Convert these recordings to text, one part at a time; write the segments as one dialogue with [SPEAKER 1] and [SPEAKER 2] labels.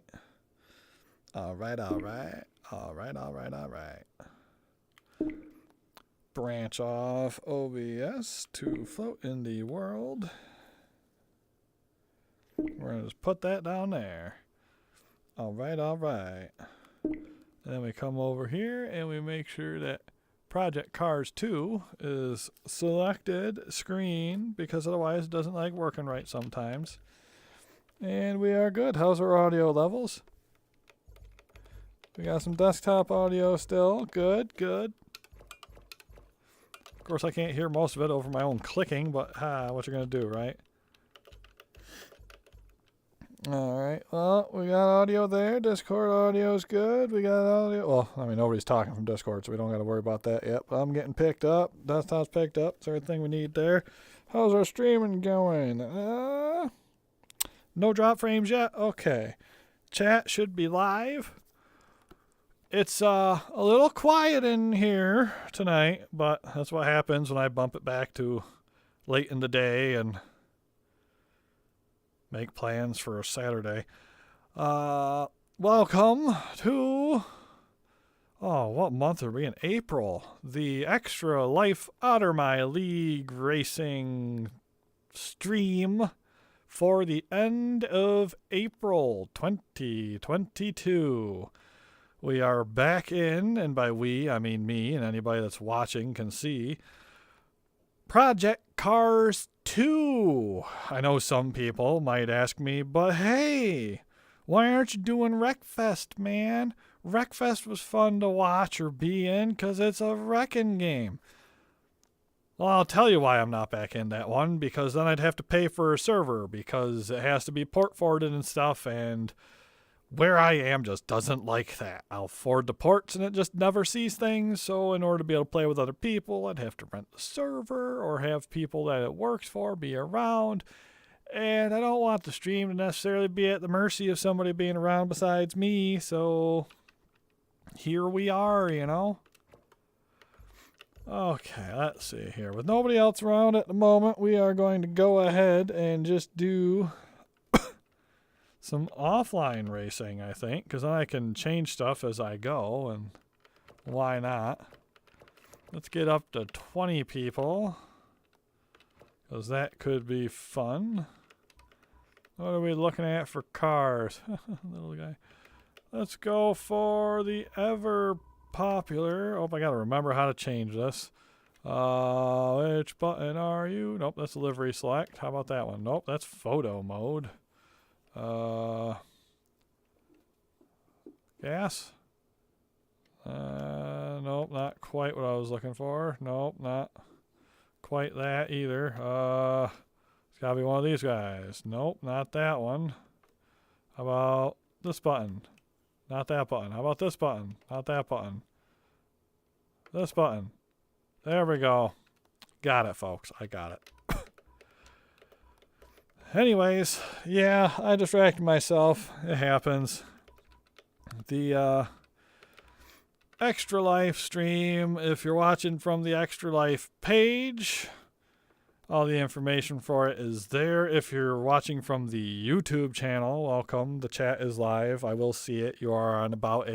[SPEAKER 1] right. All right, all right. All right, all right, all right. Branch off OBS to float in the world. We're going to just put that down there. All right, all right. And then we come over here and we make sure that Project Cars 2 is selected screen, because otherwise it doesn't like working right sometimes. And we are good. How's our audio levels? We got some desktop audio still. Good, good. Of course, I can't hear most of it over my own clicking, but what you gonna do, right? Alright, well, we got audio there. Discord audio is good. We got audio. Well, I mean, nobody's talking from Discord, so we don't got to worry about that yet. But I'm getting picked up. Desktop's picked up. That's everything we need there. How's our streaming going? No drop frames yet? Okay. Chat should be live. It's a little quiet in here tonight, but that's what happens when I bump it back to late in the day and make plans for a Saturday. Welcome to, what month are we in? April. The Extra Life Otter My League Racing stream for the end of April 2022. We are back in, and by we, I mean me, and anybody that's watching can see, Project Cars 2. I know some people might ask me, but hey, why aren't you doing Wreckfest, man? Wreckfest was fun to watch or be in because it's a wrecking game. Well, I'll tell you why I'm not back in that one, because then I'd have to pay for a server because it has to be port forwarded and stuff, and where I am just doesn't like that. I'll forward the ports and it just never sees things, so in order to be able to play with other people, I'd have to rent the server or have people that it works for be around, and I don't want the stream to necessarily be at the mercy of somebody being around besides me, so here we are, you know. Okay, let's see here. With nobody else around at the moment, we are going to go ahead and just do some offline racing, I think, because then I can change stuff as I go, and why not? Let's get up to 20 people, because that could be fun. What are we looking at for cars? Little guy. Let's go for the ever popular. Oh, I gotta remember how to change this. Which button are you? Nope, that's livery select. How about that one? Nope, that's photo mode. Gas? Nope, not quite what I was looking for. Nope, not quite that either. It's gotta be one of these guys. Nope, not that one. How about this button? Not that button. How about this button? Not that button. This button. There we go. Got it, folks. I got it. Anyways, yeah, I distracted myself. It happens. The Extra Life stream, if you're watching from the Extra Life page, all the information for it is there. If you're watching from the YouTube channel, welcome. The chat is live. I will see it. You are on about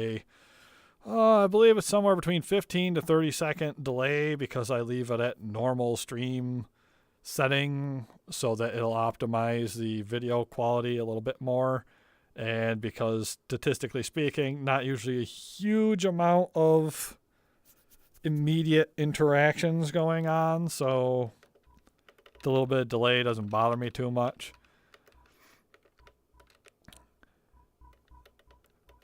[SPEAKER 1] I believe it's somewhere between 15 to 30 second delay because I leave it at normal stream setting so that it'll optimize the video quality a little bit more, and because statistically speaking, not usually a huge amount of immediate interactions going on, so the little bit of delay doesn't bother me too much.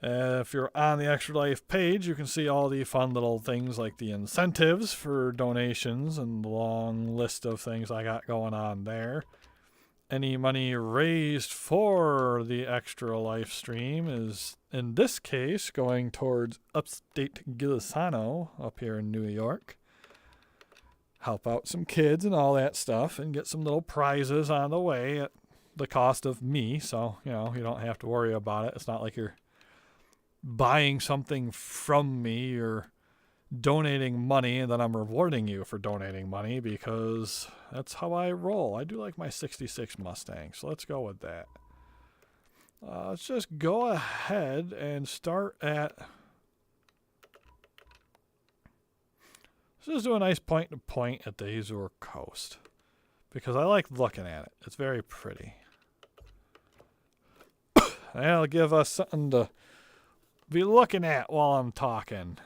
[SPEAKER 1] If you're on the Extra Life page, you can see all the fun little things like the incentives for donations and the long list of things I got going on there. Any money raised for the Extra Life stream is, in this case, going towards upstate Gilisano up here in New York. Help out some kids and all that stuff and get some little prizes on the way at the cost of me, so, you know, you don't have to worry about it. It's not like you're buying something from me or donating money and then I'm rewarding you for donating money, because that's how I roll. I do like my 66 Mustang, so let's go with that. Let's just go ahead and start at... Let's just do a nice point-to-point at the Azure coast. Because I like looking at it. It's very pretty. That'll give us something to be looking at while I'm talking.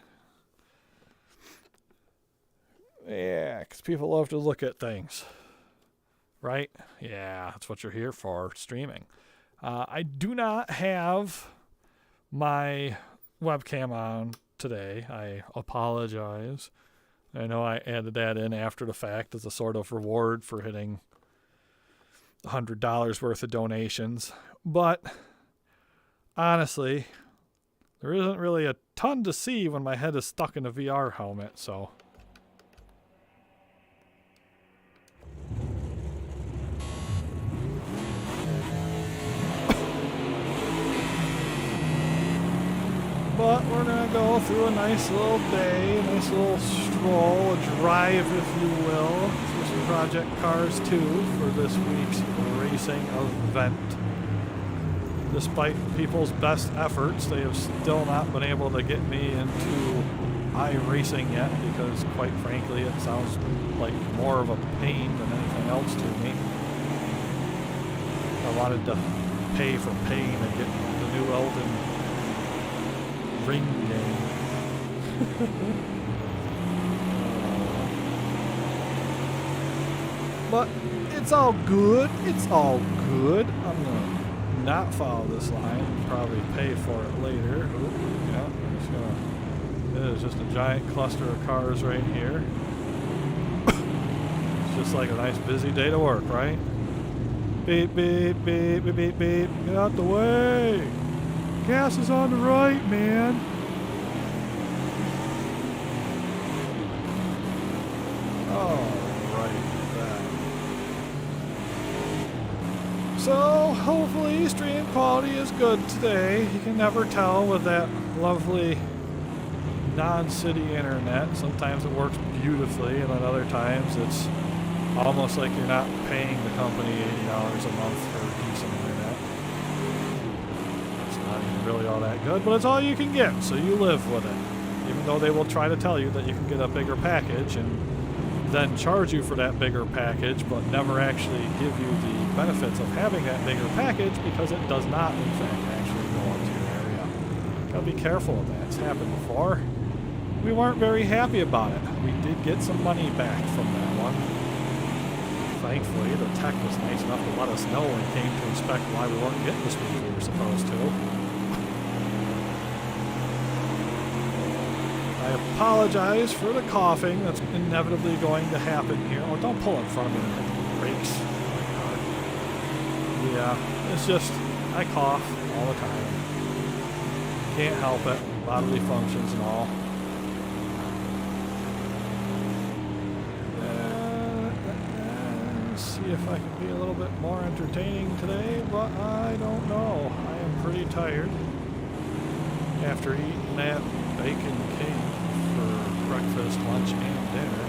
[SPEAKER 1] Yeah, because people love to look at things. Right? Yeah, that's what you're here for, streaming. I do not have my webcam on today. I apologize. I know I added that in after the fact as a sort of reward for hitting $100 worth of donations. But honestly, there isn't really a ton to see when my head is stuck in a VR helmet, so... But we're going to go through a nice little day, a nice little stroll, a drive, if you will, through some Project Cars 2 for this week's racing event. Despite people's best efforts, they have still not been able to get me into iRacing yet because, quite frankly, it sounds like more of a pain than anything else to me. I wanted to pay for pain and get the new Elden Ring game. But it's all good. It's all good. I'm gonna not follow this line and probably pay for it later. Ooh, yeah, I'm just gonna. It is just a giant cluster of cars right here. It's just like a nice busy day to work, right? Beep, beep, beep, beep, beep, beep. Get out the way. Gas is on the right, man. Alright, that. So, hopefully stream quality is good today. You can never tell with that lovely non-city internet. Sometimes it works beautifully, and then other times it's almost like you're not paying the company $80 a month for decent internet. Not even really all that good, but it's all you can get, so you live with it. Even though they will try to tell you that you can get a bigger package and then charge you for that bigger package, but never actually give you the benefits of having that bigger package because it does not, in fact, actually go up to your area. Gotta be careful of that. It's happened before. We weren't very happy about it. We did get some money back from that one. Thankfully, the tech was nice enough to let us know when it came to inspect why we weren't getting the speed we were supposed to. I apologize for the coughing that's inevitably going to happen here. Oh, don't pull in front of me and hit the brakes. Oh my God. Yeah, it's just, I cough all the time. Can't help it. Bodily functions and all. See if I can be a little bit more entertaining today, but I don't know. I am pretty tired after eating that bacon cake for breakfast, lunch, and dinner.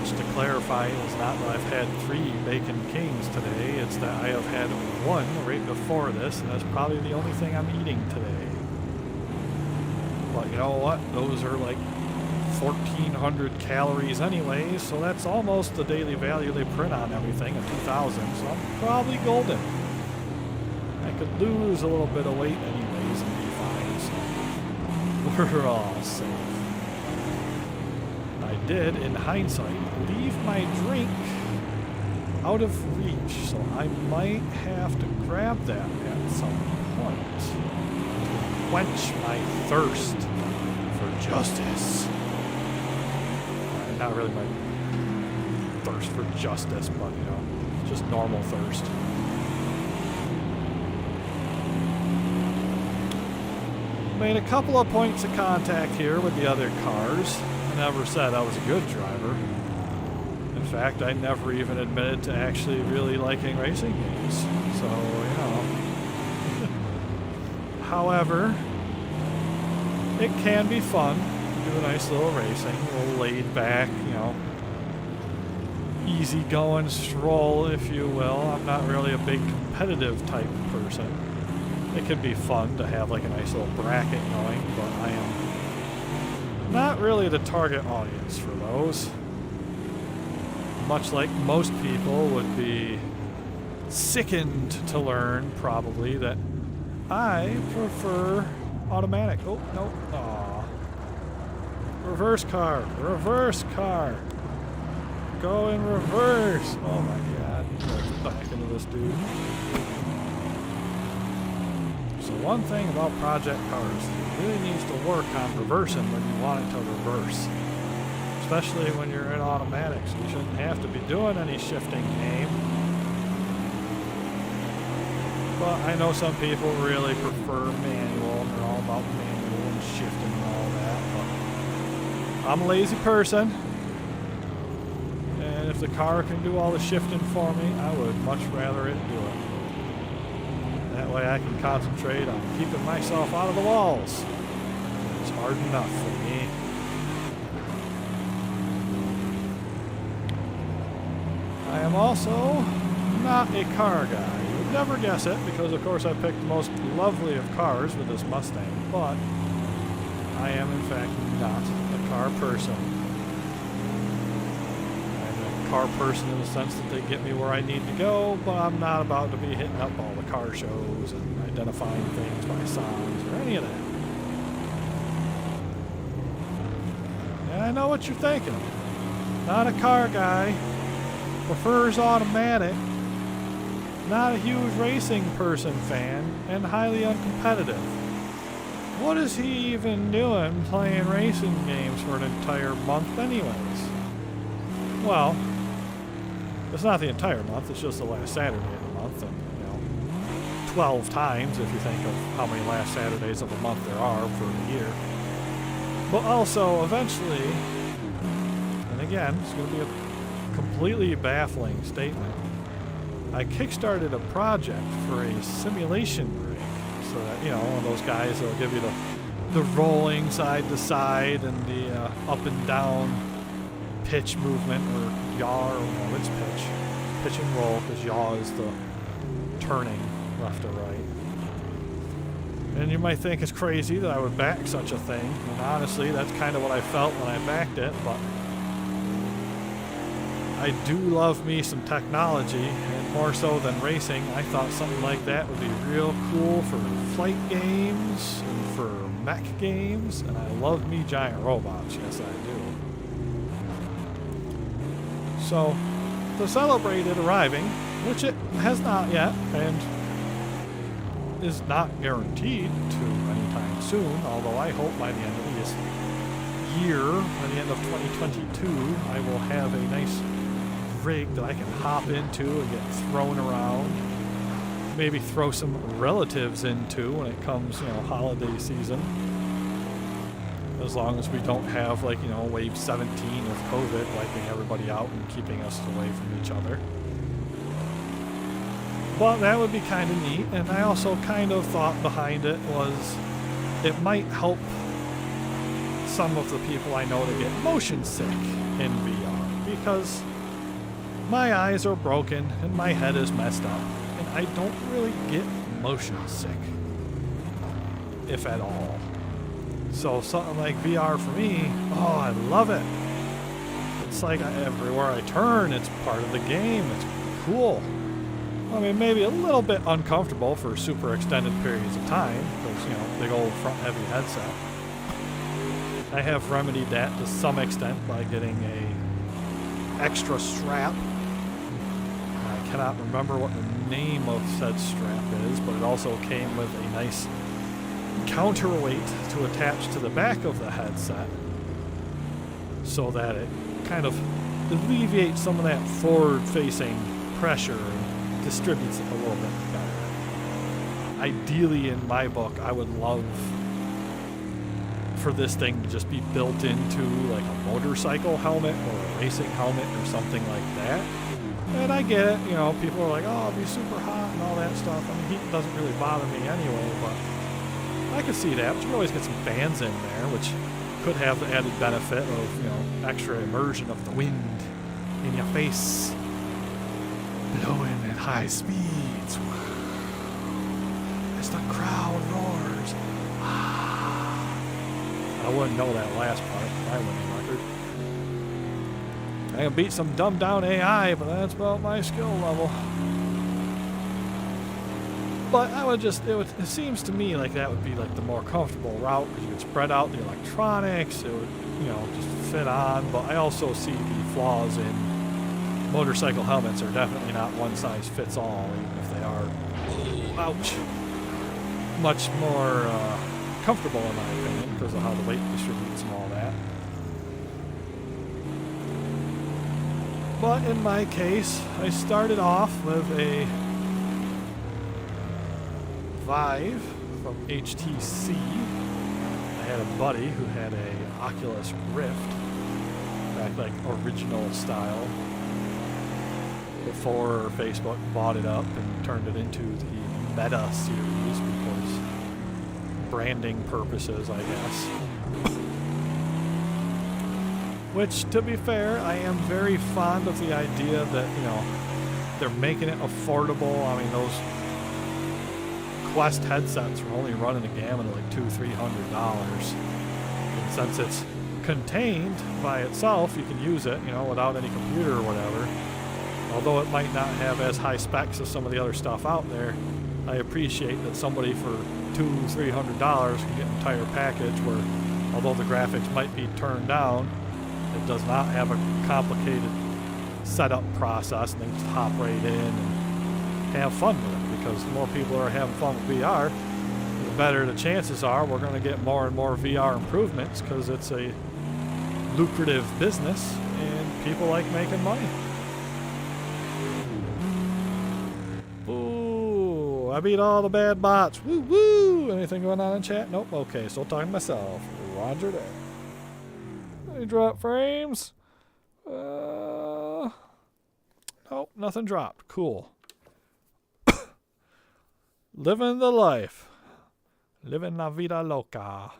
[SPEAKER 1] Which, to clarify, is not that I've had 3 Bacon Kings today. It's that I have had 1 right before this, and that's probably the only thing I'm eating today. But you know what? Those are like 1,400 calories anyways, so that's almost the daily value they print on everything at 2,000, so I'm probably golden. I could lose a little bit of weight anyways and be fine, so we're all safe. I did, in hindsight, leave my drink out of reach, so I might have to grab that at some point to quench my thirst for justice. Not really my thirst for justice, but, you know, just normal thirst. Made a couple of points of contact here with the other cars. I never said I was a good driver. In fact, I never even admitted to actually really liking racing games. So, you know. However, it can be fun. Do a nice little racing, a little laid back, you know, easy going stroll, if you will. I'm not really a big competitive type person. it can be fun to have like a nice little bracket going, but I am not really the target audience for those. Much like most people would be sickened to learn, probably, that I prefer automatic. Oh, no. Aw. Reverse car. Reverse car. Go in reverse. Oh my god. Let's back into this dude. So one thing about project cars, it really needs to work on reversing when you want it to reverse. Especially when you're in automatics. You shouldn't have to be doing any shifting game. But I know some people really prefer manual, and they're all about manual and shifting and all that. But I'm a lazy person. And if the car can do all the shifting for me, I would much rather it do it. That way I can concentrate on keeping myself out of the walls. It's hard enough for me. I am also not a car guy. You would never guess it, because of course I picked the most lovely of cars with this Mustang, but I am in fact not a car person. I'm a car person in the sense that they get me where I need to go, but I'm not about to be hitting up all the car shows and identifying things by signs or any of that. And I know what you're thinking. Not a car guy. Prefers automatic, not a huge racing person fan, and highly uncompetitive. What is he even doing playing racing games for an entire month anyways? Well, it's not the entire month, it's just the last Saturday of the month, and 12 times if you think of how many last Saturdays of a month there are for the year. But also, eventually, and again, it's going to be a completely baffling statement. I kickstarted a project for a simulation rig, so that, one of those guys that'll give you the rolling side to side and the up and down pitch movement, or yaw, or no, it's pitch and roll, because yaw is the turning left to right. And you might think it's crazy that I would back such a thing, and honestly, that's kind of what I felt when I backed it, but I do love me some technology, and more so than racing, I thought something like that would be real cool for flight games and for mech games, and I love me giant robots, yes I do. So, to celebrate it arriving, which it has not yet, and is not guaranteed to anytime soon, although I hope by the end of this year, by the end of 2022, I will have a nice rig that I can hop into and get thrown around. Maybe throw some relatives into when it comes, holiday season. As long as we don't have, wave 17 of COVID wiping everybody out and keeping us away from each other. But that would be kind of neat, and I also kind of thought behind it was it might help some of the people I know to get motion sick in VR, because my eyes are broken and my head is messed up, and I don't really get motion sick, if at all. So something like VR for me, oh, I love it. It's like everywhere I turn, it's part of the game. It's cool. I mean, maybe a little bit uncomfortable for super extended periods of time, because, big old front heavy headset. I have remedied that to some extent by getting a extra strap. I cannot remember what the name of said strap is, but it also came with a nice counterweight to attach to the back of the headset, so that it kind of alleviates some of that forward-facing pressure and distributes it a little bit better. Ideally, in my book, I would love for this thing to just be built into like a motorcycle helmet or a racing helmet or something like that. And I get it, people are like, oh, it'll be super hot and all that stuff. I mean, heat doesn't really bother me anyway, but I could see that. But you can always get some fans in there, which could have the added benefit of, extra immersion of the wind in your face, blowing at high speeds. as the crowd roars. Ah. I wouldn't know that last part if I winning record. I can beat some dumbed down AI, but that's about my skill level. But I would just, it seems to me like that would be like the more comfortable route because you could spread out the electronics. It would, just fit on. But I also see the flaws in motorcycle helmets are definitely not one size fits all, even if they are, ouch, much more comfortable in my opinion because of how the weight distributes and all that. But in my case, I started off with a Vive from HTC. I had a buddy who had a Oculus Rift, like original style, before Facebook bought it up and turned it into the Meta series because branding purposes, I guess. Which, to be fair, I am very fond of the idea that, they're making it affordable. I mean, those Quest headsets were only running a gamut of like $200-300. And since it's contained by itself, you can use it, without any computer or whatever. Although it might not have as high specs as some of the other stuff out there, I appreciate that somebody for $200-300 can get an entire package where, although the graphics might be turned down, it does not have a complicated setup process, and they just hop right in and have fun with it. Because the more people are having fun with VR, the better the chances are we're going to get more and more VR improvements because it's a lucrative business and people like making money. Ooh, I beat all the bad bots. Woo woo! Anything going on in chat? Nope. Okay, still talking to myself. Roger that. Any drop frames? Nope, nothing dropped. Cool. Living the life. Living la vida loca.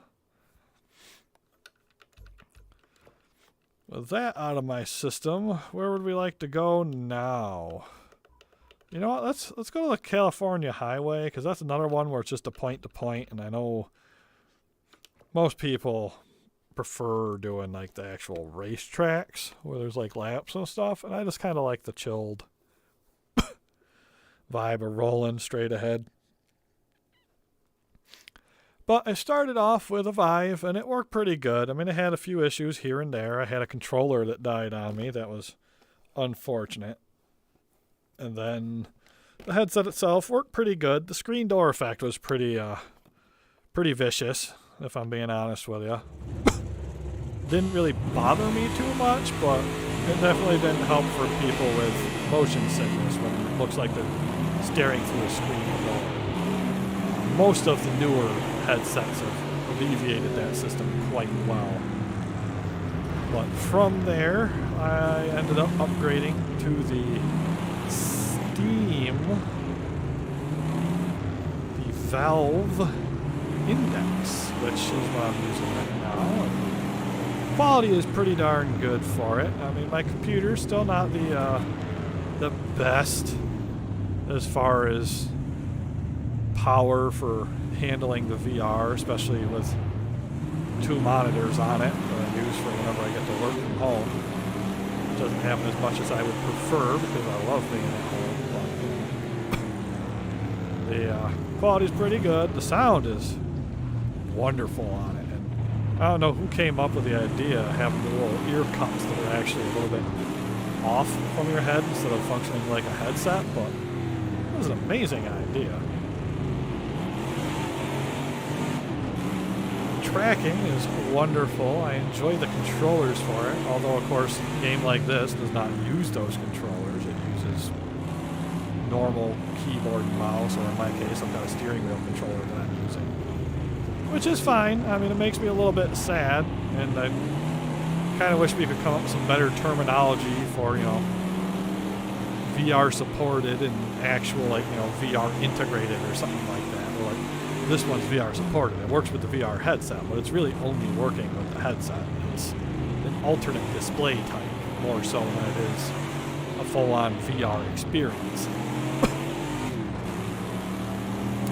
[SPEAKER 1] With that out of my system, where would we like to go now? You know what? Let's go to the California Highway, because that's another one where it's just a point-to-point, and I know most people prefer doing like the actual racetracks where there's like laps and stuff, and I just kind of like the chilled vibe of rolling straight ahead. But I started off with a Vive, and it worked pretty good. I mean, it had a few issues here and there. I had a controller that died on me. That was unfortunate. And then the headset itself worked pretty good. The screen door effect was pretty vicious, if I'm being honest with you. Didn't really bother me too much, but it definitely didn't help for people with motion sickness when it looks like they're staring through a screen door. Most of the newer headsets have alleviated that system quite well. But from there, I ended up upgrading to the Steam, the Valve Index, which is what I'm using right now. And quality is pretty darn good for it. I mean, my computer's still not the best as far as power for handling the VR, especially with two monitors on it that I use for whenever I get to work from home. It doesn't happen as much as I would prefer because I love being at home. But the quality's pretty good. The sound is wonderful on it. And I don't know who came up with the idea of having the little ear cups that are actually a little bit off from your head instead of functioning like a headset, but it was an amazing idea. Tracking is wonderful. I enjoy the controllers for it, although of course a game like this does not use those controllers. It uses normal keyboard and mouse, or in my case I've got a steering wheel controller that I'm using, which is fine. I mean, it makes me a little bit sad, and I kind of wish we could come up with some better terminology for, VR supported and actual, VR integrated or something like that. Or like, this one's VR supported. It works with the VR headset, but it's really only working with the headset. It's an alternate display type, more so than it is a full-on VR experience.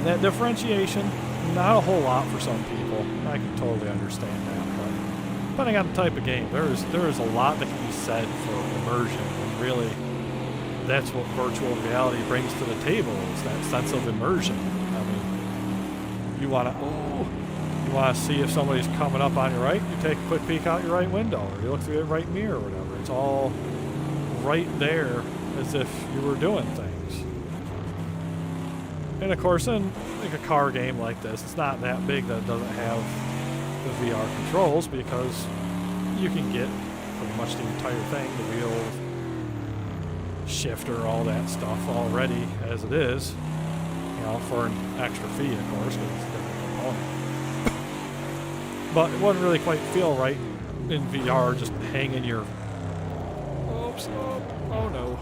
[SPEAKER 1] That differentiation, not a whole lot for some people. I can totally understand that, but depending on the type of game, there is a lot that can be said for immersion, and really, that's what virtual reality brings to the table, is that sense of immersion. I mean, you want to see if somebody's coming up on your right, you take a quick peek out your right window, or you look through your right mirror or whatever. It's all right there as if you were doing things. And of course, in like a car game like this, it's not that big that it doesn't have the VR controls, because you can get pretty much the entire thing, the wheel, shifter, all that stuff already as it is, you know, for an extra fee, of course, because it's a different component. But it wouldn't really quite feel right in VR just hanging your... Oops, oh no.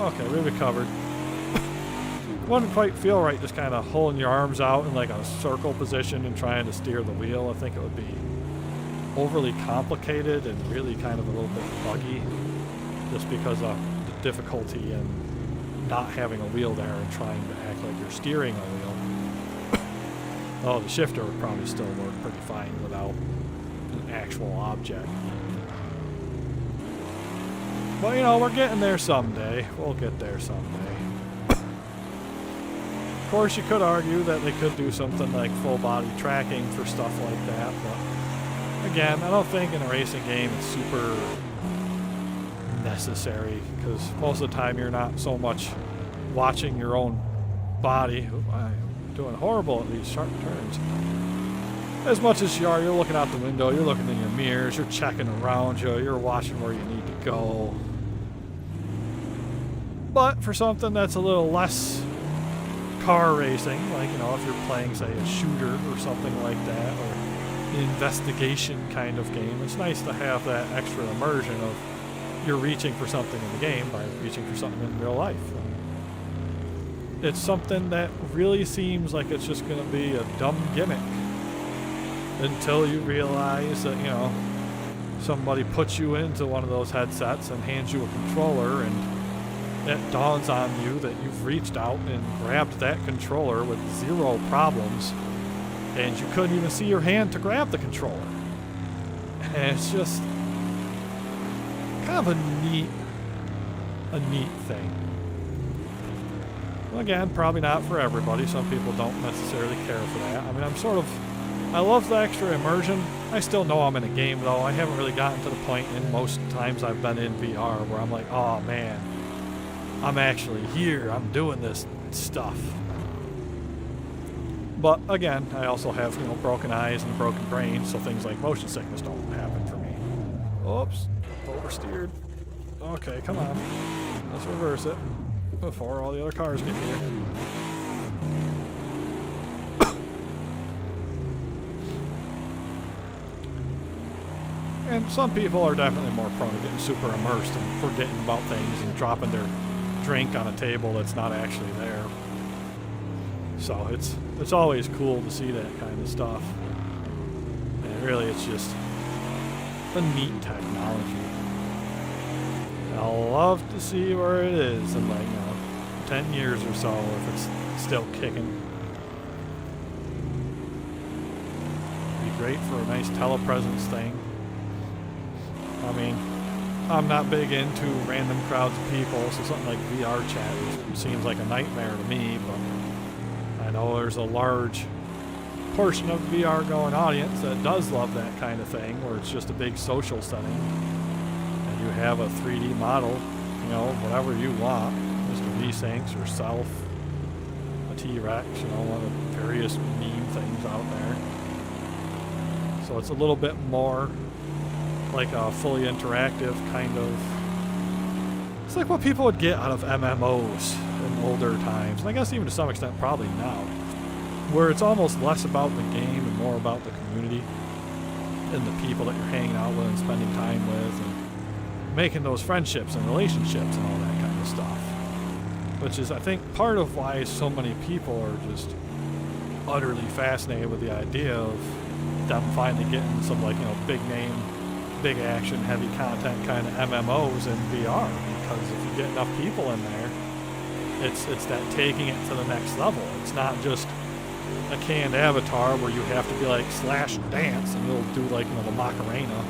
[SPEAKER 1] Okay, we recovered. Wouldn't quite feel right just kind of holding your arms out in like a circle position and trying to steer the wheel. I think it would be overly complicated and really kind of a little bit buggy, just because of the difficulty in not having a wheel there and trying to act like you're steering a wheel. Oh, the shifter would probably still work pretty fine without an actual object. But you know, we're getting there someday. We'll get there someday. Of course, you could argue that they could do something like full body tracking for stuff like that, but again, I don't think in a racing game it's super necessary, because most of the time you're not so much watching your own body. I'm doing horrible at these sharp turns. As much as you're looking out the window, you're looking in your mirrors, you're checking around you, you're watching where you need to go. But for something that's a little less car racing, like, you know, if you're playing, say, a shooter or something like that, or an investigation kind of game, it's nice to have that extra immersion of you're reaching for something in the game by reaching for something in real life. It's something that really seems like it's just going to be a dumb gimmick until you realize that, you know, somebody puts you into one of those headsets and hands you a controller, and it dawns on you that you've reached out and grabbed that controller with zero problems, and you couldn't even see your hand to grab the controller. And it's just kind of a neat thing. Well, again, probably not for everybody. Some people don't necessarily care for that. I mean, I love the extra immersion. I still know I'm in a game, though. I haven't really gotten to the point in most times I've been in VR where I'm like, oh man, I'm actually here. I'm doing this stuff. But again, I also have, you know, broken eyes and a broken brain, so things like motion sickness don't happen for me. Oops, oversteered. Okay, come on. Let's reverse it before all the other cars get here. And some people are definitely more prone to getting super immersed and forgetting about things and dropping their drink on a table that's not actually there. So it's always cool to see that kind of stuff. And really, it's just a neat technology. I'll love to see where it is in, like, you know, 10 years or so, if it's still kicking. It'd be great for a nice telepresence thing. I mean, I'm not big into random crowds of people, so something like VR chat seems like a nightmare to me, but I know there's a large portion of the VR going audience that does love that kind of thing, where it's just a big social setting, and you have a 3D model, you know, whatever you want, Mr. V-Sinks or Self, a T-Rex, you know, one of the various meme things out there. So it's a little bit more like a fully interactive kind of... It's like what people would get out of MMOs in older times, and I guess even to some extent probably now, where it's almost less about the game and more about the community and the people that you're hanging out with and spending time with and making those friendships and relationships and all that kind of stuff. Which is, I think, part of why so many people are just utterly fascinated with the idea of them finally getting some, like, you know, big name, big action, heavy content kind of MMOs in VR, because if you get enough people in there, It's that taking it to the next level. It's not just a canned avatar where you have to be like slash dance and you'll do like, you know, the Macarena.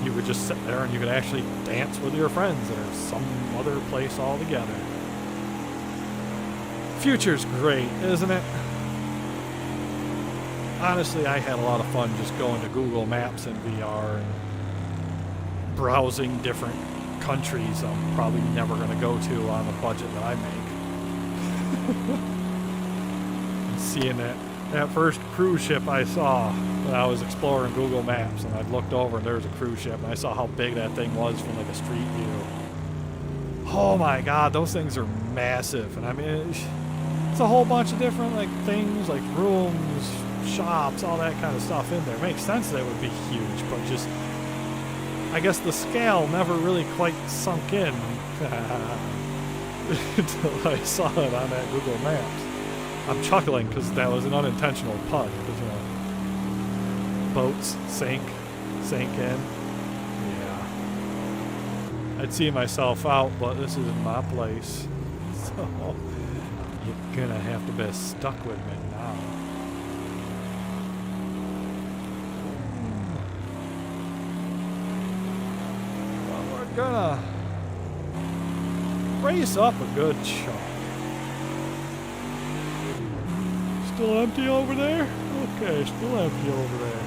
[SPEAKER 1] You could just sit there and you could actually dance with your friends or some other place altogether. Future's great, isn't it? Honestly, I had a lot of fun just going to Google Maps in VR and browsing different countries I'm probably never going to go to on the budget that I make. And seeing that first cruise ship I saw when I was exploring Google Maps, and I looked over and there was a cruise ship, and I saw how big that thing was from like a street view. Oh my god, those things are massive. And I mean, it's a whole bunch of different like things, like rooms, shops, all that kind of stuff in there. It makes sense that it would be huge, but just, I guess the scale never really quite sunk in until I saw it on that Google Maps. I'm chuckling because that was an unintentional pun, because, you know, boats sink in. Yeah. I'd see myself out, but this isn't my place. So, you're gonna have to be stuck with me now. Well, we're gonna race up a good chunk. Still empty over there? Okay, still empty over there.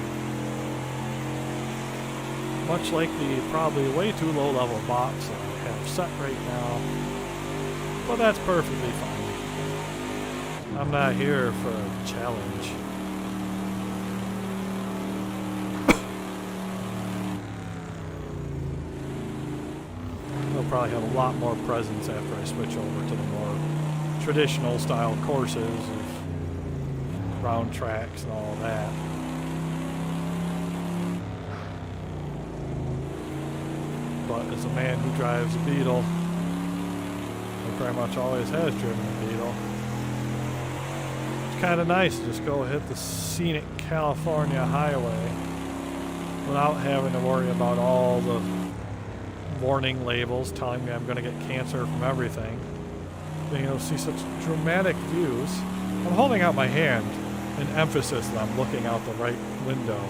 [SPEAKER 1] Much like the probably way too low level box that I have set right now. But that's perfectly fine. I'm not here for a challenge. They'll probably have a lot more presence after I switch over to the more traditional style courses of round tracks and all that. But as a man who drives a Beetle, and very much always has driven a Beetle, it's kind of nice to just go hit the scenic California highway without having to worry about all the warning labels telling me I'm going to get cancer from everything. Being able to see such dramatic views. I'm holding out my hand in emphasis that I'm looking out the right window,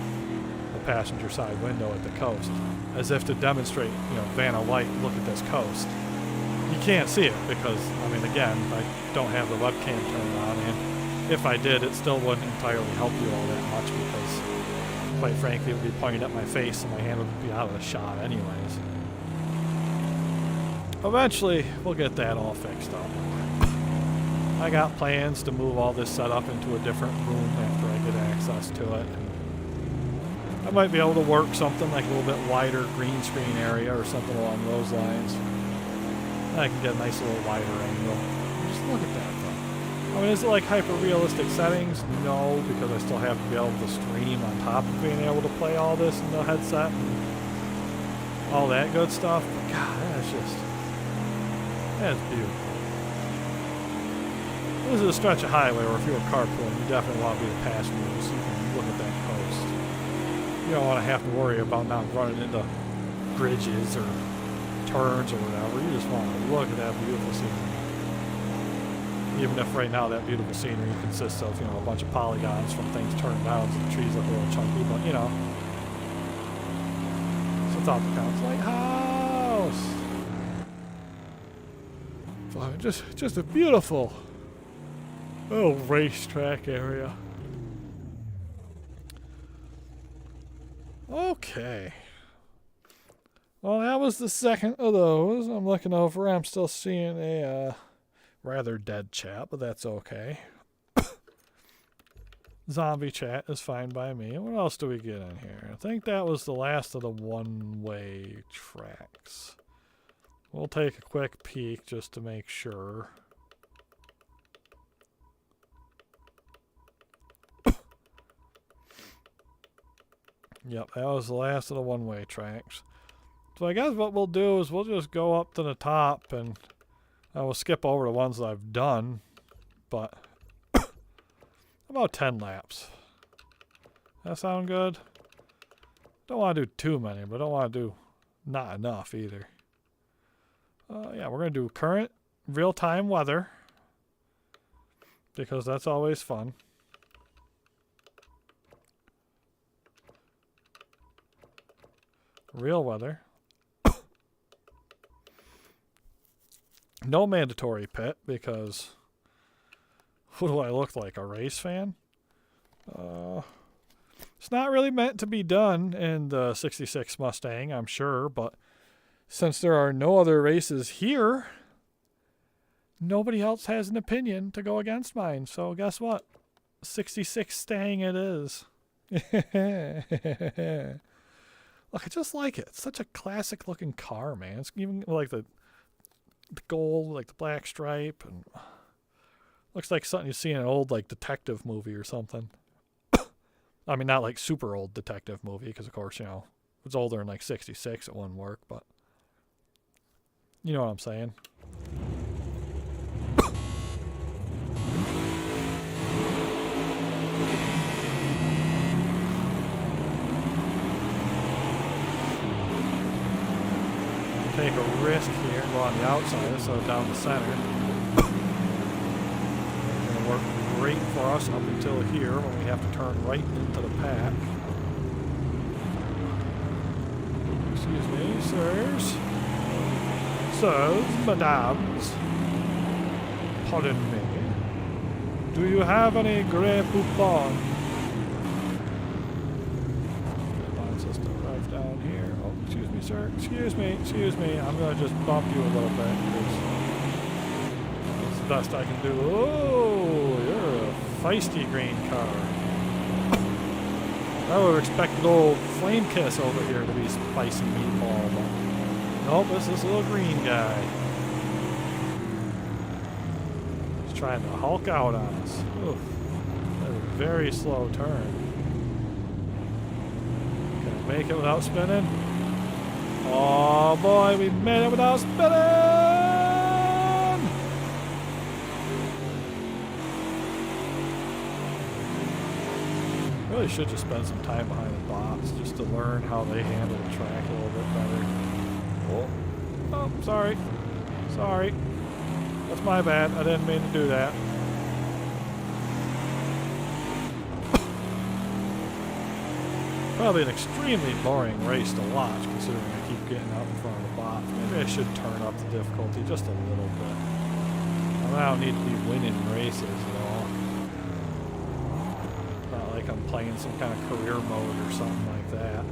[SPEAKER 1] the passenger side window at the coast, as if to demonstrate, you know, Vanna White, look at this coast. You can't see it because, I mean, again, I don't have the webcam turned on, and if I did, it still wouldn't entirely help you all that much because, quite frankly, it would be pointed at my face and my hand would be out of the shot anyways. Eventually, we'll get that all fixed up. I got plans to move all this setup into a different room after I get access to it. And I might be able to work something like a little bit wider green screen area or something along those lines. I can get a nice little wider angle. Just look at that though. I mean, is it like hyper-realistic settings? No, because I still have to be able to stream on top of being able to play all this in the headset and all that good stuff. But God, that's beautiful. This is a stretch of highway where if you're carpooling, you definitely want to be the passenger so you can look at that coast. You don't want to have to worry about not running into bridges or turns or whatever. You just want to look at that beautiful scenery. Even if right now that beautiful scenery consists of, you know, a bunch of polygons from things turned down so the trees look a little chunky, but, you know, it's a thought that counts. Lighthouse! Just a beautiful little racetrack area. Okay. Well, that was the second of those. I'm looking over. I'm still seeing a rather dead chat, but that's okay. Zombie chat is fine by me. What else do we get in here? I think that was the last of the one-way tracks. We'll take a quick peek just to make sure. Yep, that was the last of the one-way tracks. So I guess what we'll do is we'll just go up to the top and I will skip over the ones that I've done, but about 10 laps. That sound good? Don't want to do too many, but don't want to do not enough either. Yeah, we're going to do current real-time weather, because that's always fun. Real weather. No mandatory pit, because what do I look like, a race fan? It's not really meant to be done in the 66 Mustang, I'm sure, but since there are no other races here, nobody else has an opinion to go against mine. So guess what? 66 Stang it is. Look, I just like it. It's such a classic looking car, man. It's even like the gold, like the black stripe, and looks like something you see in an old like detective movie or something. I mean, not like super old detective movie, because of course, you know, if it's older than like 66, it wouldn't work, but you know what I'm saying. Take a risk here and go on the outside, so down the center. Gonna work great for us up until here when we have to turn right into the pack. Excuse me, sirs. Sirs, madams. Pardon me. Do you have any Grey Poupon? Line system right down here. Oh, excuse me, sir. Excuse me. I'm gonna just bump you a little bit, because that's the best I can do. Oh, you're a feisty green car. I would have expected old Flame Kiss over here to be spicy meatball, but nope, it's this little green guy. He's trying to Hulk out on us. Oof. That's a very slow turn. Can I make it without spinning? Oh boy, we made it without spinning! Really should just spend some time behind the box just to learn how they handle the track a little bit better. Oh, sorry. Sorry. That's my bad. I didn't mean to do that. Probably an extremely boring race to watch, considering I keep getting out in front of the box. Maybe I should turn up the difficulty just a little bit. I mean, I don't need to be winning races at all. Not like I'm playing some kind of career mode or something like that.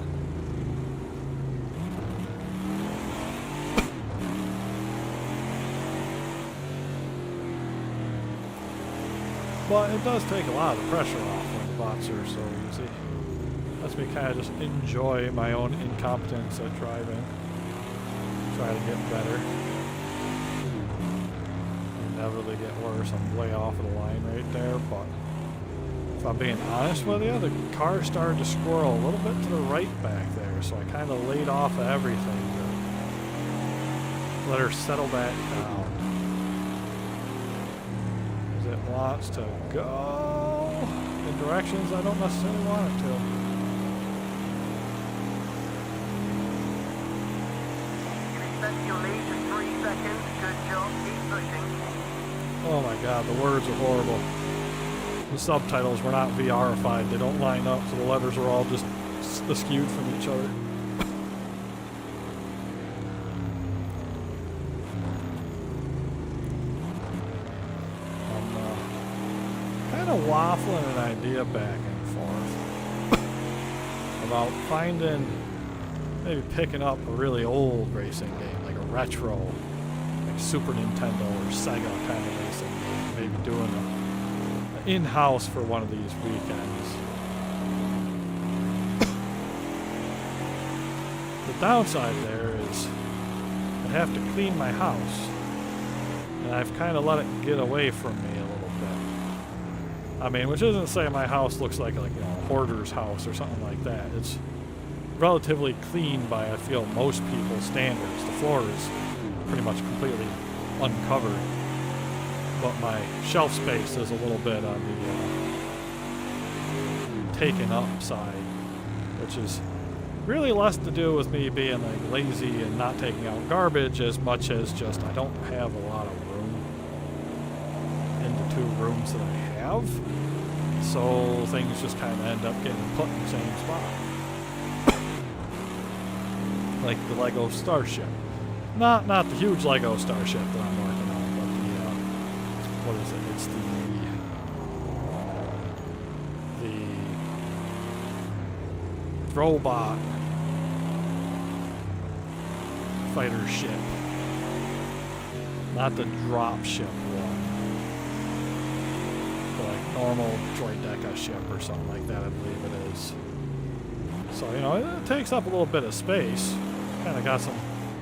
[SPEAKER 1] But it does take a lot of the pressure off when the bots are so easy. Lets me kind of just enjoy my own incompetence at driving. Try to get better. Inevitably get worse. I'm way off of the line right there, but if I'm being honest with you, the car started to squirrel a little bit to the right back there, so I kind of laid off of everything to let her settle back down. As it wants to go in directions I don't necessarily want it to. Oh my god, the words are horrible. The subtitles were not VRified. They don't line up, so the letters are all just askewed from each other. I'm kind of waffling an idea back and forth about finding, maybe picking up a really old racing game, like a retro, like Super Nintendo or Sega kind of racing game. Maybe doing an in-house for one of these weekends. The downside there is I have to clean my house, and I've kind of let it get away from me a little bit. I mean, which isn't to say my house looks like a hoarder's house or something like that. It's relatively clean by, I feel, most people's standards. The floor is pretty much completely uncovered, but my shelf space is a little bit on the taken up side, which is really less to do with me being like lazy and not taking out garbage as much as just I don't have a lot of room. two rooms that I have. So things just kind of end up getting put in the same spot. Like the Lego Starship. Not the huge Lego Starship that I'm working on, but the, what is it? It's the robot fighter ship. Not the drop ship one. But like normal Droideka ship or something like that, I believe it is. So, you know, it takes up a little bit of space. Kind of got some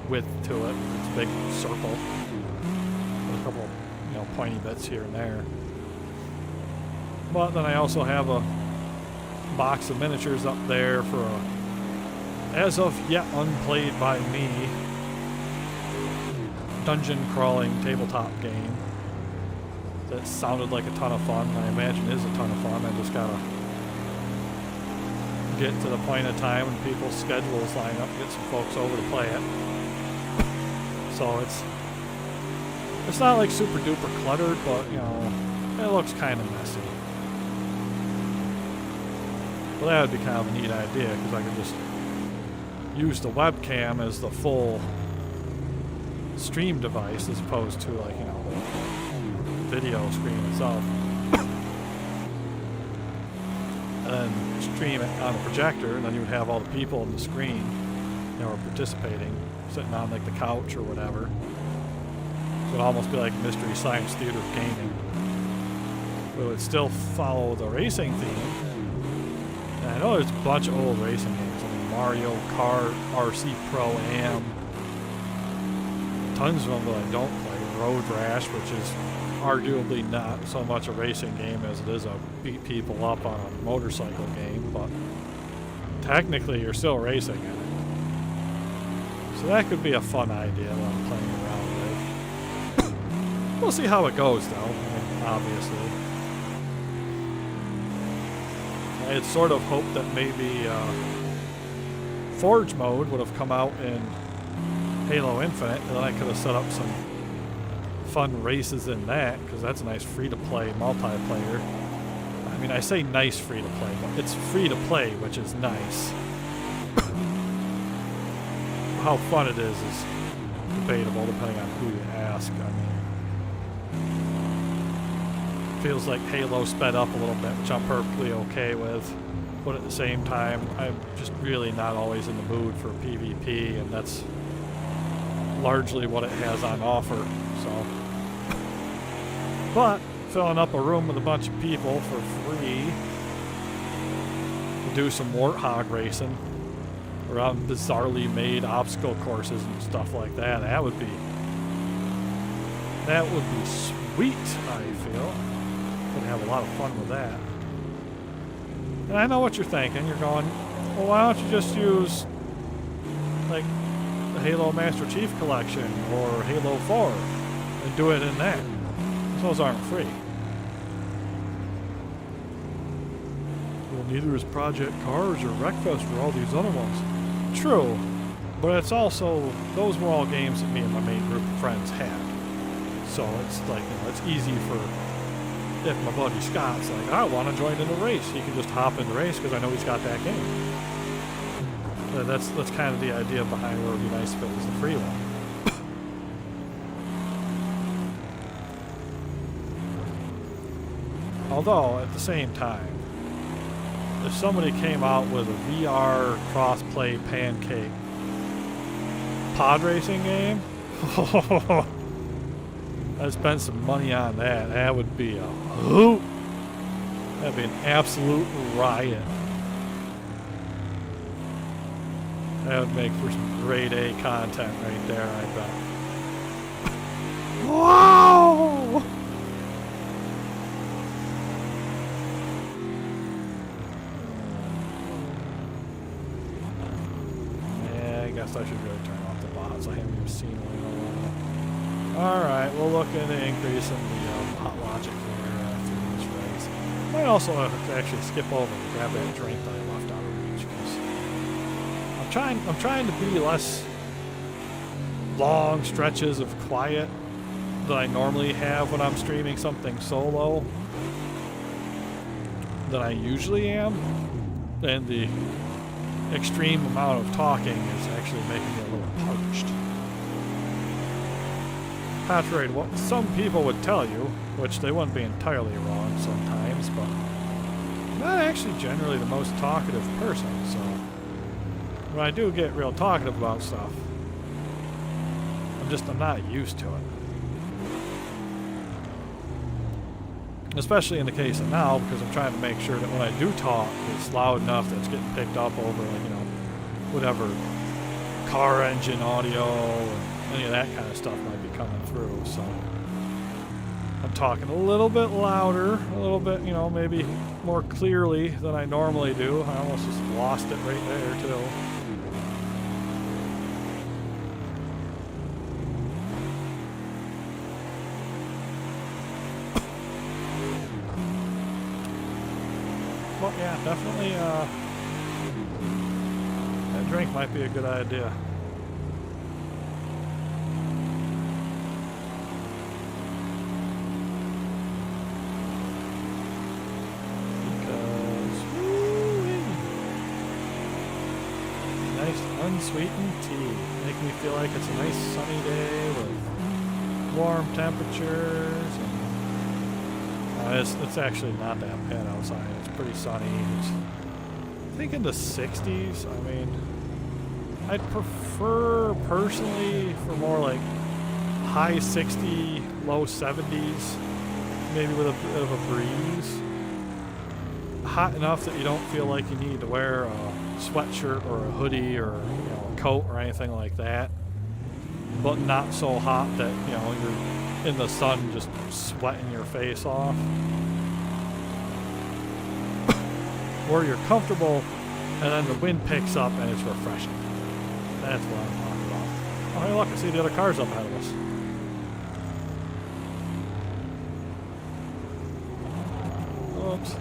[SPEAKER 1] width to it. It's a big circle. With a couple, you know, pointy bits here and there. But then I also have a box of miniatures up there for a, as of yet unplayed by me, dungeon crawling tabletop game that sounded like a ton of fun. I imagine is a ton of fun. I just gotta get to the point of time when people's schedules line up, get some folks over to play it. So it's not like super duper cluttered, but you know, it looks kind of messy. Well, that would be kind of a neat idea because I could just use the webcam as the full stream device as opposed to, like, you know, the video screen itself. And then stream it on a projector, and then you would have all the people on the screen that were participating, sitting on like the couch or whatever. It would almost be like Mystery Science Theater of gaming. But it would still follow the racing theme. And I know there's a bunch of old racing games. I mean, Mario Kart, RC Pro Am. Tons of them that I don't play. Road Rash, which is arguably not so much a racing game as it is a beat people up on a motorcycle game, but technically you're still racing in it. So that could be a fun idea that I'm playing around with. We'll see how it goes though, I mean, obviously. I had sort of hoped that maybe Forge mode would have come out in Halo Infinite, and then I could have set up some fun races in that, because that's a nice free-to-play multiplayer. I mean, I say nice free-to-play, but it's free-to-play, which is nice. How fun it is debatable, depending on who you ask. I mean, feels like Halo sped up a little bit, which I'm perfectly okay with. But at the same time, I'm just really not always in the mood for PvP, and that's largely what it has on offer. So, but filling up a room with a bunch of people for free to do some warthog racing around bizarrely made obstacle courses and stuff like that, that would be sweet, I feel. Could have a lot of fun with that. And I know what you're thinking. You're going, well, why don't you just use like the Halo Master Chief Collection or Halo 4 and do it in that? Those aren't free. Well, neither is Project Cars or Wreckfest or all these other ones. True, but it's also, those were all games that me and my main group of friends had. So it's like, you know, it's easy for, if my buddy Scott's like, I want to join in the race, he can just hop in the race because I know he's got that game. That's kind of the idea behind where it would be nice if it was the free one. Although, at the same time, if somebody came out with a VR cross-play pancake pod racing game, I'd spend some money on that. That would be a hoot. That'd be an absolute riot. That would make for some grade A content right there, I bet. Wow! Yeah, I guess I should really turn off the bots. I haven't even seen one in a while. Alright, we'll look into increasing the hot logic here through this race. Might also actually skip over and grab that drink that I left out of reach, because I'm trying to be less long stretches of quiet that I normally have when I'm streaming something solo than I usually am, and the extreme amount of talking is actually making me a little parched. Contrary to what some people would tell you, which they wouldn't be entirely wrong sometimes, but I'm not actually generally the most talkative person, so when I do get real talkative about stuff, I'm not used to it. Especially in the case of now, because I'm trying to make sure that when I do talk, it's loud enough that it's getting picked up over, like, you know, whatever car engine audio or any of that kind of stuff might be coming through. So I'm talking a little bit louder, a little bit, you know, maybe more clearly than I normally do. I almost just lost it right there, too. Well, yeah, definitely, that drink might be a good idea. Because, woo-wee, nice unsweetened tea. Make me feel like it's a nice sunny day with warm temperatures and it's actually not that bad outside. It's pretty sunny. It's, I think, in the 60s. I mean, I'd prefer personally for more like high 60, low 70s, maybe with a bit of a breeze. Hot enough that you don't feel like you need to wear a sweatshirt or a hoodie or, you know, a coat or anything like that, but not so hot that, you know, you're in the sun just sweating your face off. Where you're comfortable and then the wind picks up and it's refreshing. That's what I'm talking about. Oh, hey, look, I see the other cars up ahead of us. Oops.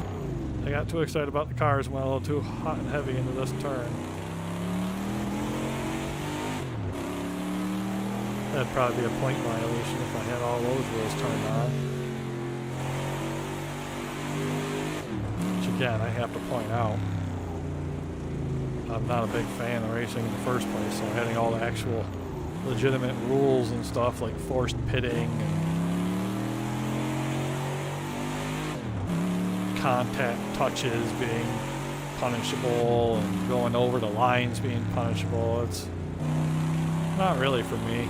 [SPEAKER 1] I got too excited about the cars and went a little too hot and heavy into this turn. That'd probably be a point violation if I had all those wheels turned on. Which again, I have to point out, I'm not a big fan of racing in the first place, so having all the actual legitimate rules and stuff like forced pitting and contact touches being punishable and going over the lines being punishable, it's not really for me.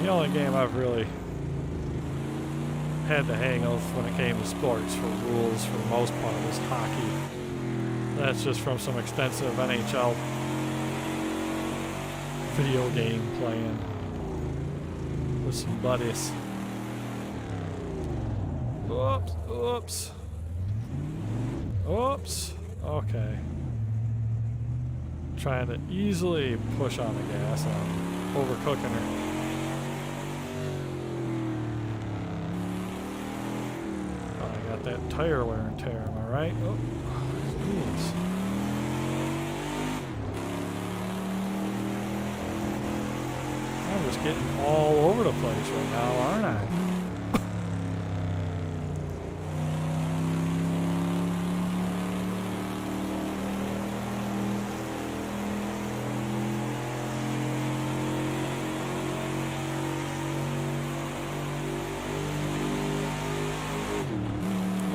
[SPEAKER 1] The only game I've really had to hang with when it came to sports for rules for the most part was hockey. That's just from some extensive NHL video game playing with some buddies. Oops, oops. Oops. Okay. Trying to easily push on the gas. I'm overcooking it. That tire wear and tear, am I right? Oh, geez. I'm just getting all over the place right now, aren't I?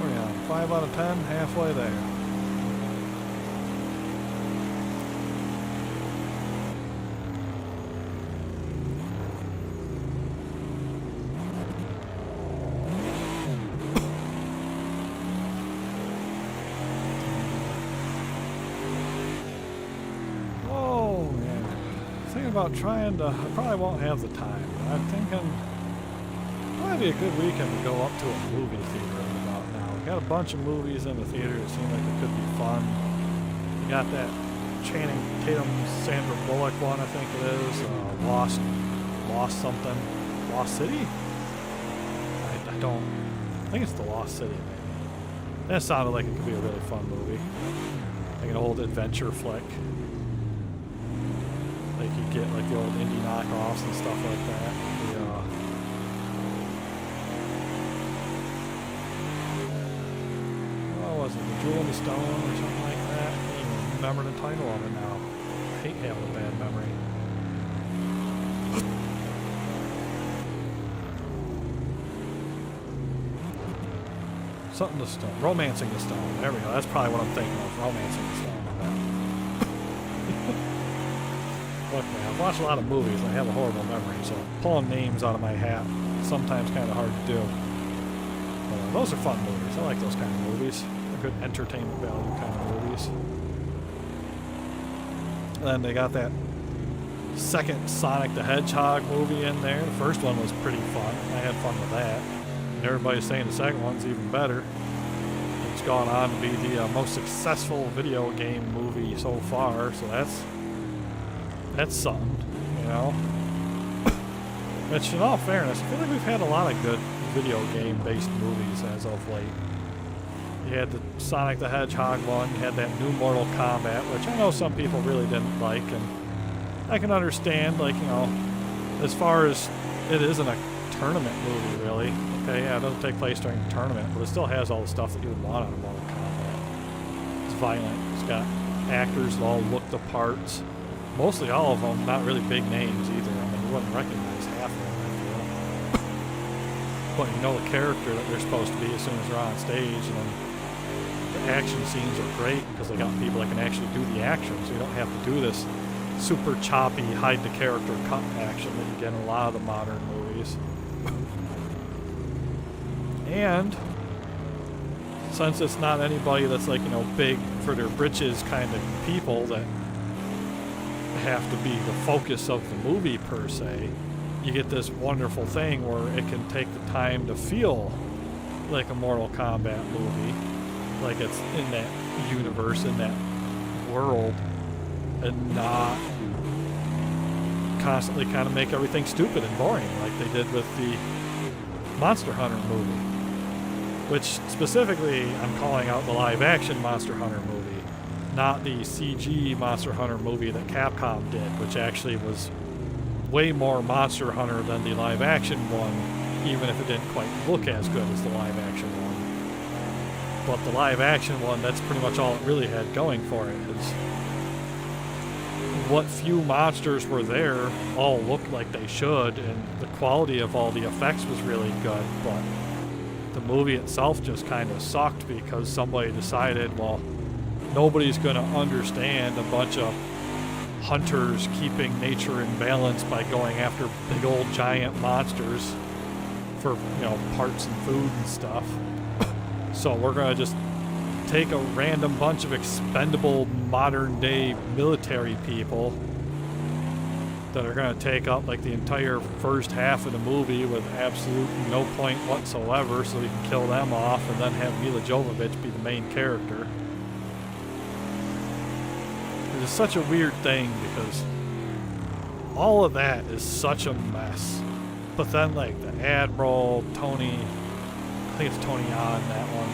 [SPEAKER 1] Oh yeah, 5 out of 10, halfway there. About trying to, I probably won't have the time, but I'm thinking it might be a good weekend to go up to a movie theater right about now. We got a bunch of movies in the theater that seem like it could be fun. We got that Channing Tatum, Sandra Bullock one, I think it is, Lost something, Lost City? I think it's the Lost City maybe. That sounded like it could be a really fun movie. Like an old adventure flick. Like you get like the old indie knockoffs and stuff like that. What was it? The Jewel in the Stone or something like that? I can't even remember the title of it now. I hate having a bad memory. Something the Stone. Romancing the Stone. There we go. That's probably what I'm thinking of. Romancing the Stone. Look, man, I've watched a lot of movies and I have a horrible memory, so pulling names out of my hat sometimes kind of hard to do. But those are fun movies. I like those kind of movies. They're good entertainment value kind of movies. And then they got that second Sonic the Hedgehog movie in there. The first one was pretty fun. I had fun with that. And everybody's saying the second one's even better. It's gone on to be the most successful video game movie so far, so that's something, you know. Which, in all fairness, I feel like we've had a lot of good video game-based movies as of late. You had the Sonic the Hedgehog one, you had that new Mortal Kombat, which I know some people really didn't like, and I can understand, like, you know, as far as it isn't a tournament movie, really. Okay, yeah, it doesn't take place during a tournament, but it still has all the stuff that you would want out of Mortal Kombat. It's violent, it's got actors that all look the parts. Mostly all of them, not really big names either. I mean, you wouldn't recognize half of them, I feel. But you know the character that they're supposed to be as soon as they're on stage. And then the action scenes are great because they got people that can actually do the action. So you don't have to do this super choppy, hide the character cut action that you get in a lot of the modern movies. And since it's not anybody that's like, you know, big for their britches kind of people that have to be the focus of the movie per se, you get this wonderful thing where it can take the time to feel like a Mortal Kombat movie, like it's in that universe, in that world, and not constantly kind of make everything stupid and boring like they did with the Monster Hunter movie, which specifically I'm calling out the live action Monster Hunter movie, not the CG Monster Hunter movie that Capcom did, which actually was way more Monster Hunter than the live action one, even if it didn't quite look as good as the live action one. But the live action one, that's pretty much all it really had going for it, is what few monsters were there all looked like they should, and the quality of all the effects was really good, but the movie itself just kind of sucked because somebody decided, well, nobody's going to understand a bunch of hunters keeping nature in balance by going after big old giant monsters for, you know, parts and food and stuff. So we're going to just take a random bunch of expendable modern day military people that are going to take up like the entire first half of the movie with absolutely no point whatsoever, so we can kill them off and then have Mila Jovovich be the main character. It's such a weird thing because all of that is such a mess. But then like the Admiral, Tony, I think it's Tony on that one.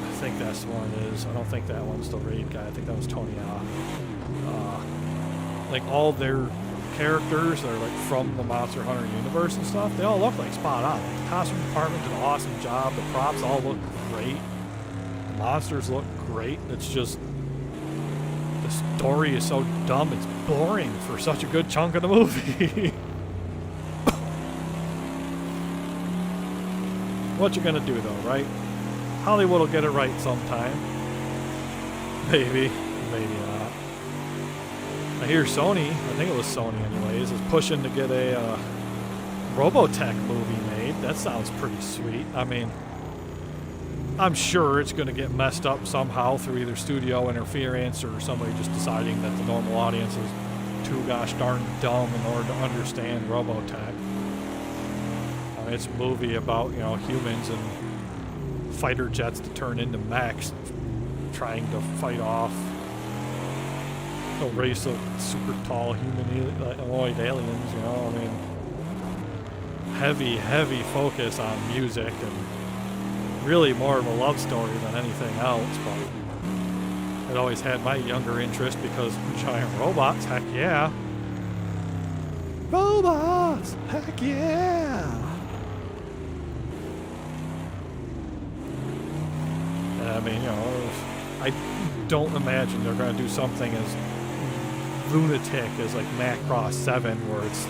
[SPEAKER 1] I think that's the one it is. I don't think that one's the raid guy. I think that was Tony on. Like all their characters that are like from the Monster Hunter universe and stuff, they all look like spot on. Like, the costume department did an awesome job. The props all look great. The monsters look great. It's just the story is so dumb, it's boring for such a good chunk of the movie. What you gonna do though, right? Hollywood will get it right sometime. Maybe, maybe not. I hear Sony, I think it was Sony anyways, is pushing to get a Robotech movie made. That sounds pretty sweet. I mean, I'm sure it's going to get messed up somehow through either studio interference or somebody just deciding that the normal audience is too gosh darn dumb in order to understand Robotech. I mean, it's a movie about, you know, humans and fighter jets to turn into mechs trying to fight off a race of super tall humanoid aliens, you know. I mean, heavy focus on music and really more of a love story than anything else, but It always had my younger interest because giant robots, heck yeah. Robots, heck yeah. I mean, you know, I don't imagine they're going to do something as lunatic as like Macross 7, where it's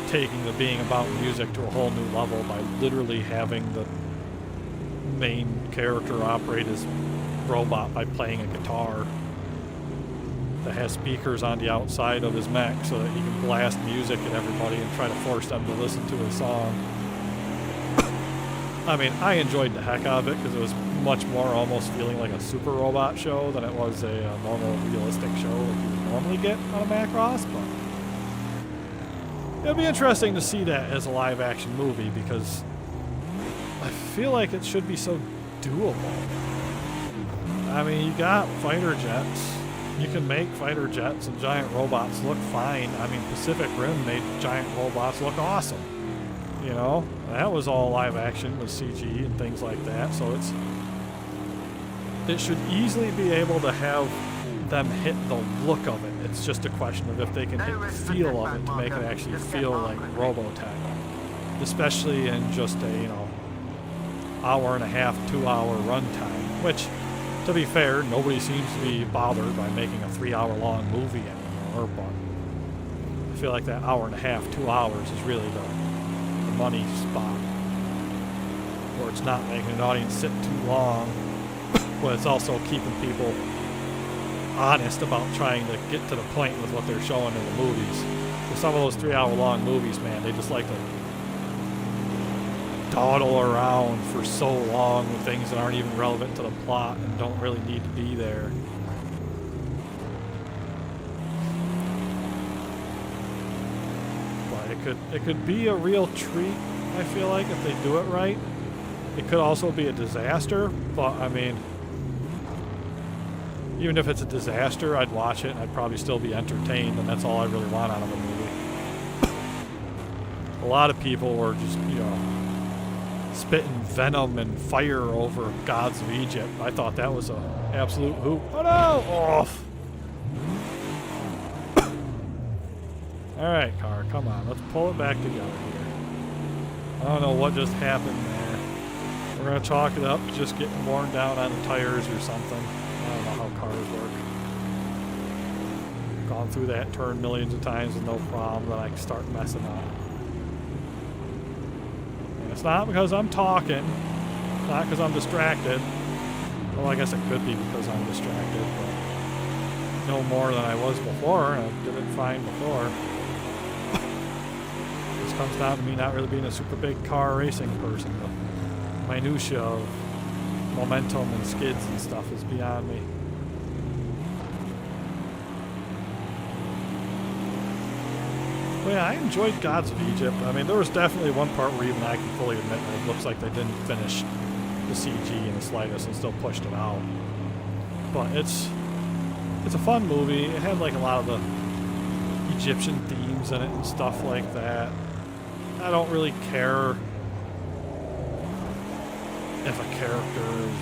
[SPEAKER 1] taking the being about music to a whole new level by literally having the main character operate his robot by playing a guitar that has speakers on the outside of his mech so that he can blast music at everybody and try to force them to listen to his song. I mean, I enjoyed the heck out of it because it was much more almost feeling like a super robot show than it was a normal realistic show like you would normally get on a Macross, but it'll be interesting to see that as a live action movie because I feel like it should be so doable. I mean, you got fighter jets. You can make fighter jets and giant robots look fine. I mean, Pacific Rim made giant robots look awesome. You know, that was all live action with CG and things like that. So it should easily be able to have them hit the look of it. It's just a question of if they can hit the feel of it to make it actually feel like Robotech, especially in just a, you know, hour and a half, 2 hour runtime, which, to be fair, nobody seems to be bothered by making a 3 hour long movie anymore, but I feel like that hour and a half, 2 hours is really the money spot, where it's not making an audience sit too long, but it's also keeping people honest about trying to get to the point with what they're showing in the movies. For some of those 3 hour long movies, man, they just like to dawdle around for so long with things that aren't even relevant to the plot and don't really need to be there. But it could be a real treat, I feel like, if they do it right. It could also be a disaster, but I mean, even if it's a disaster, I'd watch it and I'd probably still be entertained, and that's all I really want out of a movie. A lot of people were just, you know, spitting venom and fire over Gods of Egypt. I thought that was an absolute hoot. Oh no! Off! Alright, car, come on. Let's pull it back together here. I don't know what just happened there. We're going to chalk it up to just getting worn down on the tires or something. I don't know how cars work. Gone through that turn millions of times with no problem, then I start messing up. It's not because I'm talking, it's not because I'm distracted. Well, I guess it could be because I'm distracted, but no more than I was before. I did it fine before. This comes down to me not really being a super big car racing person. The minutia of momentum and skids and stuff is beyond me. But yeah, I enjoyed Gods of Egypt. I mean, there was definitely one part where even I can fully admit that it looks like they didn't finish the CG in the slightest and still pushed it out. But it's a fun movie. It had like a lot of the Egyptian themes in it and stuff like that. I don't really care if a character is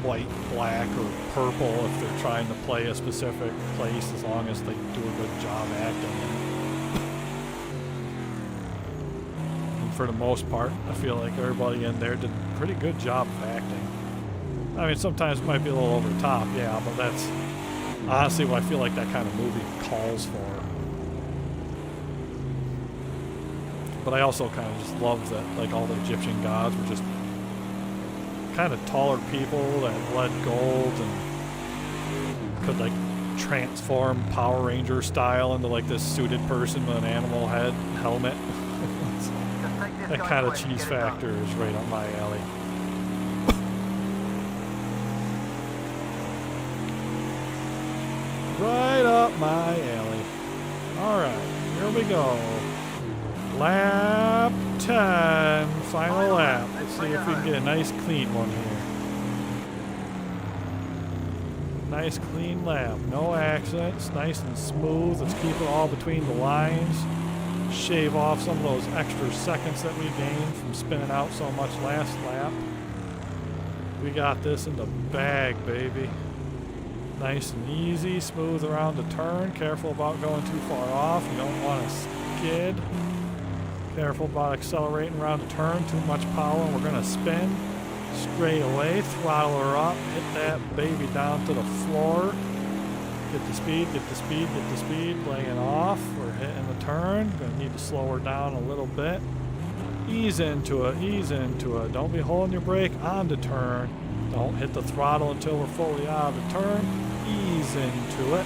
[SPEAKER 1] white, black, or purple if they're trying to play a specific place, as long as they do a good job acting in it. For the most part, I feel like everybody in there did a pretty good job of acting. I mean, sometimes it might be a little over the top, yeah, but that's honestly what I feel like that kind of movie calls for. But I also kind of just love that, like, all the Egyptian gods were just kind of taller people that bled gold and could, like, transform Power Ranger style into, like, this suited person with an animal head helmet. That kind of cheese factor is right up my alley. Right up my alley. Alright, here we go. Lap 10, final lap. Let's see if we can get a nice clean one here. Nice clean lap, no accidents, nice and smooth. Let's keep it all between the lines. Shave off some of those extra seconds that we gained from spinning out so much last lap. We got this in the bag, baby. Nice and easy, smooth around the turn. Careful about going too far off. You don't want to skid. Careful about accelerating around the turn. Too much power. We're going to spin straight away. Throttle her up. Hit that baby down to the floor. Get the speed, get the speed, get the speed. Laying off. We're hitting the turn. Going to need to slow her down a little bit. Ease into it, ease into it. Don't be holding your brake on the turn. Don't hit the throttle until we're fully out of the turn. Ease into it.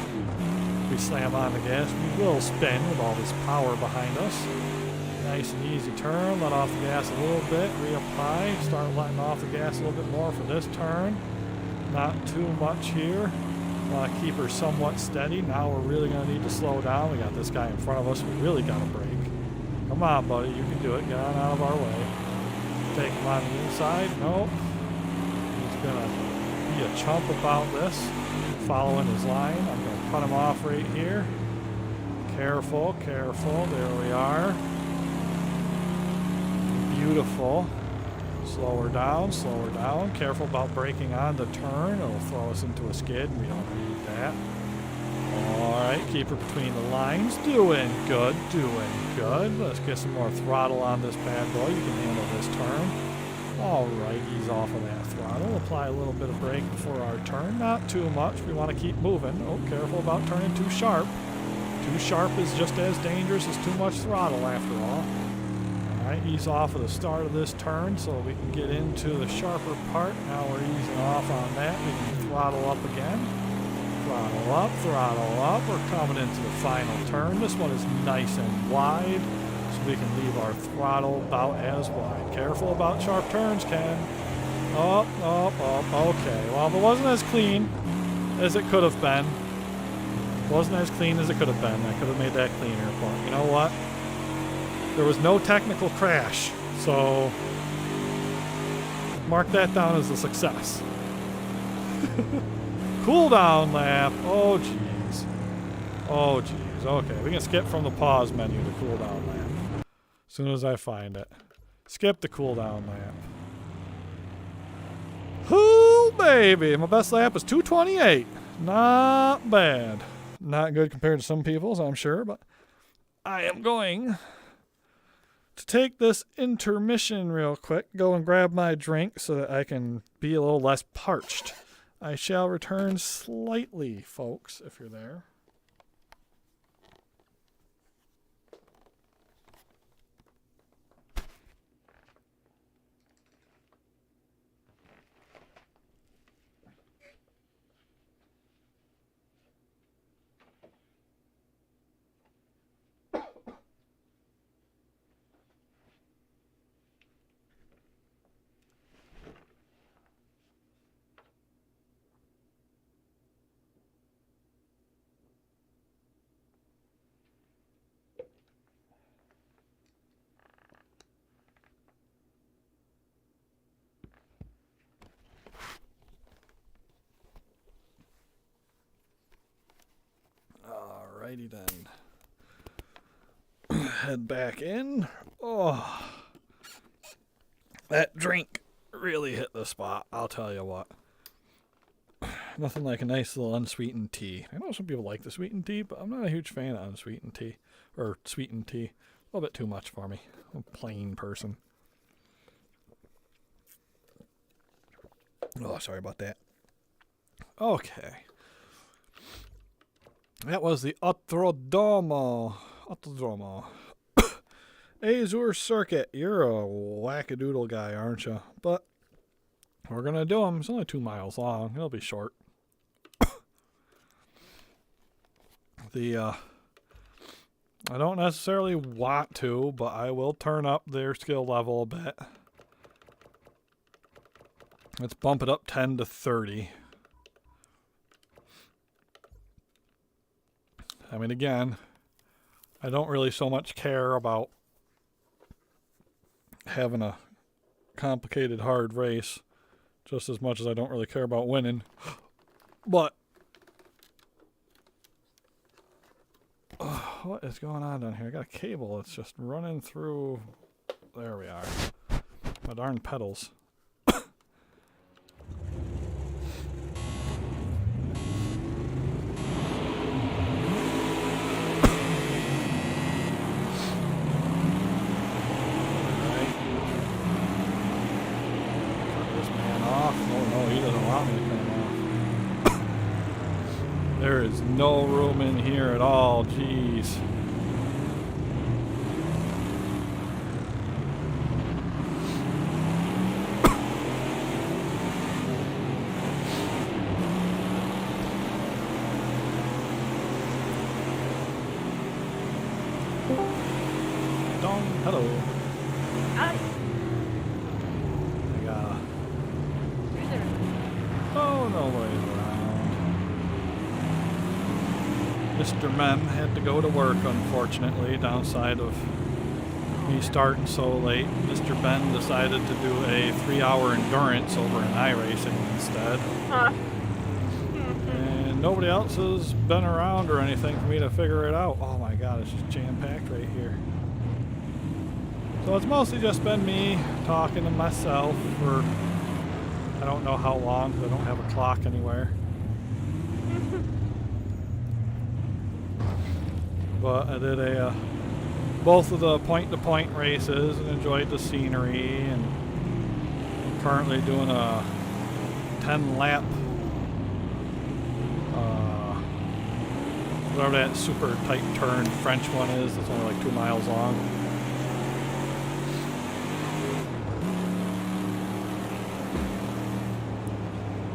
[SPEAKER 1] If we slam on the gas, we will spin with all this power behind us. Nice and easy turn. Let off the gas a little bit. Reapply. Start letting off the gas a little bit more for this turn. Not too much here. Want to keep her somewhat steady. Now we're really going to need to slow down. We got this guy in front of us. We really got to brake. Come on, buddy. You can do it. Get on out of our way. Take him on the inside. Nope. He's going to be a chump about this. Following his line. I'm going to cut him off right here. Careful, careful. There we are. Beautiful. Slow her down, slow her down. Careful about braking on the turn. It'll throw us into a skid. We don't need that. Alright, keep her between the lines. Doing good, doing good. Let's get some more throttle on this bad boy. You can handle this turn. Alright, ease off of that throttle. Apply a little bit of brake before our turn. Not too much. We want to keep moving. Oh, careful about turning too sharp. Too sharp is just as dangerous as too much throttle after all. Alright, ease off of the start of this turn so we can get into the sharper part. Now we're easing off on that. We can throttle up again. Throttle up, throttle up. We're coming into the final turn. This one is nice and wide, so we can leave our throttle about as wide. Careful about sharp turns, Ken. Up, up, up. Okay, well, it wasn't as clean as it could have been. It wasn't as clean as it could have been. I could have made that cleaner, but you know what? There was no technical crash, so mark that down as a success. Cool down lap. Oh, jeez. Oh, jeez. Okay, we can skip from the pause menu to cool down lap. As soon as I find it. Skip the cool down lap. Ooh, baby. My best lap is 2:28. Not bad. Not good compared to some people's, I'm sure, but I am going to take this intermission real quick. Go and grab my drink so that I can be a little less parched. I shall return slightly, folks, if you're there. Alrighty then. Head back in. Oh, that drink really hit the spot, I'll tell you what. Nothing like a nice little unsweetened tea. I know some people like the sweetened tea, but I'm not a huge fan of unsweetened tea. Or sweetened tea. A little bit too much for me. I'm a plain person. Oh, sorry about that. Okay. That was the Autodromo. Azure Circuit. You're a wackadoodle guy, aren't you? But we're going to do them. It's only 2 miles long. It'll be short. I don't necessarily want to, but I will turn up their skill level a bit. Let's bump it up 10 to 30. I mean, again, I don't really so much care about having a complicated, hard race, just as much as I don't really care about winning. But, what is going on down here? I got a cable that's just running through. There we are. My darn pedals. There is no room in here at all. Jeez. Hello.
[SPEAKER 2] Hi.
[SPEAKER 1] I got
[SPEAKER 2] Where's everyone?
[SPEAKER 1] oh, no ways around. Mr. Mem had to go to work, unfortunately. Downside of me starting so late, Mr. Ben decided to do a 3-hour endurance over in iRacing instead.
[SPEAKER 2] Huh.
[SPEAKER 1] And nobody else has been around or anything for me to figure it out. Oh my god, it's just jam-packed right here. So it's mostly just been me talking to myself for I don't know how long because I don't have a clock anywhere. But I did both of the point-to-point races and enjoyed the scenery, and I'm currently doing a 10-lap whatever that super tight turn French one is. It's only like 2 miles long.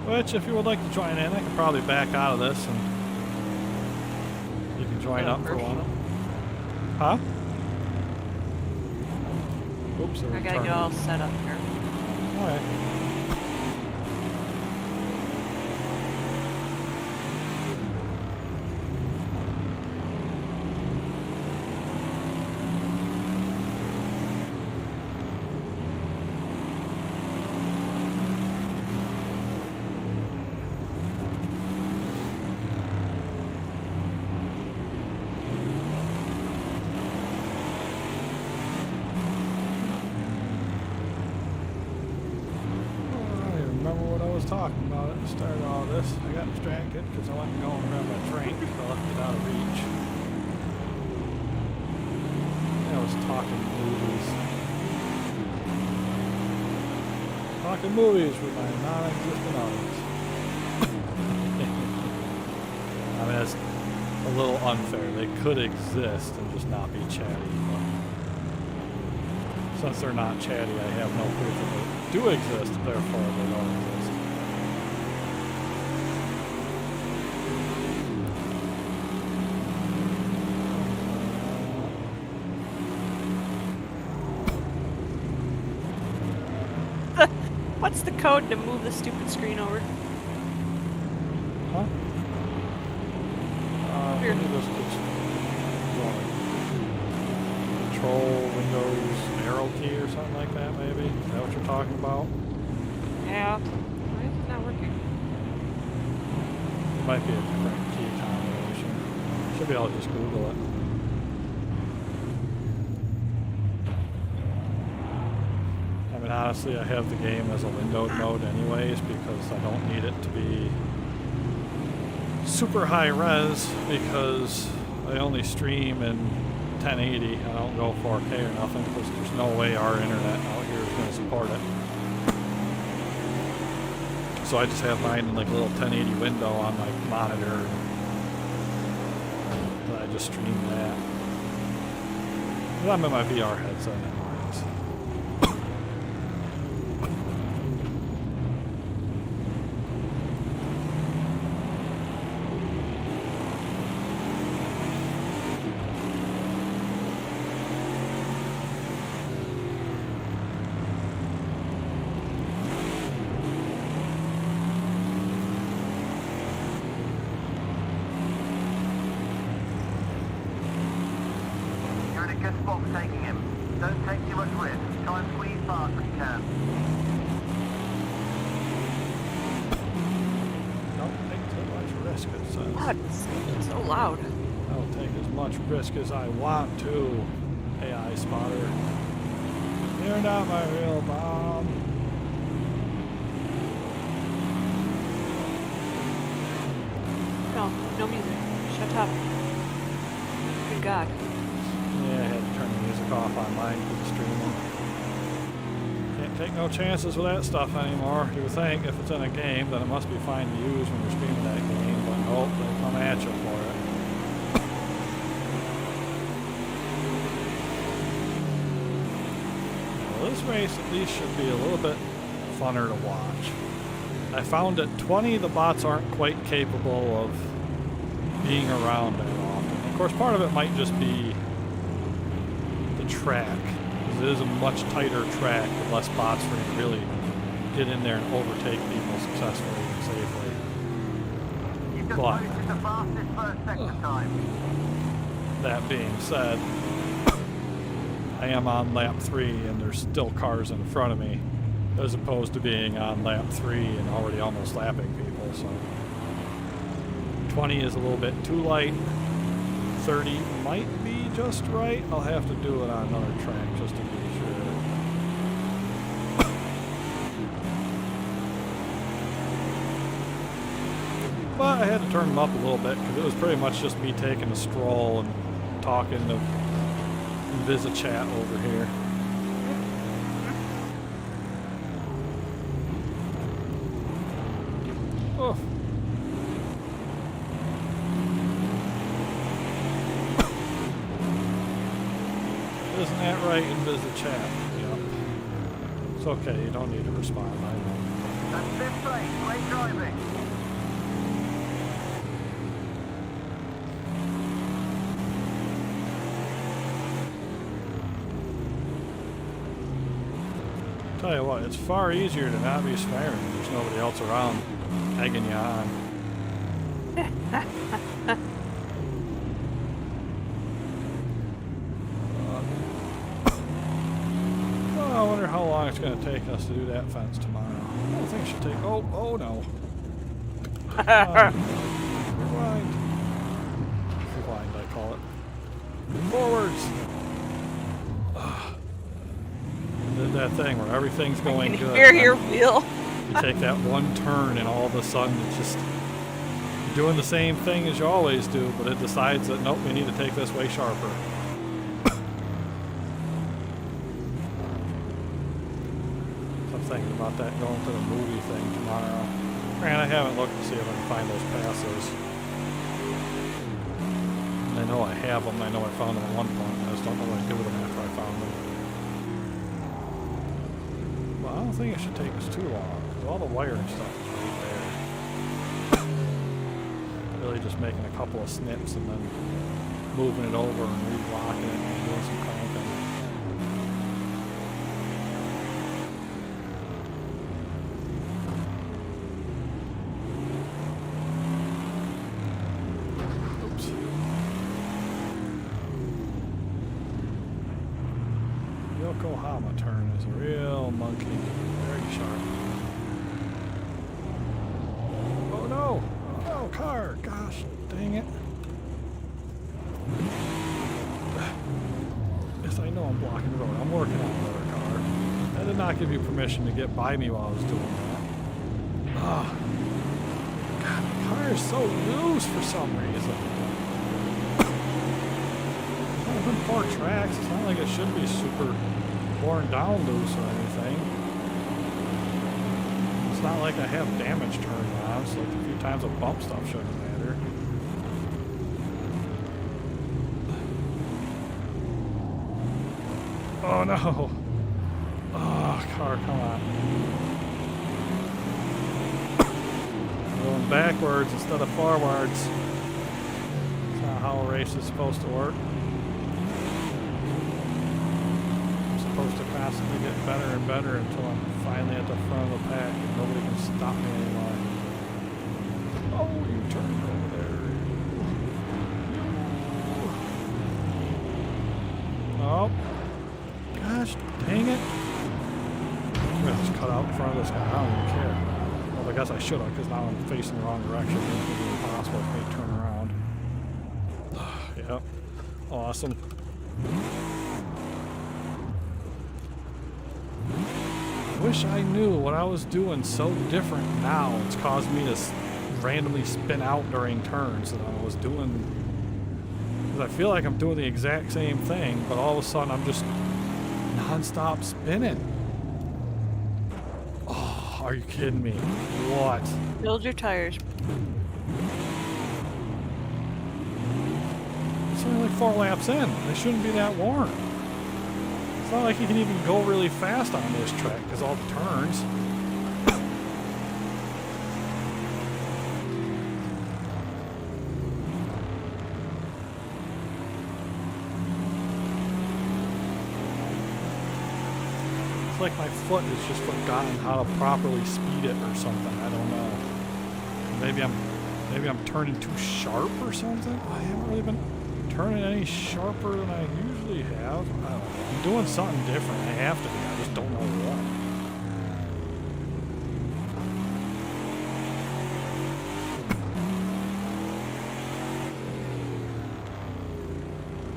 [SPEAKER 1] Which, if you would like to join in, I can probably back out of this and you can join up for one. Huh? Oops,
[SPEAKER 2] I gotta get all set up here.
[SPEAKER 1] Alright. Talking about it, started all this. I got distracted because I went to go and grab my drink, so I left it out of reach. I was talking movies. Talking movies with my non-existent audience. I mean, that's a little unfair. They could exist and just not be chatty. But since they're not chatty, I have no proof that they do exist, therefore they don't exist.
[SPEAKER 2] What's the code to move the stupid screen over?
[SPEAKER 1] Huh?
[SPEAKER 2] Here.
[SPEAKER 1] Let me just control Windows arrow key or something like that, maybe? Is that what you're talking about?
[SPEAKER 2] Yeah. Why is it not working?
[SPEAKER 1] It might be a different key combination. Should be able to just Google it. Honestly, I have the game as a windowed mode anyways because I don't need it to be super high res because I only stream in 1080. I don't go 4K or nothing because there's no way our internet out here is going to support it. So I just have mine in like a little 1080 window on my monitor. And I just stream that. But I'm in my VR headset anyways.
[SPEAKER 3] Taking him. Don't take too much risk. Try and squeeze fast if you can.
[SPEAKER 1] Don't take too much risk, it says.
[SPEAKER 2] God, it's so loud.
[SPEAKER 1] I'll take as much risk as I want to. AI spotter. You're not my real bomb.
[SPEAKER 2] No, no music. Shut up. Good God.
[SPEAKER 1] Yeah, I had to turn the music off on mine for the streaming. Can't take no chances with that stuff anymore. You would think if it's in a game, then it must be fine to use when you're streaming that game, but nope, they come at you for it. Well, this race at least should be a little bit funner to watch. I found at 20 the bots aren't quite capable of being around that often. Of course, part of it might just be the track, because it is a much tighter track with less bots for you to really get in there and overtake people successfully and safely.
[SPEAKER 3] You've just
[SPEAKER 1] But
[SPEAKER 3] posted the fastest first sector time.
[SPEAKER 1] that being said, I am on lap 3 and there's still cars in front of me, as opposed to being on lap 3 and already almost lapping people, so 20 is a little bit too light. 30 might be just right. I'll have to do it on another track just to be sure. But I had to turn them up a little bit because it was pretty much just me taking a stroll and talking to Chat over here. Oh. Isn't that right? Chat. Yep. It's okay. You don't need to respond. I know.
[SPEAKER 3] That's fifth place. Great driving.
[SPEAKER 1] Tell you what, it's far easier to not be swearing when there's nobody else around egging you on. Well, I wonder how long it's going to take us to do that fence tomorrow. I don't think it should take. Oh no. Rewind. Rewind, I call it. Forwards. Did that thing where everything's going good.
[SPEAKER 2] Hear your wheel.
[SPEAKER 1] You take that one turn and all of a sudden it's just doing the same thing as you always do, but it decides that nope, we need to take this way sharper. So I'm thinking about that going to the movie thing tomorrow. And I haven't looked to see if I can find those passes. I know I have them. I know I found them at one point. I just don't know what I do with them after I found them. I don't think it should take us too long. All the wiring stuff is right there. Really just making a couple of snips and then moving it over and re-locking it and doing some cranking. Oops. Yokohama turn is a real monkey. Very sharp. Oh no! Oh no, car! Gosh, dang it. Yes, I know I'm blocking the road. I'm working on another car. I did not give you permission to get by me while I was doing that. Ah. God, the car is so loose for some reason. It's been 4 tracks. It's not like it should be super worn down loose or anything. It's not like I have damage turned on, so like a few times of bump stuff shouldn't matter. Oh no! Oh, car, come on. Going backwards instead of forwards. That's not how a race is supposed to work. Supposed to constantly get better and better until I'm finally at the front of the pack and nobody can stop me anymore. Oh, you turned over there. Oh. Gosh, dang it. I'm gonna just cut out in front of this guy. I don't even care. Well, I guess I should have, because now I'm facing the wrong direction. It's going to be impossible for me to turn around. Yep. Awesome. Wish I knew what I was doing so different now. It's caused me to randomly spin out during turns that I was doing. Because I feel like I'm doing the exact same thing, but all of a sudden I'm just non-stop spinning. Oh, are you kidding me? What?
[SPEAKER 2] Build your tires.
[SPEAKER 1] It's only like 4 laps in. They shouldn't be that worn. It's not like you can even go really fast on this track because all the turns. It's like my foot has just forgotten how to properly speed it or something. I don't know. Maybe I'm turning too sharp or something. I haven't really been turning any sharper than I usually have. I don't know. I'm doing something different. I have to be. I just don't know what.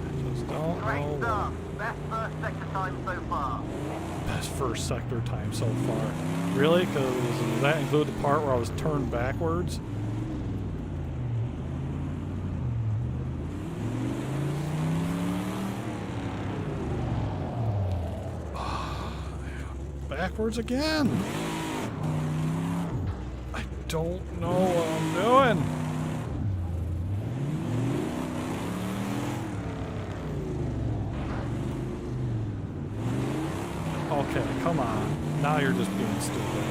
[SPEAKER 1] I just don't
[SPEAKER 3] Great
[SPEAKER 1] know.
[SPEAKER 3] stuff. Best first sector time so far.
[SPEAKER 1] Best first sector time so far. Really? Because does that include the part where I was turned backwards? Backwards again. I don't know what I'm doing. Okay, come on. Now you're just being stupid.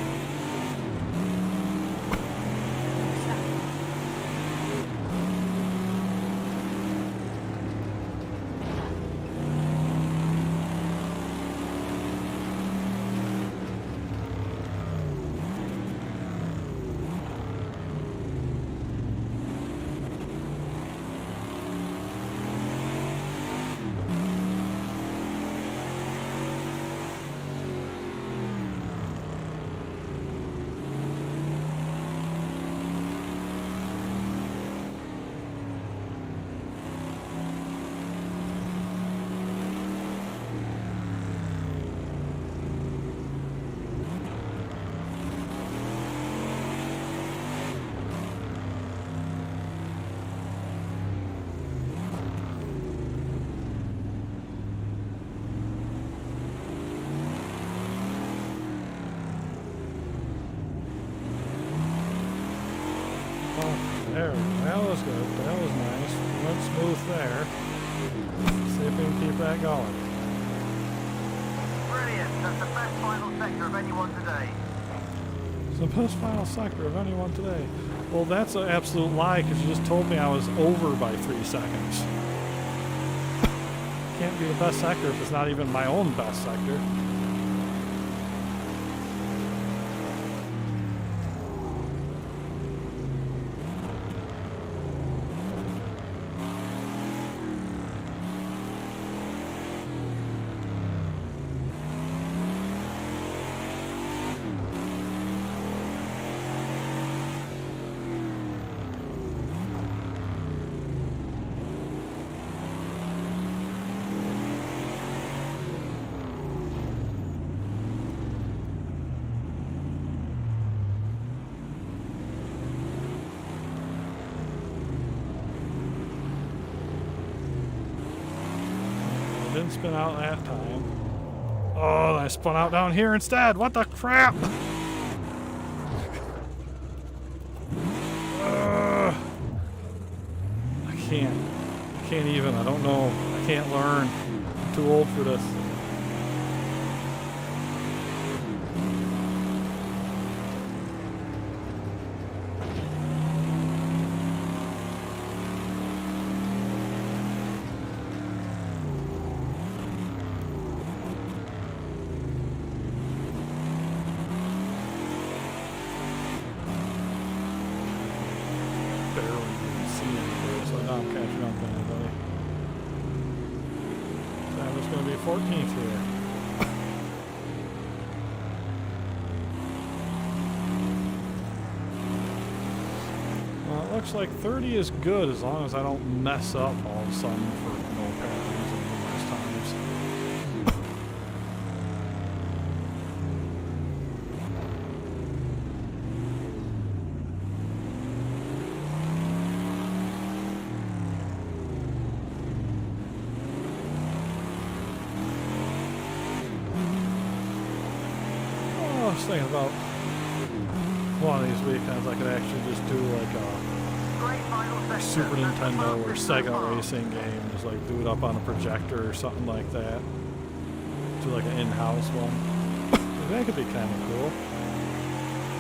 [SPEAKER 1] There, that was good. That was nice. Went smooth there. See if we can keep that going.
[SPEAKER 3] Brilliant. That's the best final sector of anyone today.
[SPEAKER 1] It's the best final sector of anyone today. Well, that's an absolute lie because you just told me I was over by 3 seconds. Can't be the best sector if it's not even my own best sector. Didn't spin out that time. Oh, I spun out down here instead. What the crap? I can't even. I don't know. I can't learn. I'm too old for this. I'm catching up to anybody. So I'm just going to be 14th here. Well, it looks like 30 is good as long as I don't mess up all of a sudden for no apparent reason numerous times. I was thinking about one of these weekends I could actually just do like a
[SPEAKER 3] Great final
[SPEAKER 1] Or
[SPEAKER 3] sector.
[SPEAKER 1] Super
[SPEAKER 3] That's the
[SPEAKER 1] Nintendo or
[SPEAKER 3] fastest so
[SPEAKER 1] Sega
[SPEAKER 3] far.
[SPEAKER 1] racing games, like do it up on a projector or something like that. Do like an in-house one. That could be kind of cool.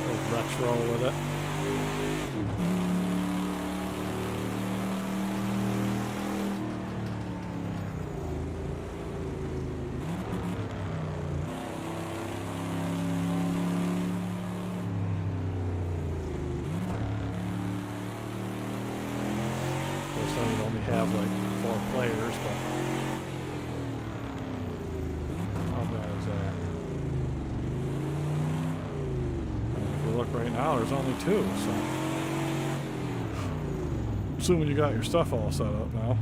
[SPEAKER 1] Like retro with it. Of course, then you'd only have like 4 players, but how bad is that? And if you look right now, there's only 2, so assuming you got your stuff all set up now.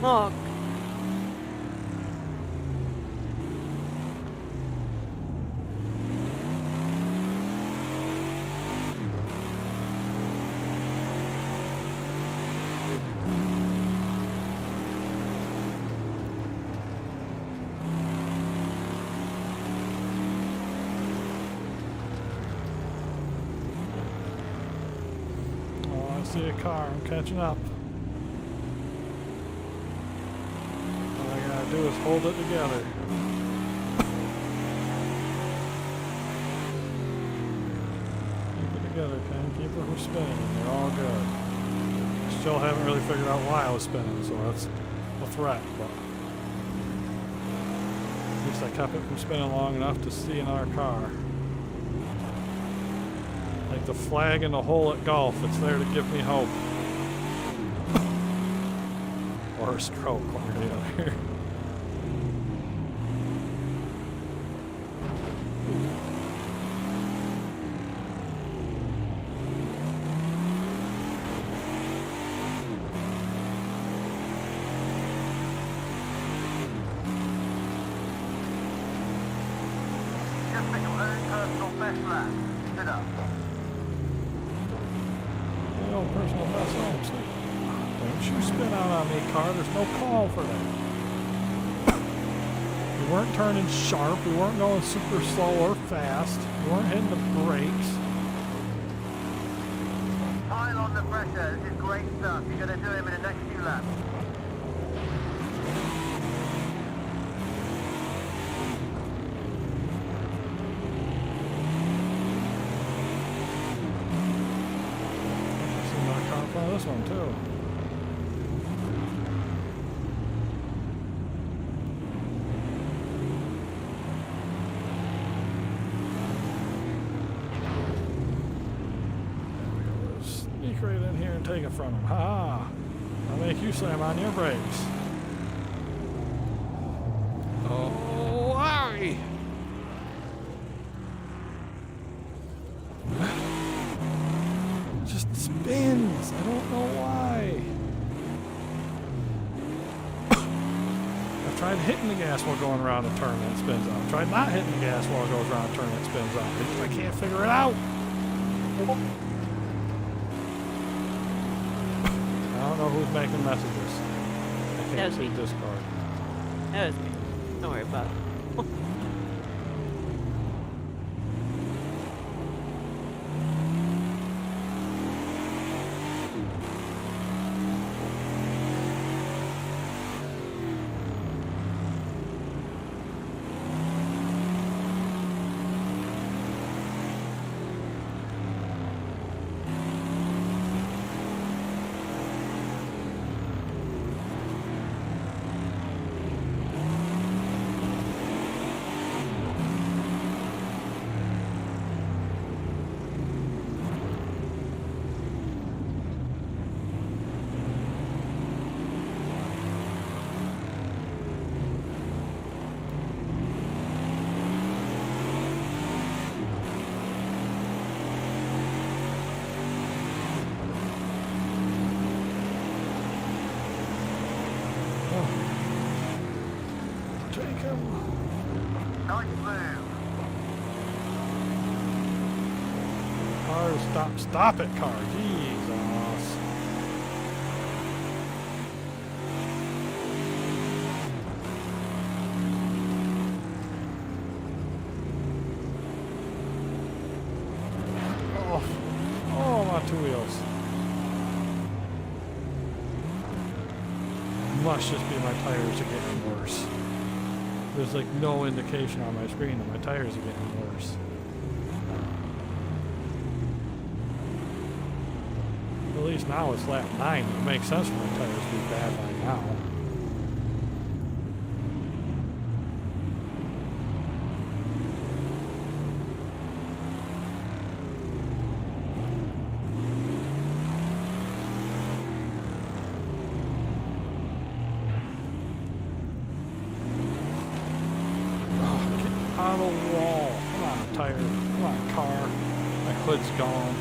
[SPEAKER 2] Look.
[SPEAKER 1] Oh, I see a car. I'm catching up. All I gotta do is hold it together. Keep it together, Ken. Keep it from spinning. You're all good. Still haven't really figured out why I was spinning, so that's a threat, but at least I kept it from spinning long enough to see another car. Like the flag in the hole at golf, it's there to give me hope. Or a stroke, one or the other.
[SPEAKER 3] Just set your own personal best lap. Keep it up.
[SPEAKER 1] My own personal best home, so don't you spin out on me, car. There's no call for that. We weren't turning sharp. We weren't going super slow or fast. We weren't hitting the brakes.
[SPEAKER 3] Pile on the pressure. This is great stuff. You're going to do him in the next few laps.
[SPEAKER 1] See my car in front of this one, too. Sneak right in here and take it from him. Ha! I'll make you slam on your brakes. Oh, why? It just spins. I don't know why. I've tried hitting the gas while going around a turn that spins out. I've tried not hitting the gas while it goes around a turn that spins out. I can't figure it out. I don't know who's making messages. I
[SPEAKER 2] That
[SPEAKER 1] can't
[SPEAKER 2] was
[SPEAKER 1] see
[SPEAKER 2] me.
[SPEAKER 1] Discord.
[SPEAKER 2] That was me. Don't worry about it.
[SPEAKER 1] Take him.
[SPEAKER 3] Nice move.
[SPEAKER 1] Car, stop it, car. Jesus. must just be my tires are getting worse. There's like no indication on my screen that my tires are getting worse. At least now it's lap 9. It makes sense for my tires to be bad by now. Out of the wall. Come on, tire. Come on, car. My hood's gone.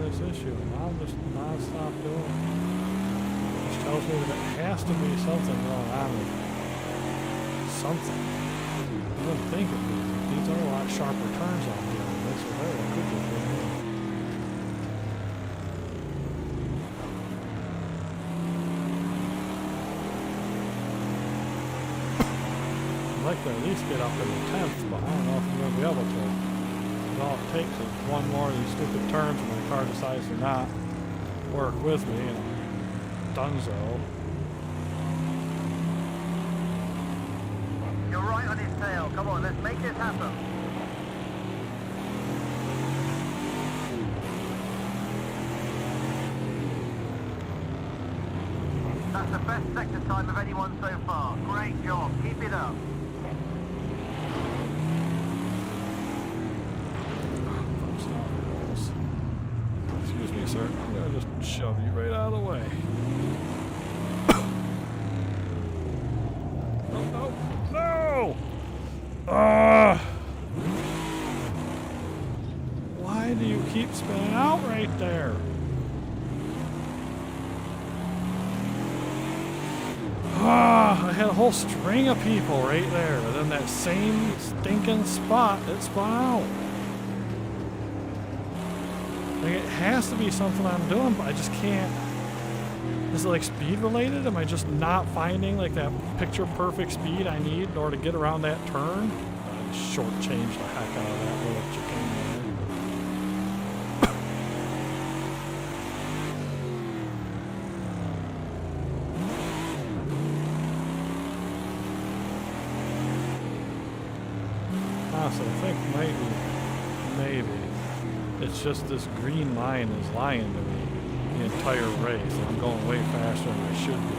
[SPEAKER 1] This issue, and I'll just not stop doing it. Which tells me that it has to be something going on with it. Something. I don't think it is. These are a lot sharper turns on here. That's what I could just do. I'd like to at least get up in the 10th, but I don't know if I'm going to be able to. All it takes is one more of these stupid turns when the car decides to not work with me, and I'm donezo.
[SPEAKER 3] You're right on his tail. Come on, let's make this happen. That's the best sector time of anyone so far. Great job. Keep it up.
[SPEAKER 1] Excuse me, sir. I'm gonna just shove you right out of the way. No, no, no! Why do you keep spinning out right there? I had a whole string of people right there, and then that same stinking spot it spun out. Like, it has to be something I'm doing, but I just can't. Is it like speed related? Am I just not finding like that picture perfect speed I need in order to get around that turn? I shortchanged the heck out of that little chicane there. Honestly, I think maybe. It's just this green line is lying to me the entire race, and I'm going way faster than I should be.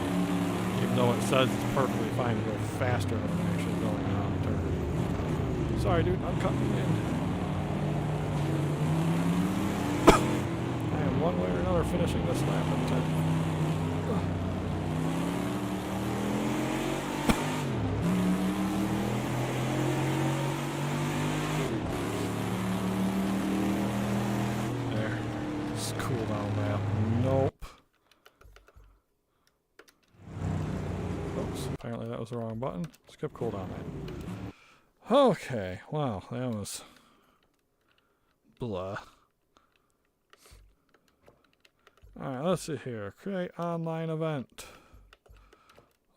[SPEAKER 1] Even though it says it's perfectly fine to go faster than I'm actually going around the turn. Sorry, dude, I'm cutting you in. I am one way or another finishing this lap in 10th. Cooldown map. Nope. Oops. Apparently that was the wrong button. Skip cooldown map. Okay. Wow. That was blah. Alright, let's see here. Create online event.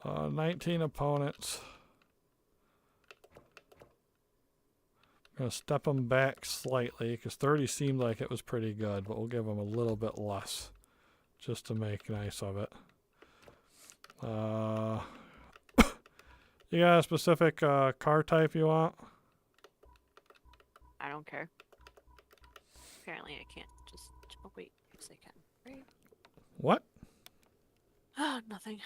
[SPEAKER 1] 19 opponents. I'm going to step them back slightly because 30 seemed like it was pretty good, but we'll give them a little bit less just to make nice of it. You got a specific car type you want?
[SPEAKER 2] I don't care. Apparently I can't just... Oh, wait. Yes, I can. Right?
[SPEAKER 1] What?
[SPEAKER 2] Oh, nothing.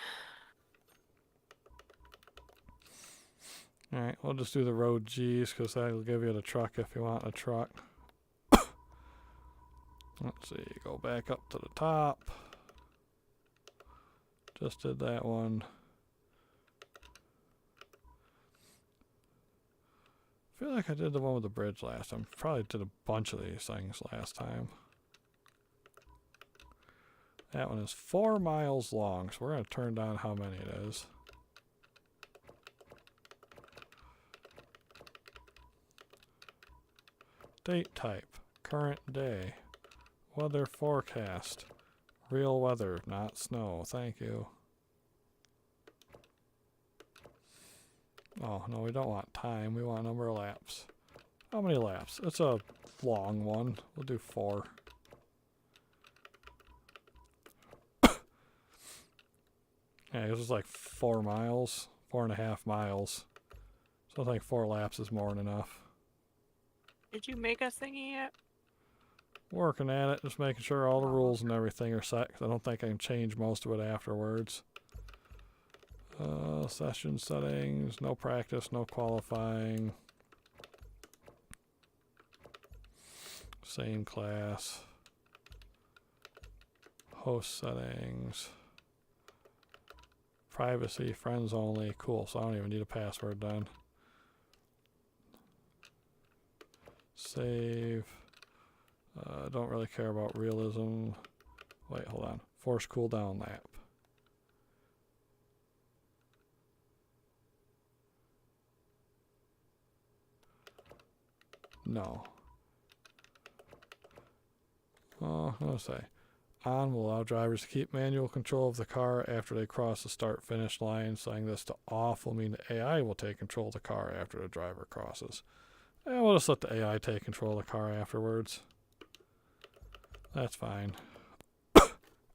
[SPEAKER 1] Alright, we'll just do the road G's because that'll give you the truck if you want a truck. Let's see, go back up to the top. Just did that one. I feel like I did the one with the bridge last time. Probably did a bunch of these things last time. That one is 4 miles long, so we're going to turn down how many it is. Date type, current day, weather forecast, real weather, not snow, thank you. Oh, no, we don't want time, we want number of laps. How many laps? It's a long one, we'll do 4. Yeah, it was like 4 miles, 4.5 miles. So I think 4 laps is more than enough.
[SPEAKER 2] Did you make a thingy yet?
[SPEAKER 1] Working at it, just making sure all the rules and everything are set, 'cause I don't think I can change most of it afterwards. Session settings, no practice, no qualifying. Same class. Host settings. Privacy, friends only. Cool, so I don't even need a password then. Save. Don't really care about realism. Wait, hold on. Force cooldown lap. No. Oh, I'm gonna say. On will allow drivers to keep manual control of the car after they cross the start-finish line. Saying this to off will mean the AI will take control of the car after the driver crosses. And we'll just let the AI take control of the car afterwards. That's fine.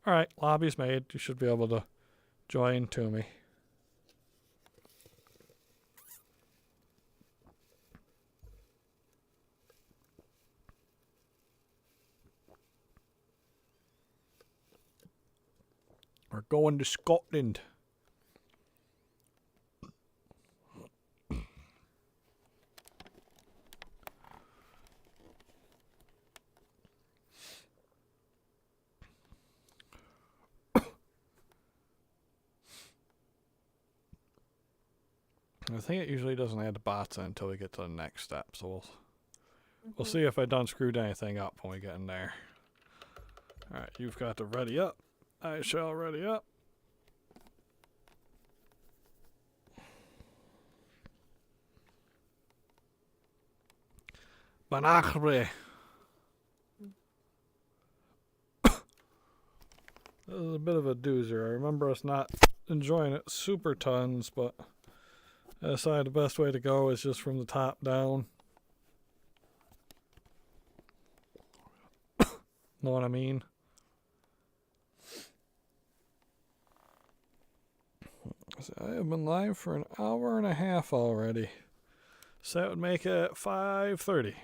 [SPEAKER 1] Alright, lobby's made. You should be able to join to me. We're going to Scotland. I think it usually doesn't add the bots in until we get to the next step, so we'll see if I done screwed anything up when we get in there. Alright, you've got to ready up. I shall ready up. Banachre. This is a bit of a doozer. I remember us not enjoying it super tons, but I decided the best way to go is just from the top down. Know what I mean? So I have been live for an hour and a half already. So that would make it 5:30.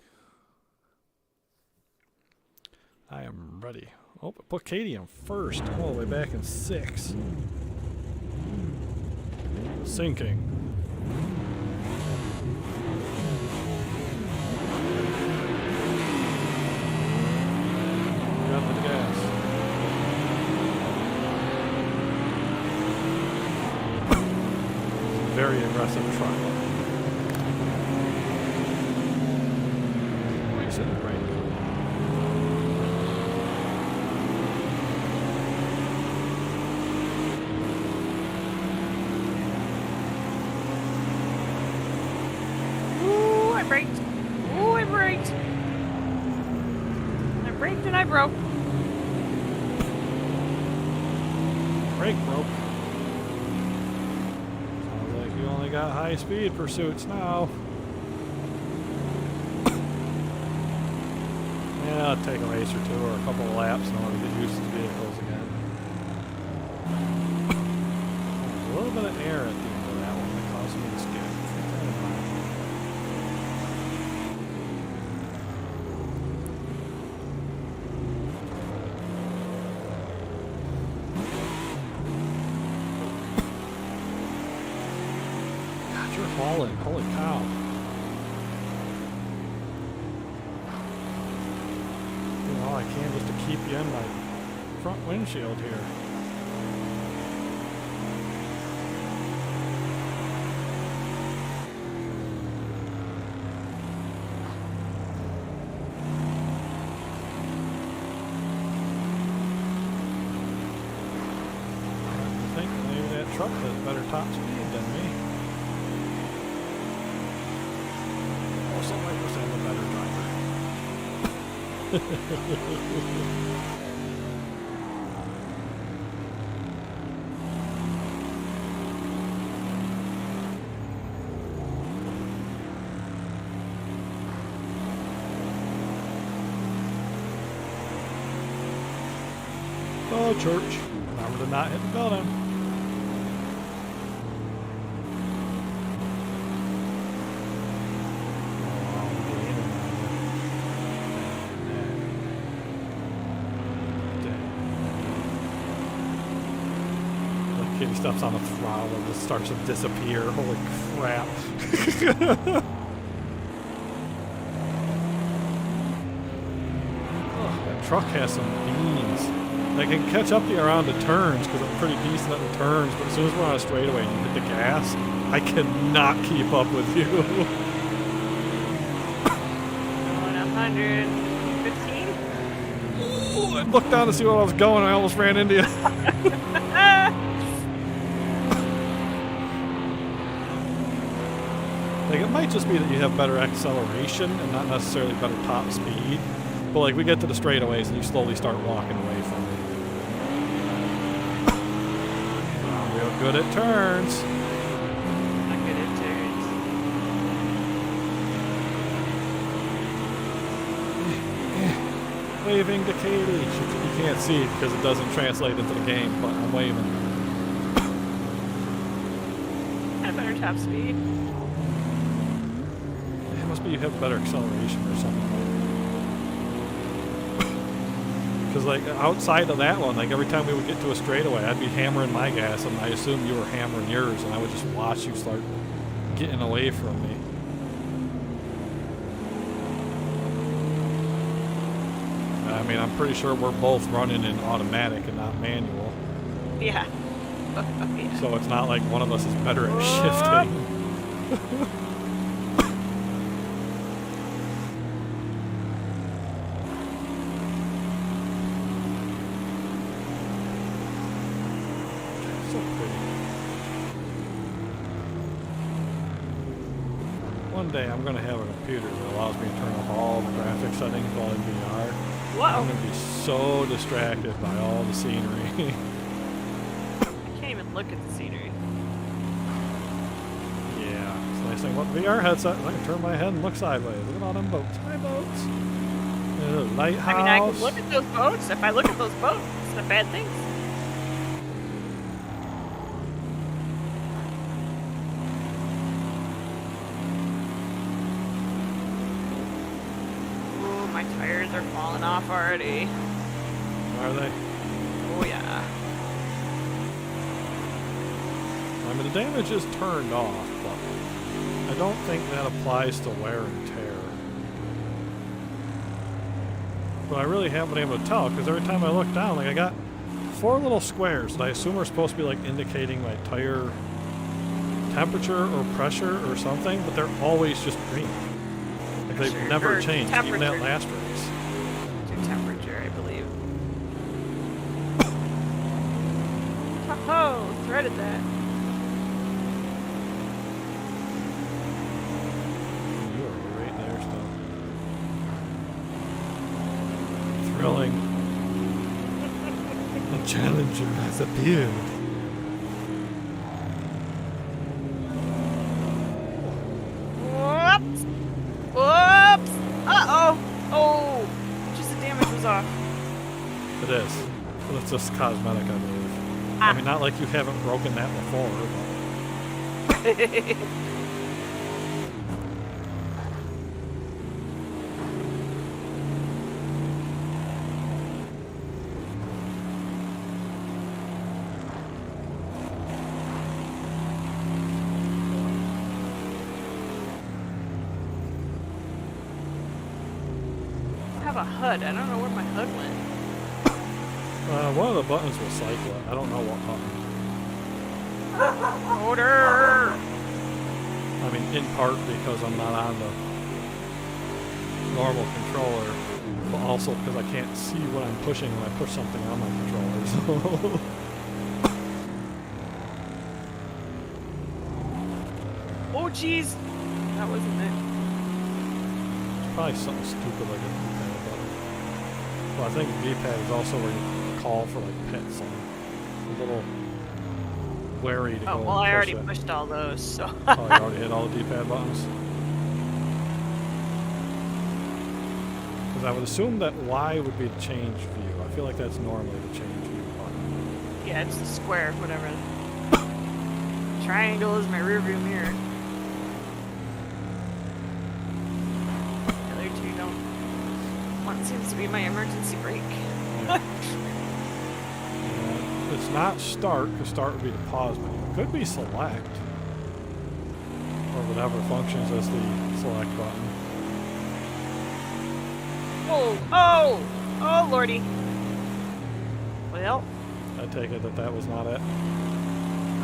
[SPEAKER 1] I am ready. Oh, put Katie in first. All the way back in 6. Sinking. Got the gas. Very aggressive truck. Wait, set the brake.
[SPEAKER 2] Ooh, I braked. Ooh, I braked. I braked and I broke.
[SPEAKER 1] Brake broke. Sounds like you only got high speed pursuits now. Yeah, it'll take a race or two or a couple of laps in order to get used to the vehicles again. There's a little bit of air at the end of that one that caused me to skip. Keep that in mind. God, you're hauling. Holy cow. Doing all I can just to keep you in my front windshield here. I think maybe that truck has better top speed than me. Also, I just have a better driver. Oh, church. Remember to not hit the building. Katie steps on the throttle and just starts to disappear. Holy crap. That truck has some beans. I can catch up to you around the turns because I'm pretty decent at the turns, but as soon as we're on a straightaway and you hit the gas, I cannot keep up with you.
[SPEAKER 2] Going 115.
[SPEAKER 1] Ooh, I looked down to see where I was going. I almost ran into you. Like, it might just be that you have better acceleration and not necessarily better top speed. But like, we get to the straightaways and you slowly start walking away from me. Real good at turns.
[SPEAKER 2] Not good at turns.
[SPEAKER 1] Waving to Katie. You can't see it because it doesn't translate into the game, but I'm waving.
[SPEAKER 2] Kind of better top speed.
[SPEAKER 1] It must be you have better acceleration or something. Because like outside of that one, like every time we would get to a straightaway, I'd be hammering my gas, and I assumed you were hammering yours, and I would just watch you start getting away from me. I mean, I'm pretty sure we're both running in automatic and not manual,
[SPEAKER 2] Yeah. Yeah.
[SPEAKER 1] so it's not like one of us is better at shifting. So pretty. One day I'm going to have a computer that allows me to turn off all the graphic settings while in VR. I'm
[SPEAKER 2] Whoa.
[SPEAKER 1] going to be so distracted by all the scenery.
[SPEAKER 2] I can't even look at the scenery.
[SPEAKER 1] Yeah, it's the nice thing about the VR headset. I can turn my head and look sideways. Look at all them boats. Hi, boats. There's a lighthouse.
[SPEAKER 2] I mean, I can look at those boats. If I look at those boats, it's not bad things. Ooh, my tires are falling off already.
[SPEAKER 1] Are they?
[SPEAKER 2] Oh, yeah.
[SPEAKER 1] I mean, the damage is turned off, but I don't think that applies to wear and tear. But I really haven't been able to tell, because every time I look down, like I got 4 little squares that I assume are supposed to be like indicating my tire temperature or pressure or something, but they're always just green. Like they've
[SPEAKER 2] Pressure
[SPEAKER 1] never
[SPEAKER 2] or
[SPEAKER 1] changed, even that
[SPEAKER 2] temperature.
[SPEAKER 1] last race.
[SPEAKER 2] To temperature, I believe. Oh, threaded that.
[SPEAKER 1] You are right there still. Thrilling. The challenger has appeared.
[SPEAKER 2] Whoops! Whoops! Uh-oh! Oh! Just the damage was off.
[SPEAKER 1] It is. But it's just cosmetic, I believe.
[SPEAKER 2] Ah.
[SPEAKER 1] I mean, not like you haven't broken that before, but
[SPEAKER 2] have a HUD. I don't know where my HUD went.
[SPEAKER 1] One of the buttons will cycle it. I don't know what button.
[SPEAKER 2] Order!
[SPEAKER 1] I mean, in part because I'm not on the normal controller, but also because I can't see what I'm pushing when I push something on my controller. So.
[SPEAKER 2] Oh, jeez! That wasn't it.
[SPEAKER 1] Probably something stupid like a D-pad button. Well, I think D-pad is also where you call for like pits. So I'm a little wary to go
[SPEAKER 2] Oh,
[SPEAKER 1] and
[SPEAKER 2] well, I
[SPEAKER 1] push
[SPEAKER 2] already
[SPEAKER 1] it.
[SPEAKER 2] pushed all those, so.
[SPEAKER 1] Oh, you already hit all the D-pad buttons? Because I would assume that Y would be the change view. I feel like that's normally the change view button.
[SPEAKER 2] Yeah, it's the square, whatever. Triangle is my rearview mirror. The other two don't. One seems to be my emergency brake.
[SPEAKER 1] It's not start, because start would be the pause menu. It could be select. Or whatever functions as the select button.
[SPEAKER 2] Oh, oh, oh, lordy. Well,
[SPEAKER 1] I take it that that was not it.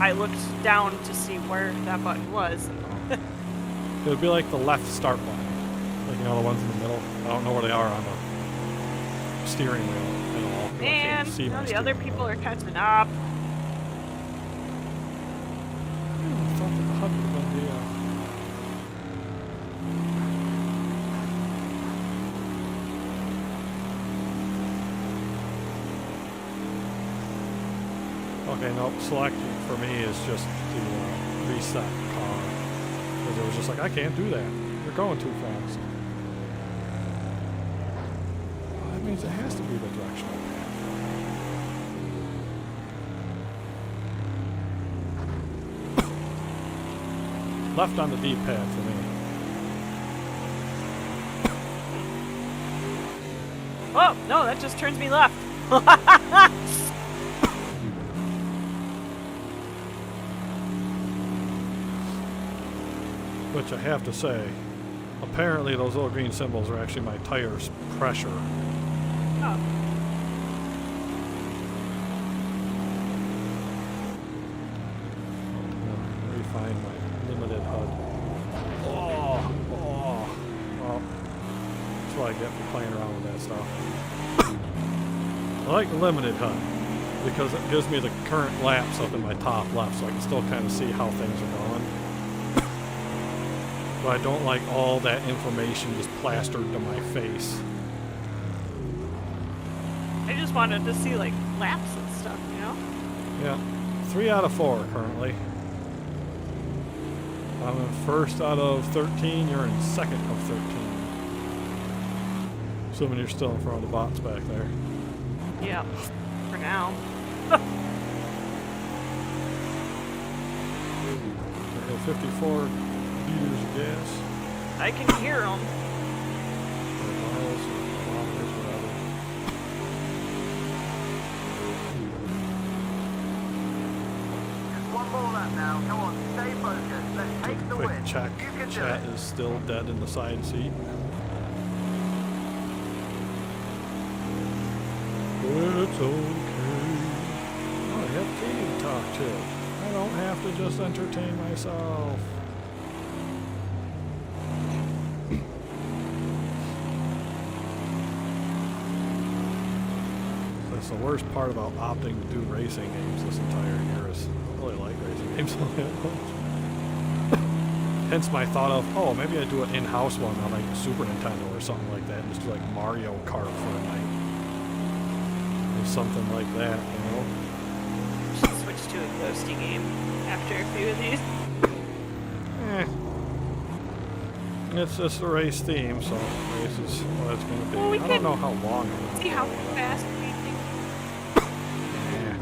[SPEAKER 2] I looked down to see where that button was.
[SPEAKER 1] It would be like the left start button. Like, you know, the ones in the middle. I don't know where they are on the steering wheel at all. 'Cause I
[SPEAKER 2] Man,
[SPEAKER 1] can't see
[SPEAKER 2] now
[SPEAKER 1] my
[SPEAKER 2] the other
[SPEAKER 1] steering
[SPEAKER 2] people
[SPEAKER 1] wheel.
[SPEAKER 2] are catching up.
[SPEAKER 1] I thought that the HUD would have been the, Okay, nope. Select for me is just to reset the car. Because it was just like, I can't do that. You're going too fast. Well, that means it has to be the directional path. Left on the D-pad for me.
[SPEAKER 2] Oh, no, that just turns me left.
[SPEAKER 1] Which I have to say, apparently those little green symbols are actually my tire's pressure.
[SPEAKER 2] Oh.
[SPEAKER 1] Refine my limited HUD. Oh, oh. Well, that's what I get for playing around with that stuff. I like the limited HUD because it gives me the current laps up in my top left, so I can still kind of see how things are going. But I don't like all that information just plastered to my face.
[SPEAKER 2] I just wanted to see, like, laps and stuff, you know?
[SPEAKER 1] Yeah, 3 out of 4 currently. I'm in first out of 13, you're in second of 13. Assuming you're still in front of the bots back there.
[SPEAKER 2] Yeah, for now.
[SPEAKER 1] Okay, 54 liters of gas.
[SPEAKER 2] I can hear them.
[SPEAKER 1] Or miles or kilometers, whatever.
[SPEAKER 3] Just one more lap now. Come on, stay focused. Let's take the
[SPEAKER 1] Quick
[SPEAKER 3] win.
[SPEAKER 1] check.
[SPEAKER 3] You can do
[SPEAKER 1] Chat
[SPEAKER 3] it.
[SPEAKER 1] is still dead in the side seat. It's okay. Oh, I have Katie to talk to. I don't have to just entertain myself. That's the worst part about opting to do racing games this entire year is I don't really like racing games all that much. Hence my thought of, oh, maybe I do an in-house one on like Super Nintendo or something like that, and just do like Mario Kart for a night. Or something like that, you know?
[SPEAKER 2] Should switch to a ghosty game after a few of these.
[SPEAKER 1] It's just a race theme, so race is what it's going to be.
[SPEAKER 2] Well, we
[SPEAKER 1] I
[SPEAKER 2] could
[SPEAKER 1] don't know how long it will
[SPEAKER 2] See how
[SPEAKER 1] go, though.
[SPEAKER 2] fast we think.
[SPEAKER 1] Yeah.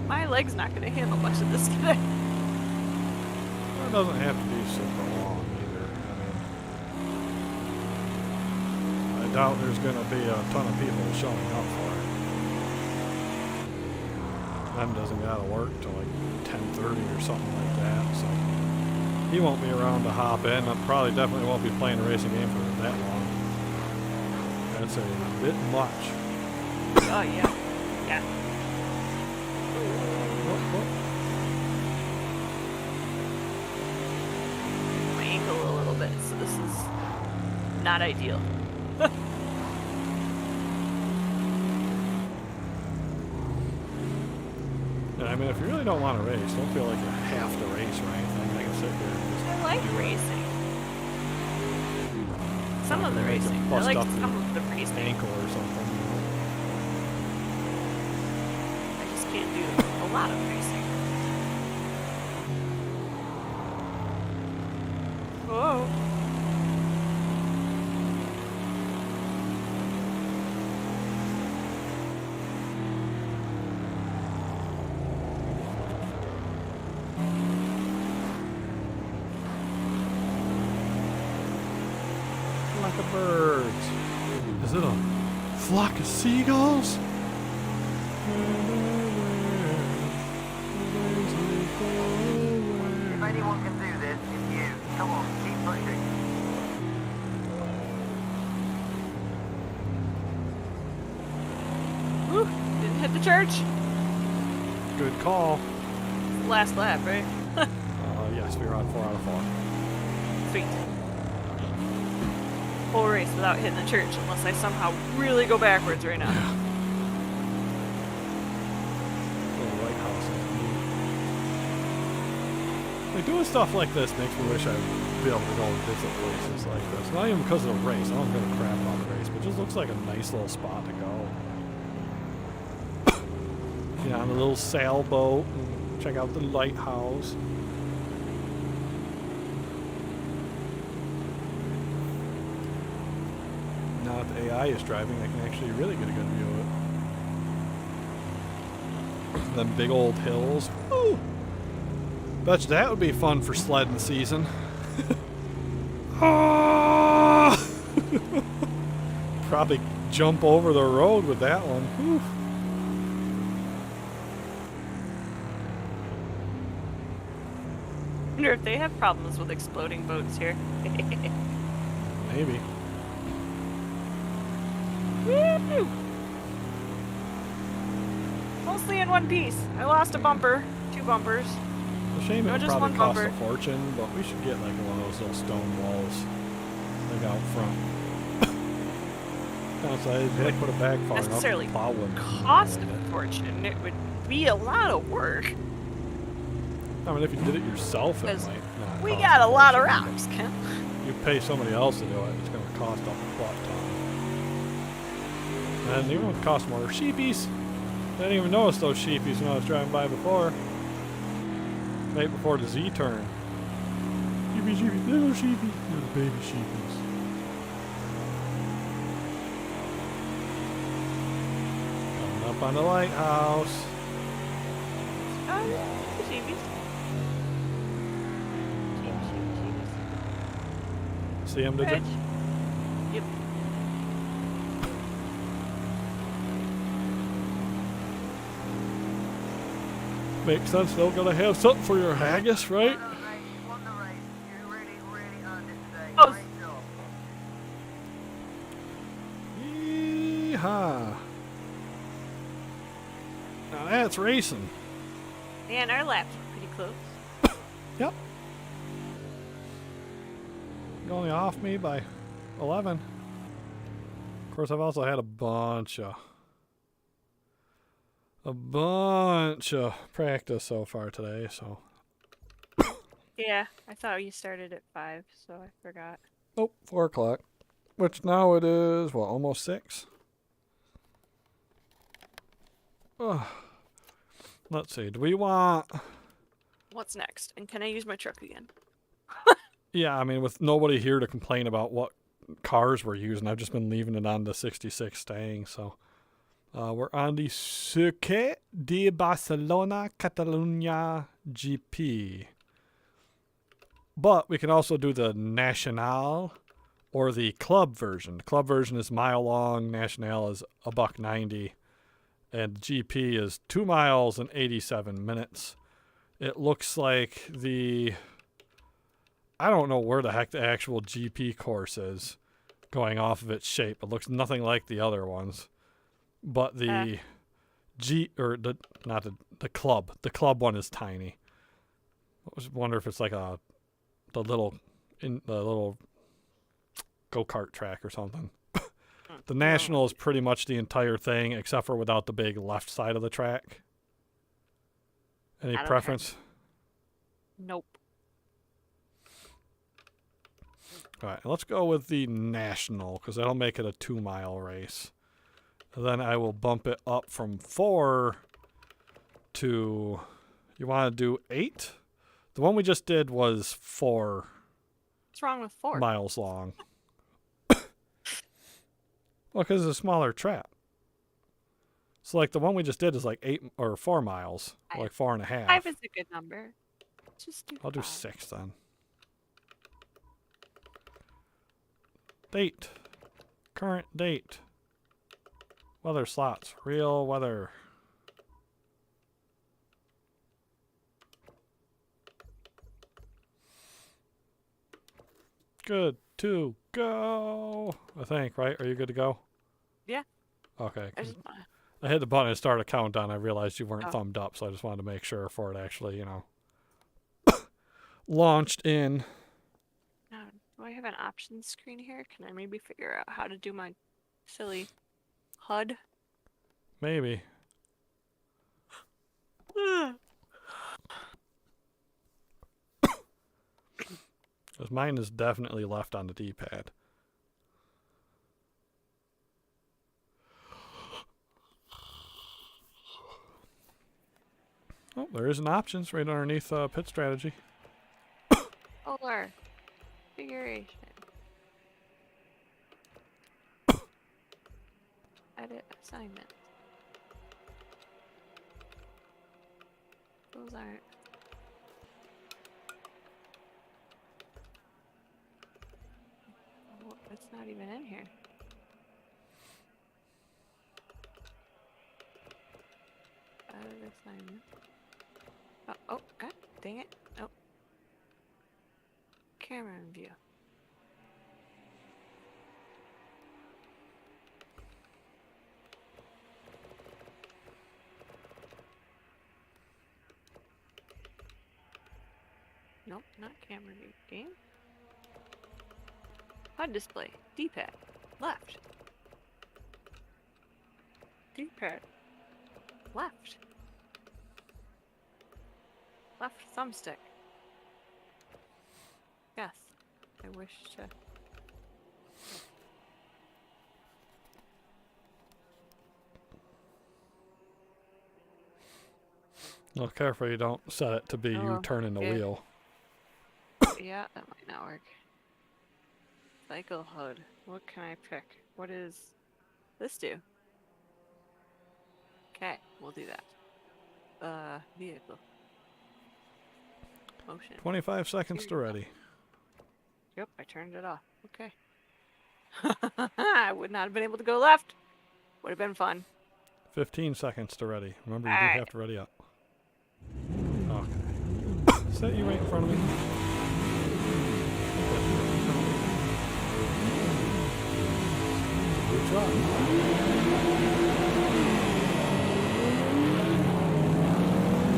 [SPEAKER 2] My leg's not going to handle much of this today.
[SPEAKER 1] It doesn't have to be super long either. I mean, I doubt there's going to be a ton of people showing up for it. Them doesn't got to work till like 10:30 or something like that. So he won't be around to hop in. I probably definitely won't be playing a racing game for that long. That's a bit much.
[SPEAKER 2] Oh, yeah. Yeah. My ankle a little bit, so this is not ideal.
[SPEAKER 1] Yeah, I mean, if you really don't want to race, don't feel like you have to race or anything. I can sit here and just
[SPEAKER 2] I like
[SPEAKER 1] do it.
[SPEAKER 2] racing. Some of the
[SPEAKER 1] Make it
[SPEAKER 2] racing. I
[SPEAKER 1] bust
[SPEAKER 2] like
[SPEAKER 1] up
[SPEAKER 2] some
[SPEAKER 1] your
[SPEAKER 2] of the racing.
[SPEAKER 1] ankle or something, you know?
[SPEAKER 2] I just can't do a lot of racing. Whoa.
[SPEAKER 1] Like a bird. Is it a flock of seagulls?
[SPEAKER 3] If anyone can do this, it's you. Come on, keep pushing.
[SPEAKER 2] Whew. Didn't hit the church.
[SPEAKER 1] Good call.
[SPEAKER 2] Last lap, right?
[SPEAKER 1] Yes, we were on 4 out of 4.
[SPEAKER 2] Sweet. Full race without hitting the church, unless I somehow really go backwards right now.
[SPEAKER 1] Little lighthouse. Like, doing stuff like this makes me wish I'd be able to go and visit places like this. Not even because of the race. I don't give a crap about the race, but it just looks like a nice little spot to go. Yeah, on a little sailboat and check out the lighthouse. Now that the AI is driving, I can actually really get a good view of it. Them big old hills. Woo! Bet you that would be fun for sledding season. Ah! Probably jump over the road with that one. Whew.
[SPEAKER 2] I wonder if they have problems with exploding boats here.
[SPEAKER 1] Maybe.
[SPEAKER 2] Woo! Mostly in one piece. I lost a bumper, 2 bumpers.
[SPEAKER 1] A shame it
[SPEAKER 2] No,
[SPEAKER 1] would
[SPEAKER 2] just
[SPEAKER 1] probably
[SPEAKER 2] one
[SPEAKER 1] cost a
[SPEAKER 2] bumper.
[SPEAKER 1] fortune, but we should get like one of those little stone walls like out front. Outside, they put it back far enough.
[SPEAKER 2] Necessarily
[SPEAKER 1] Plow would
[SPEAKER 2] cost a fortune. It would be a lot of work.
[SPEAKER 1] I mean, if you did it yourself, it
[SPEAKER 2] 'Cause
[SPEAKER 1] might not.
[SPEAKER 2] We
[SPEAKER 1] cost
[SPEAKER 2] got a lot of
[SPEAKER 1] fortune, but
[SPEAKER 2] rocks, Ken.
[SPEAKER 1] You pay somebody else to do it, it's going to cost a butt ton. And even if it costs more, sheepies. I didn't even notice those sheepies when I was driving by before. Right before the Z turn. Sheepy, sheepy, little sheepy, little baby sheepies. Coming up on the lighthouse.
[SPEAKER 2] Oh, the sheepies. Sheepies.
[SPEAKER 1] See him, did you?
[SPEAKER 2] Rich. Yep.
[SPEAKER 1] Makes sense, though. Gotta have something for your haggis, right?
[SPEAKER 3] Well done, mate. You won the race. You really, really earned it today.
[SPEAKER 2] Oh.
[SPEAKER 3] Great job.
[SPEAKER 1] Yeehaw. Now that's racing.
[SPEAKER 2] Man, our laps were pretty close.
[SPEAKER 1] Yep. You're only off me by 11. Of course, I've also had a bunch of practice so far today, so.
[SPEAKER 2] Yeah, I thought you started at 5, so I forgot.
[SPEAKER 1] Oh, 4 o'clock. Which now it is, what, almost 6? Let's see, do we want...
[SPEAKER 2] What's next? And can I use my truck again?
[SPEAKER 1] Yeah, I mean, with nobody here to complain about what cars we're using, I've just been leaving it on the 66 staying, so... we're on the Circuit de Barcelona Catalunya GP. But we can also do the Nacional or the club version. The club version is mile long, Nacional is $1.90, and GP is 2 miles and 87 minutes. It looks like the I don't know where the heck the actual GP course is going off of its shape. It looks nothing like the other ones. But the the club one is tiny. I was wonder if it's like the little go-kart track or something. The National is pretty much the entire thing except for without the big left side of the track. Any
[SPEAKER 2] I don't
[SPEAKER 1] preference?
[SPEAKER 2] care. Nope.
[SPEAKER 1] All right, let's go with the National because that'll make it a 2-mile race. And then I will bump it up from 4 to, you want to do 8? The one we just did was 4
[SPEAKER 2] What's wrong with 4?
[SPEAKER 1] miles long. Well, because it's a smaller track. So, like, the one we just did is like 8 or 4 miles, or like 4.5.
[SPEAKER 2] 5 is a good number. Just do
[SPEAKER 1] I'll do
[SPEAKER 2] 5.
[SPEAKER 1] 6 then. Date. Current date. Weather slots. Real weather. Good to go. I think, right? Are you good to go?
[SPEAKER 2] Yeah.
[SPEAKER 1] Okay.
[SPEAKER 2] I just wanna...
[SPEAKER 1] I hit the button and started a countdown. I realized you weren't
[SPEAKER 2] Oh.
[SPEAKER 1] thumbed up, so I just wanted to make sure before it actually, launched in.
[SPEAKER 2] Now, do I have an options screen here? Can I maybe figure out how to do my silly HUD?
[SPEAKER 1] Maybe. Because mine is definitely left on the D-pad. Oh, there is an options right underneath pit strategy.
[SPEAKER 2] Polar configuration. Edit assignment. Those aren't. Oh, it's not even in here. Edit assignment. Oh, God dang it. Oh. Camera view. Nope, not camera view. Game. HUD display. D-pad. Left. D-pad. Left. Left thumbstick. Yes. I wish to.
[SPEAKER 1] Well, careful you don't set it to be you
[SPEAKER 2] Oh,
[SPEAKER 1] turning the
[SPEAKER 2] okay.
[SPEAKER 1] wheel.
[SPEAKER 2] Yeah, that might not work. Cycle HUD. What can I pick? What does this do? Okay, we'll do that. Vehicle. Motion.
[SPEAKER 1] 25 seconds to ready.
[SPEAKER 2] Yep, I turned it off. Okay. I would not have been able to go left. Would have been fun.
[SPEAKER 1] 15 seconds to ready. Remember, you
[SPEAKER 2] Alright.
[SPEAKER 1] do have to ready up. Okay. Set you right in front of me. Good job.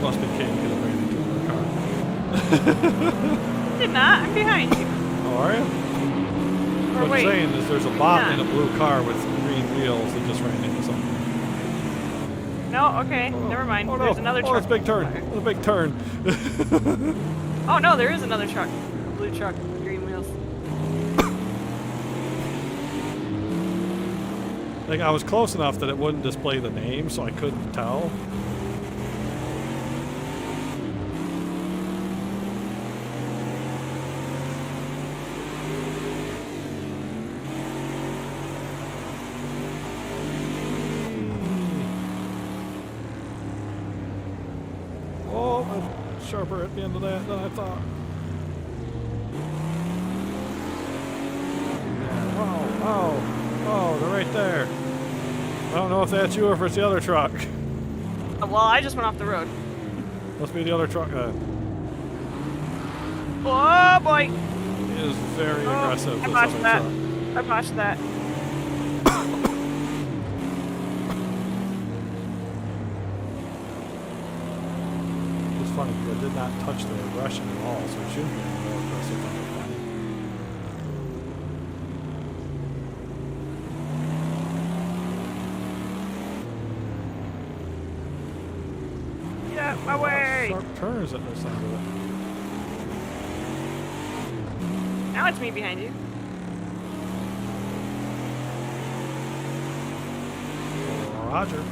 [SPEAKER 1] Must be kidding because I ran into her car.
[SPEAKER 2] Did not. I'm behind you.
[SPEAKER 1] Oh, are you?
[SPEAKER 2] Or
[SPEAKER 1] What I'm
[SPEAKER 2] wait.
[SPEAKER 1] saying is there's a bot
[SPEAKER 2] Yeah.
[SPEAKER 1] in a blue car with green wheels that just ran into something.
[SPEAKER 2] No, okay.
[SPEAKER 1] Oh, no.
[SPEAKER 2] Never mind.
[SPEAKER 1] Oh, no.
[SPEAKER 2] There's another
[SPEAKER 1] Oh,
[SPEAKER 2] truck.
[SPEAKER 1] it's a big turn.
[SPEAKER 2] Okay.
[SPEAKER 1] It's a big turn.
[SPEAKER 2] Oh no, there is another truck. A blue truck with green wheels.
[SPEAKER 1] Like, I was close enough that it wouldn't display the name, so I couldn't tell. Oh, I'm sharper at the end of that than I thought. Oh, they're right there. I don't know if that's you or if it's the other truck.
[SPEAKER 2] Well, I just went off the road.
[SPEAKER 1] Must be the other truck then.
[SPEAKER 2] Whoa! Oh boy!
[SPEAKER 1] He is very aggressive.
[SPEAKER 2] I
[SPEAKER 1] This
[SPEAKER 2] botched
[SPEAKER 1] other
[SPEAKER 2] that.
[SPEAKER 1] truck.
[SPEAKER 2] I botched that.
[SPEAKER 1] It's funny because I did not touch the aggression at all, so it shouldn't be any more aggressive than the funny.
[SPEAKER 2] Yeah, my way!
[SPEAKER 1] Sharp turns at this end of it.
[SPEAKER 2] Now it's me behind you.
[SPEAKER 1] Roger.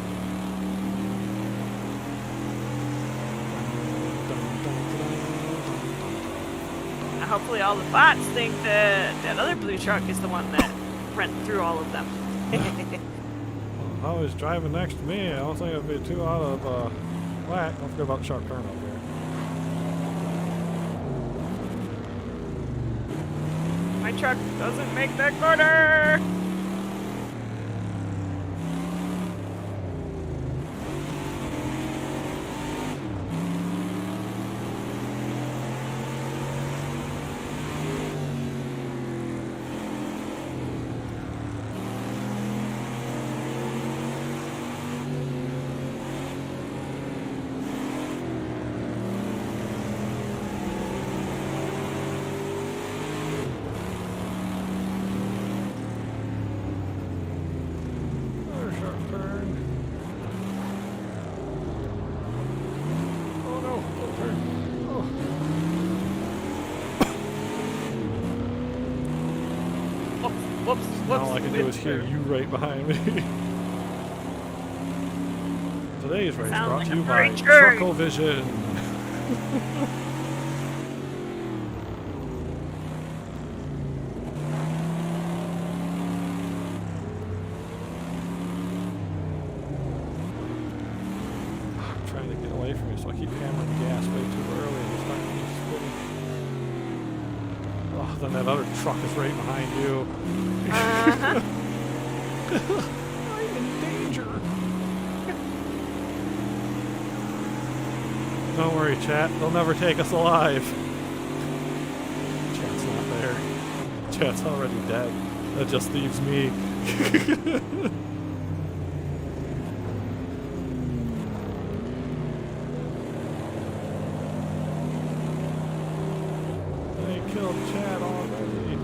[SPEAKER 2] Now hopefully all the bots think that other blue truck is the one that went through all of them.
[SPEAKER 1] If I was driving next to me, I don't think it'd be too out of whack. Don't forget about the sharp turn up here.
[SPEAKER 2] My truck doesn't make that corner!
[SPEAKER 1] Another sharp turn. Oh no, don't turn. Oh.
[SPEAKER 2] Whoops, whoops.
[SPEAKER 1] All I can do is hear you right behind me. Today's race
[SPEAKER 2] Sound
[SPEAKER 1] brought
[SPEAKER 2] like
[SPEAKER 1] to
[SPEAKER 2] a
[SPEAKER 1] you by
[SPEAKER 2] furry turd.
[SPEAKER 1] Truckle-Vision. I'm trying to get away from you, so I keep hammering the gas way too early and it's not really spinning. Oh, then that other truck is right behind you.
[SPEAKER 2] Uh-huh.
[SPEAKER 1] I'm in danger. Don't worry, chat. They'll never take us alive. Chat's not there. Chat's already dead. That just leaves me. They killed Chad already.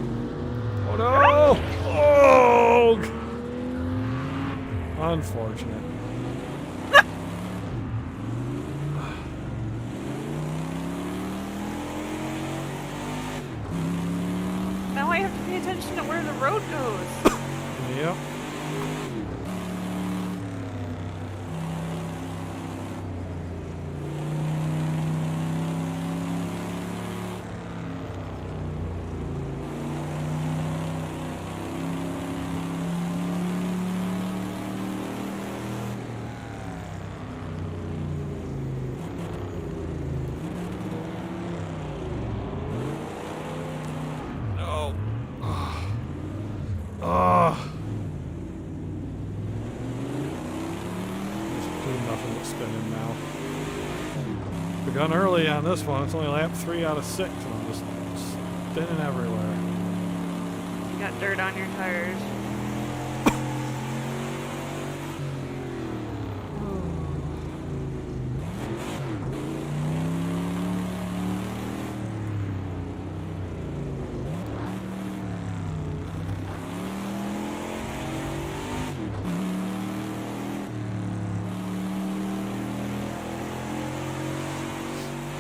[SPEAKER 1] Oh no! Oh! Unfortunate.
[SPEAKER 2] Now I have to pay attention to where the road goes.
[SPEAKER 1] Yep. No. Just doing nothing but spinning now. Begun early on this one. It's only lap 3 out of 6, and I'm just spinning everywhere.
[SPEAKER 2] You got dirt on your tires.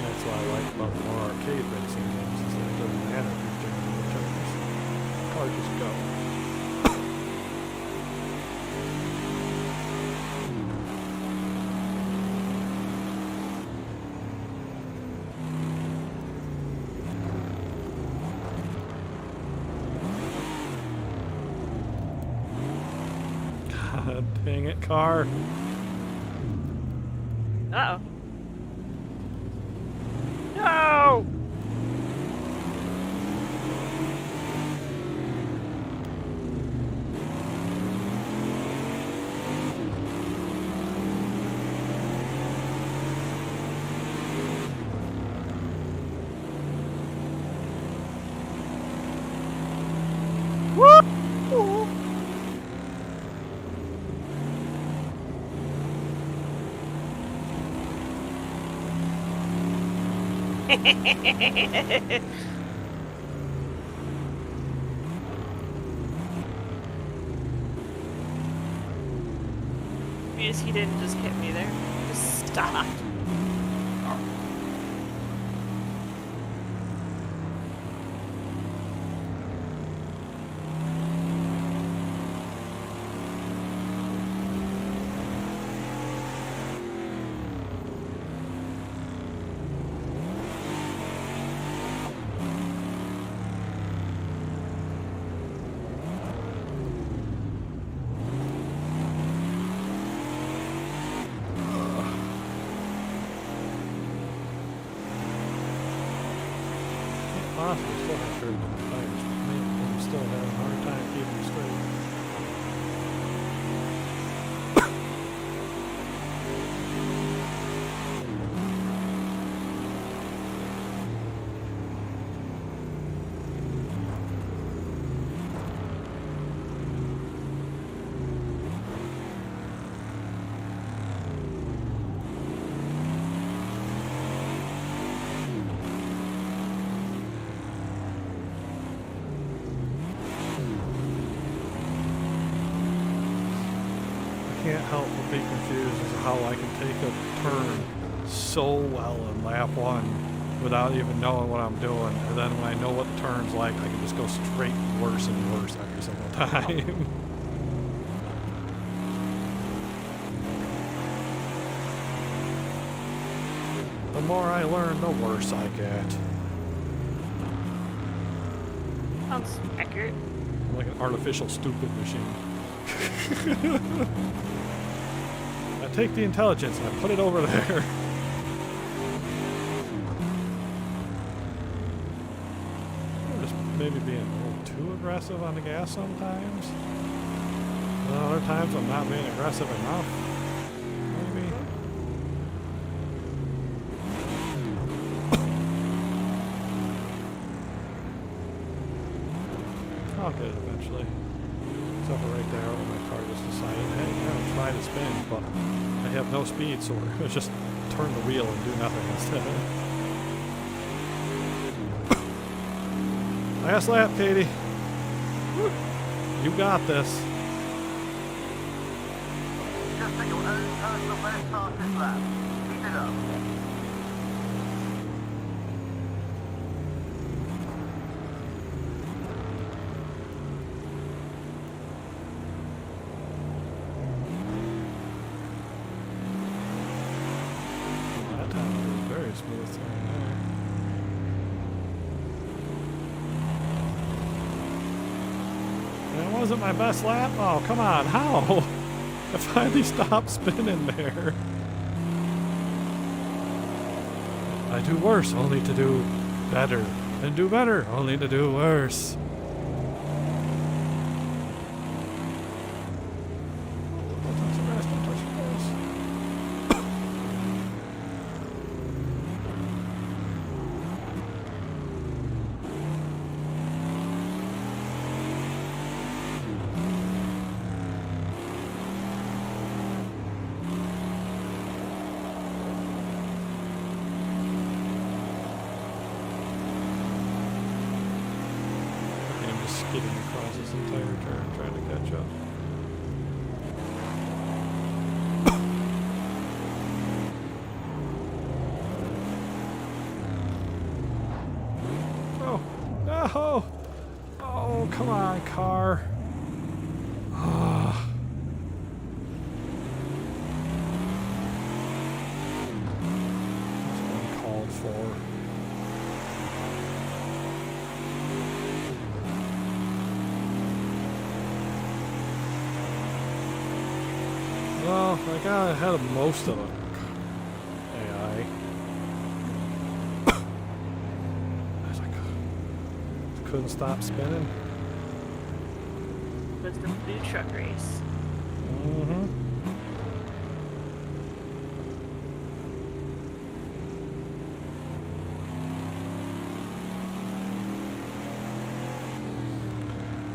[SPEAKER 1] That's what I like about the more arcade racing games, is that it doesn't matter if you're taking the turns. The car just go. God dang it, car.
[SPEAKER 2] Uh-oh. No! Because he didn't just hit me there. He just stopped.
[SPEAKER 1] Possibly still have very good tires, but man, I'm still having a hard time keeping them straight. Can't help but be confused as to how I can take a turn so well in lap 1 without even knowing what I'm doing, and then when I know what the turn's like, I can just go straight worse and worse every single time. The more I learn, the worse I get.
[SPEAKER 2] Sounds accurate.
[SPEAKER 1] I'm like an artificial stupid machine. I take the intelligence and I put it over there. I'm just maybe being a little too aggressive on the gas sometimes. And other times I'm not being aggressive enough. Maybe. I'll get it eventually. Except for right there when my car just decided, hey, I'm going to try to spin, but I have no speed, so we're going to just turn the wheel and do nothing instead. Last lap, Katie. Woo. You got this.
[SPEAKER 3] Just at your own personal best fastest lap. Keep it up.
[SPEAKER 1] That time it was very smooth turn there. And it wasn't my best lap? Oh, come on, how? I finally stopped spinning there. I do worse only to do better, and do better only to do worse. Skidding across this entire turn trying to catch up. Oh, no! Oh, come on, car. Ah. That's uncalled for. Well, I got ahead of most of them. AI. I was like, couldn't stop spinning.
[SPEAKER 2] It was the blue truck race.
[SPEAKER 1] Mm-hmm.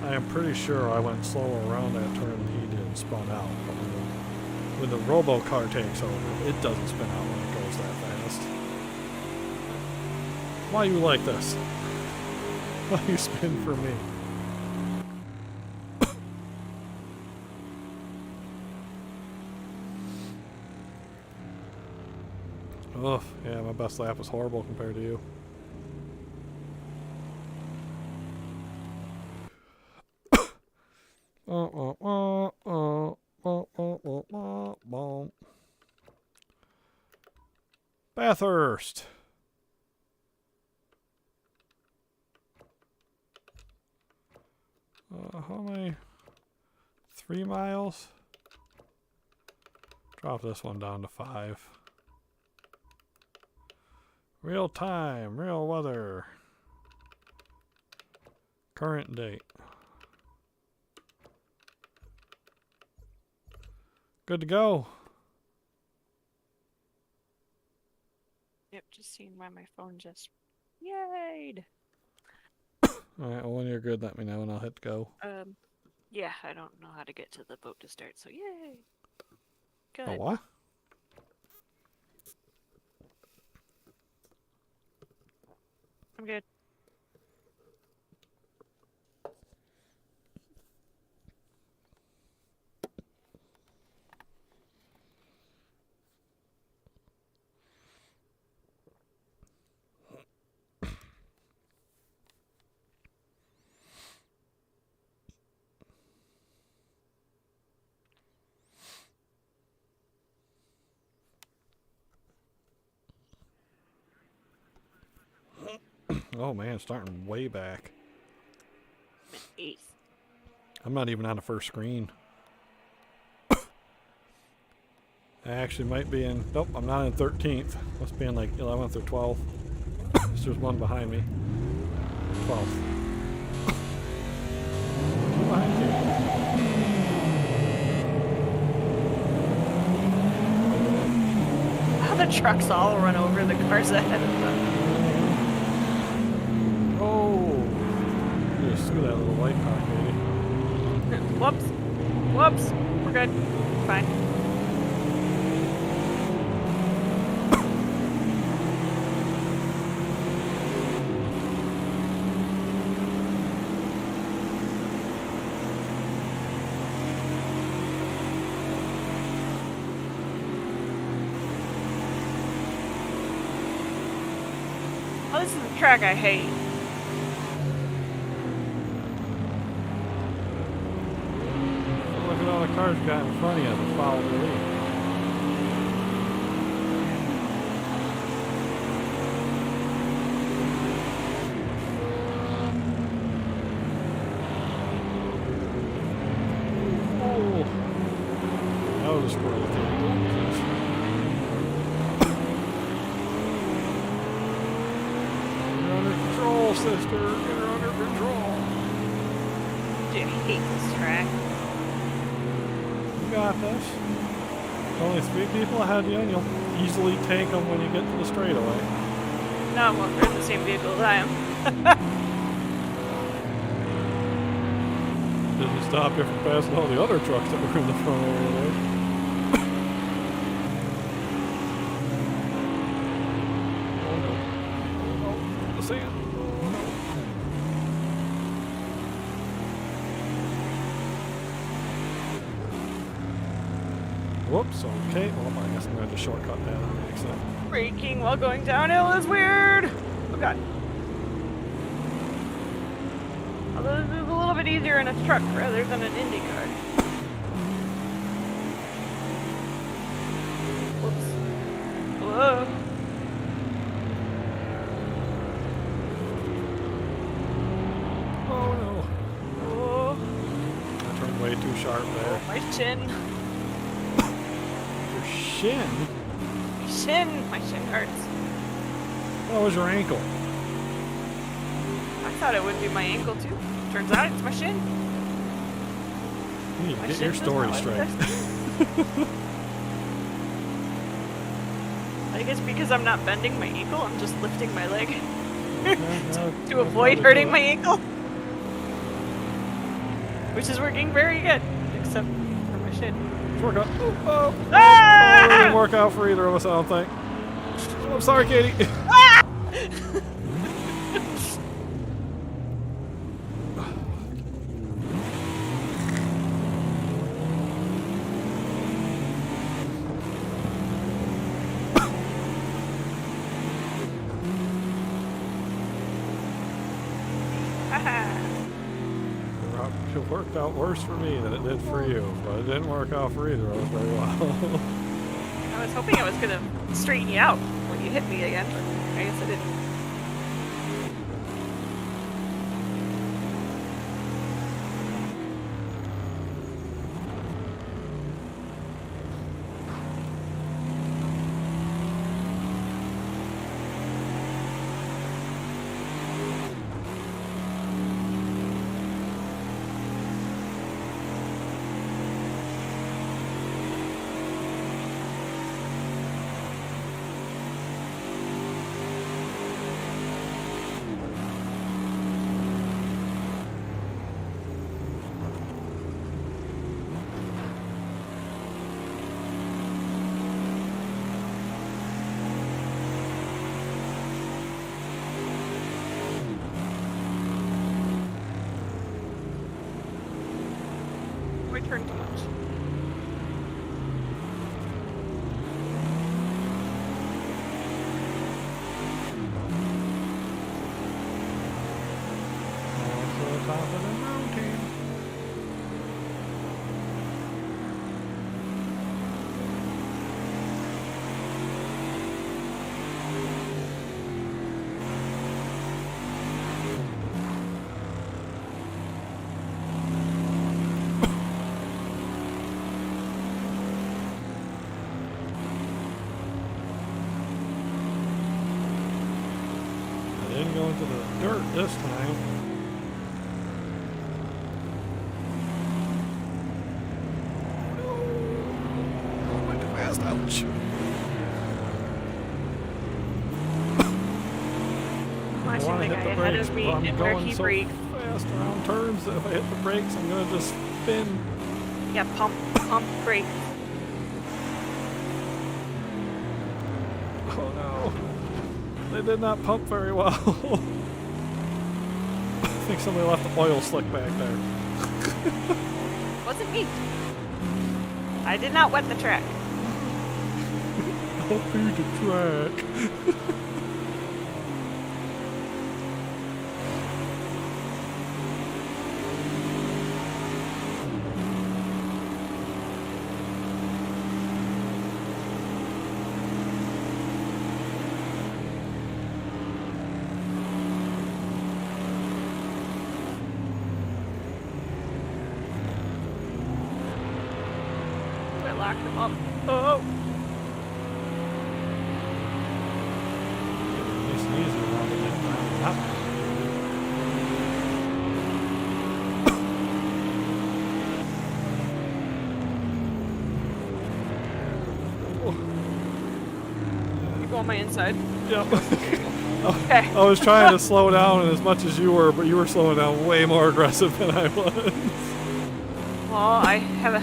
[SPEAKER 1] I am pretty sure I went slower around that turn than he did and spun out. But when the robo car takes over, it doesn't spin out when it goes that fast. Why you like this? Why you spin for me? Ugh, yeah, my best lap was horrible compared to you. Bathurst. How many? 3 miles? Drop this one down to 5. Real time, real weather. Current date. Good to go.
[SPEAKER 2] Yep, just seeing why my phone just yayed.
[SPEAKER 1] Alright, well, when you're good, let me know and I'll hit go.
[SPEAKER 2] Yeah, I don't know how to get to the boat to start, so yay. Good.
[SPEAKER 1] Oh, what?
[SPEAKER 2] I'm good.
[SPEAKER 1] Oh man, starting way back.
[SPEAKER 2] I'm in 8th.
[SPEAKER 1] I'm not even on the first screen. I actually might be in... Nope, I'm not in 13th. Must be in like 11th or 12th. There's one behind me. 12th. Two behind you.
[SPEAKER 2] How the trucks all run over the cars ahead of them.
[SPEAKER 1] Oh! Just screw that little white car, baby.
[SPEAKER 2] Whoops. Whoops. We're good. Fine. Oh, this is the track I hate.
[SPEAKER 1] Look at all the cars got in front of you that follow the lead. Oh! That was a squirrel. You're under control, sister. Get her under control.
[SPEAKER 2] I hate this track.
[SPEAKER 1] You got this. Only 3 people ahead of you, and you'll easily take them when you get to the straightaway.
[SPEAKER 2] No, well, they're in the same vehicle as I am.
[SPEAKER 1] Didn't stop you from passing all the other trucks that were in the front over there. Oh no. Oh no. The sand. Oh no. Whoops, okay. Well, I guess I'm going to have to shortcut that on accident.
[SPEAKER 2] Braking while going downhill is weird. Oh god. Although this is a little bit easier in a truck rather than an Indy car. Whoops. Whoa.
[SPEAKER 1] Oh no.
[SPEAKER 2] Oh.
[SPEAKER 1] I turned way too sharp there.
[SPEAKER 2] My chin.
[SPEAKER 1] Your shin?
[SPEAKER 2] My shin. My shin hurts.
[SPEAKER 1] That was your ankle.
[SPEAKER 2] I thought it would be my ankle too. Turns out it's my shin.
[SPEAKER 1] You need to
[SPEAKER 2] My
[SPEAKER 1] get your
[SPEAKER 2] shin does
[SPEAKER 1] story
[SPEAKER 2] not like
[SPEAKER 1] straight.
[SPEAKER 2] this. I guess because I'm not bending my ankle, I'm just lifting my leg to avoid hurting my ankle. Which is working very good, except for my shin.
[SPEAKER 1] Work out. Oh, oh.
[SPEAKER 2] Ah!
[SPEAKER 1] Oh, it didn't work out for either of us, I don't think. I'm sorry, Katie. It worked out worse for me than it did for you, but it didn't work out for either of us very well.
[SPEAKER 2] I was hoping I was gonna straighten you out when you hit me again, but I guess I didn't. I turned too much.
[SPEAKER 1] To the top of the mountain. I didn't go into the dirt this time. Oh, went too fast. Ouch. I
[SPEAKER 2] Watching
[SPEAKER 1] want
[SPEAKER 2] the
[SPEAKER 1] to
[SPEAKER 2] guy
[SPEAKER 1] hit the
[SPEAKER 2] ahead
[SPEAKER 1] brakes,
[SPEAKER 2] of me
[SPEAKER 1] but I'm
[SPEAKER 2] and where
[SPEAKER 1] going
[SPEAKER 2] he
[SPEAKER 1] so
[SPEAKER 2] braked.
[SPEAKER 1] fast around turns that if I hit the brakes, I'm going to just spin.
[SPEAKER 2] Yeah, pump, brake.
[SPEAKER 1] Oh no. They did not pump very well. I think somebody left the oil slick back there.
[SPEAKER 2] Wasn't me. I did not wet the track.
[SPEAKER 1] I'll feed the track.
[SPEAKER 2] I locked him up. Oh.
[SPEAKER 1] Nice and easy around it.
[SPEAKER 2] You go on my inside.
[SPEAKER 1] Yep.
[SPEAKER 2] Okay.
[SPEAKER 1] I was trying to slow down as much as you were, but you were slowing down way more aggressive than I was.
[SPEAKER 2] Well, I have a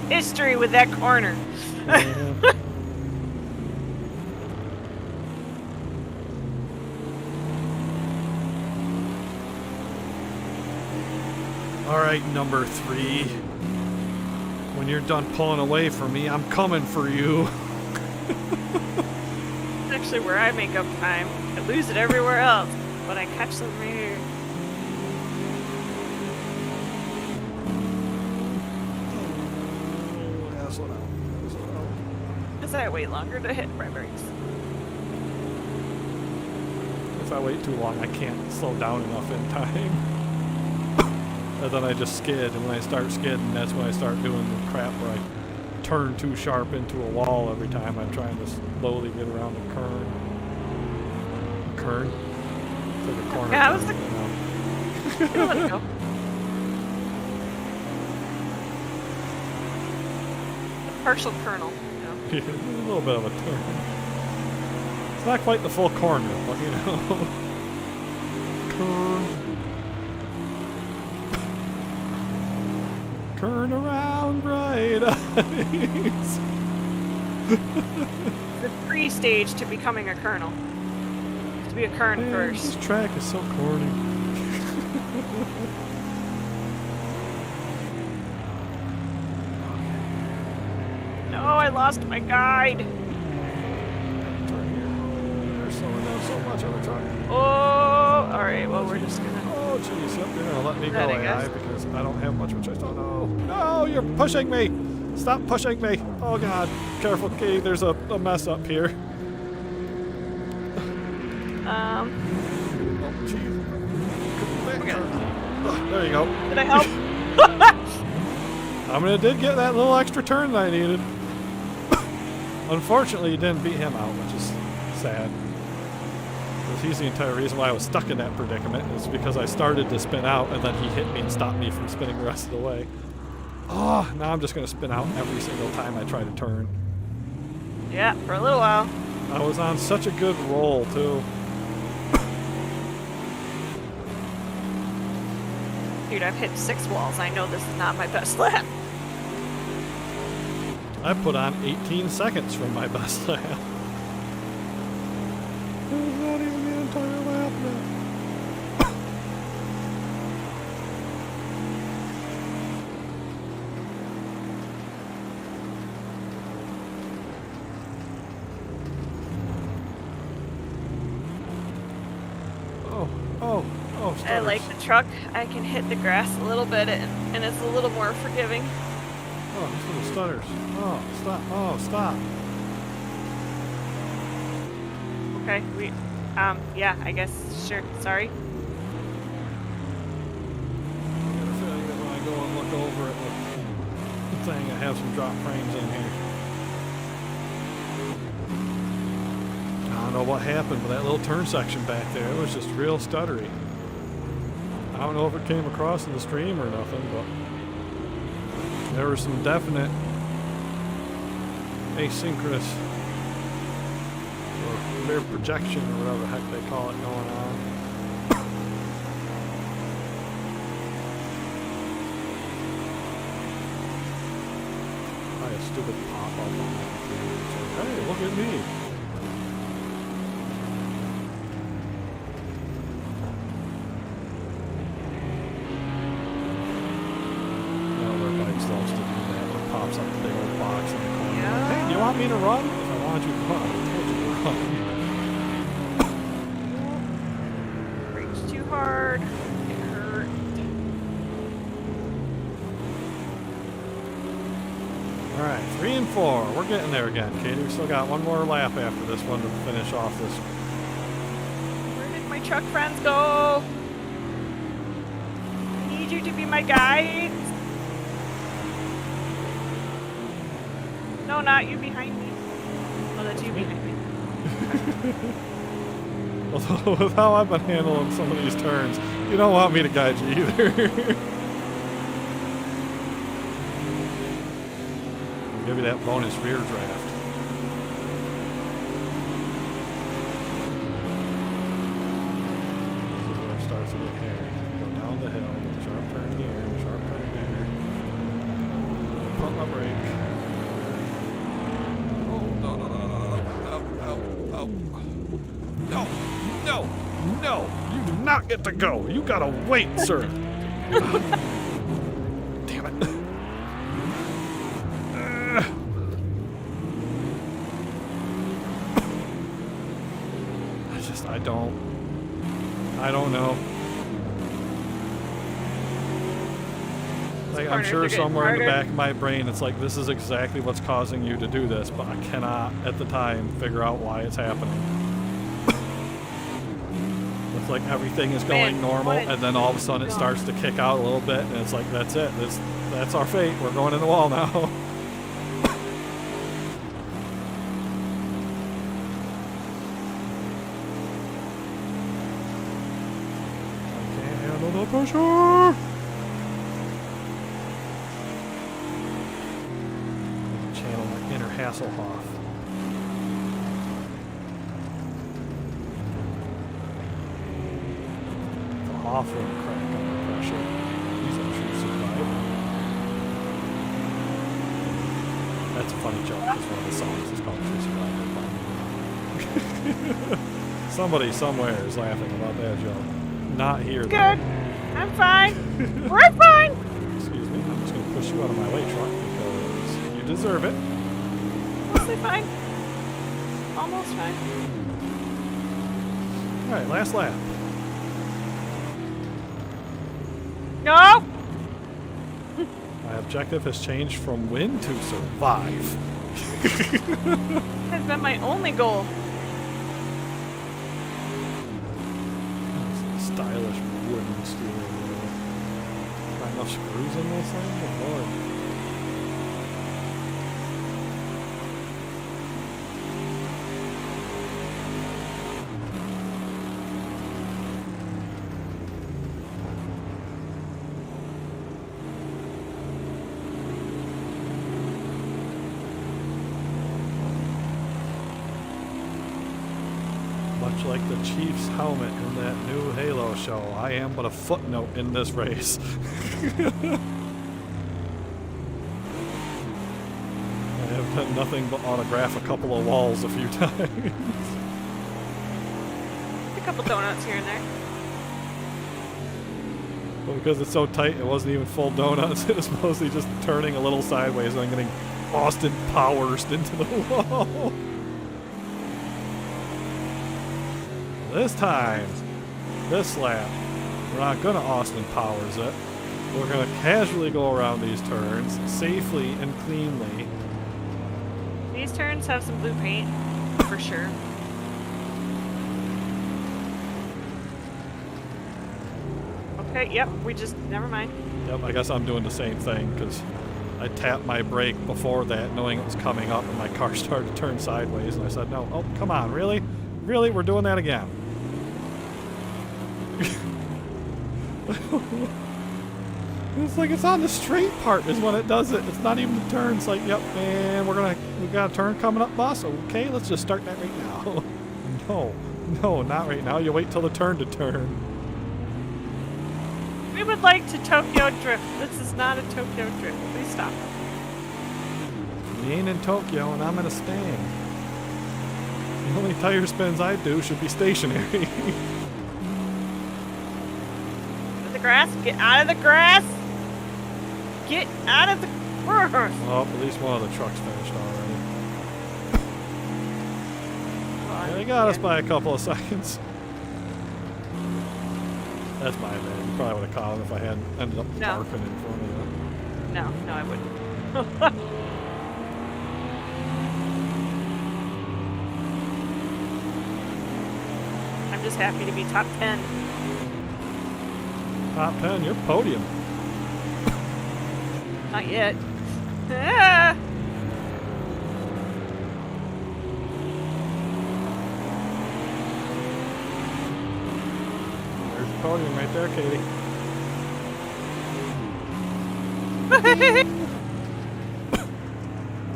[SPEAKER 2] history with that corner.
[SPEAKER 1] All right, number 3. When you're done pulling away from me, I'm coming for you.
[SPEAKER 2] It's actually where I make up time. I lose it everywhere else, but I catch them right here.
[SPEAKER 1] Yeah, slow down. Slow down.
[SPEAKER 2] Because I wait longer to hit my brakes.
[SPEAKER 1] If I wait too long, I can't slow down enough in time. And then I just skid, and when I start skidding, that's when I start doing the crap where I turn too sharp into a wall every time I'm trying to slowly get around a curve. Kern? It's like a corner.
[SPEAKER 2] Yeah, I was
[SPEAKER 1] turn,
[SPEAKER 2] like-
[SPEAKER 1] you know.
[SPEAKER 2] Yeah, let it go. A partial kernel. You know?
[SPEAKER 1] A little bit of a turn. It's not quite the full corner, but you know. Turn. Turn around, bright eyes.
[SPEAKER 2] The pre-stage to becoming a kernel. To be a kern
[SPEAKER 1] Man,
[SPEAKER 2] first.
[SPEAKER 1] this track is so corny.
[SPEAKER 2] No, I lost my guide.
[SPEAKER 1] Turn here. They're slowing down so much on the truck.
[SPEAKER 2] Oh, alright, well, we're just gonna.
[SPEAKER 1] Oh, let me go,
[SPEAKER 2] That, I
[SPEAKER 1] AI,
[SPEAKER 2] guess.
[SPEAKER 1] because I don't have much of a choice. Oh no! No, you're pushing me! Stop pushing me! Oh god! Careful, Katie. There's a mess up here. Oh jeez! There you go.
[SPEAKER 2] Did I help?
[SPEAKER 1] I mean, it did get that little extra turn that I needed. Unfortunately, you didn't beat him out, which is sad. Because he's the entire reason why I was stuck in that predicament, is because I started to spin out and then he hit me and stopped me from spinning the rest of the way. Oh, now I'm just going to spin out every single time I try to turn.
[SPEAKER 2] Yeah, for a little while.
[SPEAKER 1] I was on such a good roll, too.
[SPEAKER 2] Dude, I've hit 6 walls. I know this is not my best lap.
[SPEAKER 1] I put on 18 seconds from my best lap. It was not even the entire lap yet. Oh,
[SPEAKER 2] I
[SPEAKER 1] stutters.
[SPEAKER 2] like the truck. I can hit the grass a little bit and it's a little more forgiving.
[SPEAKER 1] Oh, these little stutters. Oh, stop. Oh, stop.
[SPEAKER 2] Okay, yeah, I guess, sure, sorry.
[SPEAKER 1] I get a feeling that when I go and look over at the thing, I have some drop frames in here. I don't know what happened with that little turn section back there. It was just real stuttery. I don't know if it came across in the stream or nothing, but there was some definite asynchronous or mere projection or whatever the heck they call it going on. Probably a stupid pop-up on that. Hey, look at me. Loves to do that. It pops up the big old box in the corner.
[SPEAKER 2] Yeah.
[SPEAKER 1] Hey, do you want me to run? If I want you to run, I told you to run.
[SPEAKER 2] Brakes too hard. It hurt.
[SPEAKER 1] Alright, 3 and 4. We're getting there again, Katie. We still got one more lap after this one to finish off this.
[SPEAKER 2] Where did my truck friends go? I need you to be my guide. No, not you behind me. Oh, that's you behind me.
[SPEAKER 1] Although, with how I've been handling some of these turns, you don't want me to guide you either. I'll give you that bonus rear draft. This is where it starts to get hairy. Go down the hill with a sharp turn here and a sharp turn there. Pump my brake. No, you do not get to go. You gotta wait, sir. Damn it. I don't know. Like, I'm sure somewhere in the back of my brain it's like, this is exactly what's causing you to do this, but I cannot at the time figure out why it's happening. It's like everything is going normal, and then all of a sudden it starts to kick out a little bit, and it's like, that's it. That's our fate. We're going in the wall now. I can't handle the pressure. Channel my inner Hasselhoff. Awful crack under pressure. He's a true survivor. That's a funny joke because one of the songs is called True Survivor. Somebody somewhere is laughing about that joke. Not here.
[SPEAKER 2] Good. I'm fine. We're fine.
[SPEAKER 1] Excuse me. I'm just going to push you out of my way, truck, because you deserve it.
[SPEAKER 2] Mostly fine. Almost fine.
[SPEAKER 1] All right, last lap.
[SPEAKER 2] No!
[SPEAKER 1] My objective has changed from win to survive.
[SPEAKER 2] That's been my only goal.
[SPEAKER 1] Stylish wooden steering wheel. Not enough screws in this thing? Oh lord. Much like the Chief's helmet in that new Halo show, I am but a footnote in this race. I have done nothing but autograph a couple of walls a few times.
[SPEAKER 2] A couple donuts here and there.
[SPEAKER 1] But because it's so tight, it wasn't even full donuts. It was mostly just turning a little sideways and I'm getting Austin Powers into the wall. This time, this lap, we're not going to Austin Powers it. We're going to casually go around these turns, safely and cleanly.
[SPEAKER 2] These turns have some blue paint, for sure. Okay, yep, we just, never mind.
[SPEAKER 1] Yep, I guess I'm doing the same thing, because I tapped my brake before that, knowing it was coming up, and my car started to turn sideways, and I said, no, oh, come on, really? Really? We're doing that again. It's like it's on the straight part is when it does it. It's not even the turn. It's like, yep, and we got a turn coming up, boss. Okay, let's just start that right now. No, not right now. You wait till the turn to turn.
[SPEAKER 2] We would like to Tokyo Drift. This is not a Tokyo Drift. Please stop.
[SPEAKER 1] We ain't in Tokyo, and I'm in a stand. The only tire spins I do should be stationary.
[SPEAKER 2] The grass? Get out of the grass! Get out of the grass!
[SPEAKER 1] Oh, at least one of the trucks finished already. Yeah, they got us by a couple of seconds. That's my bad. You probably would have caught him if I hadn't ended up barfing in front of you.
[SPEAKER 2] No, I wouldn't. I'm just happy to be top 10.
[SPEAKER 1] Top 10, you're podium.
[SPEAKER 2] Not yet. Ah!
[SPEAKER 1] There's the podium right there, Katie.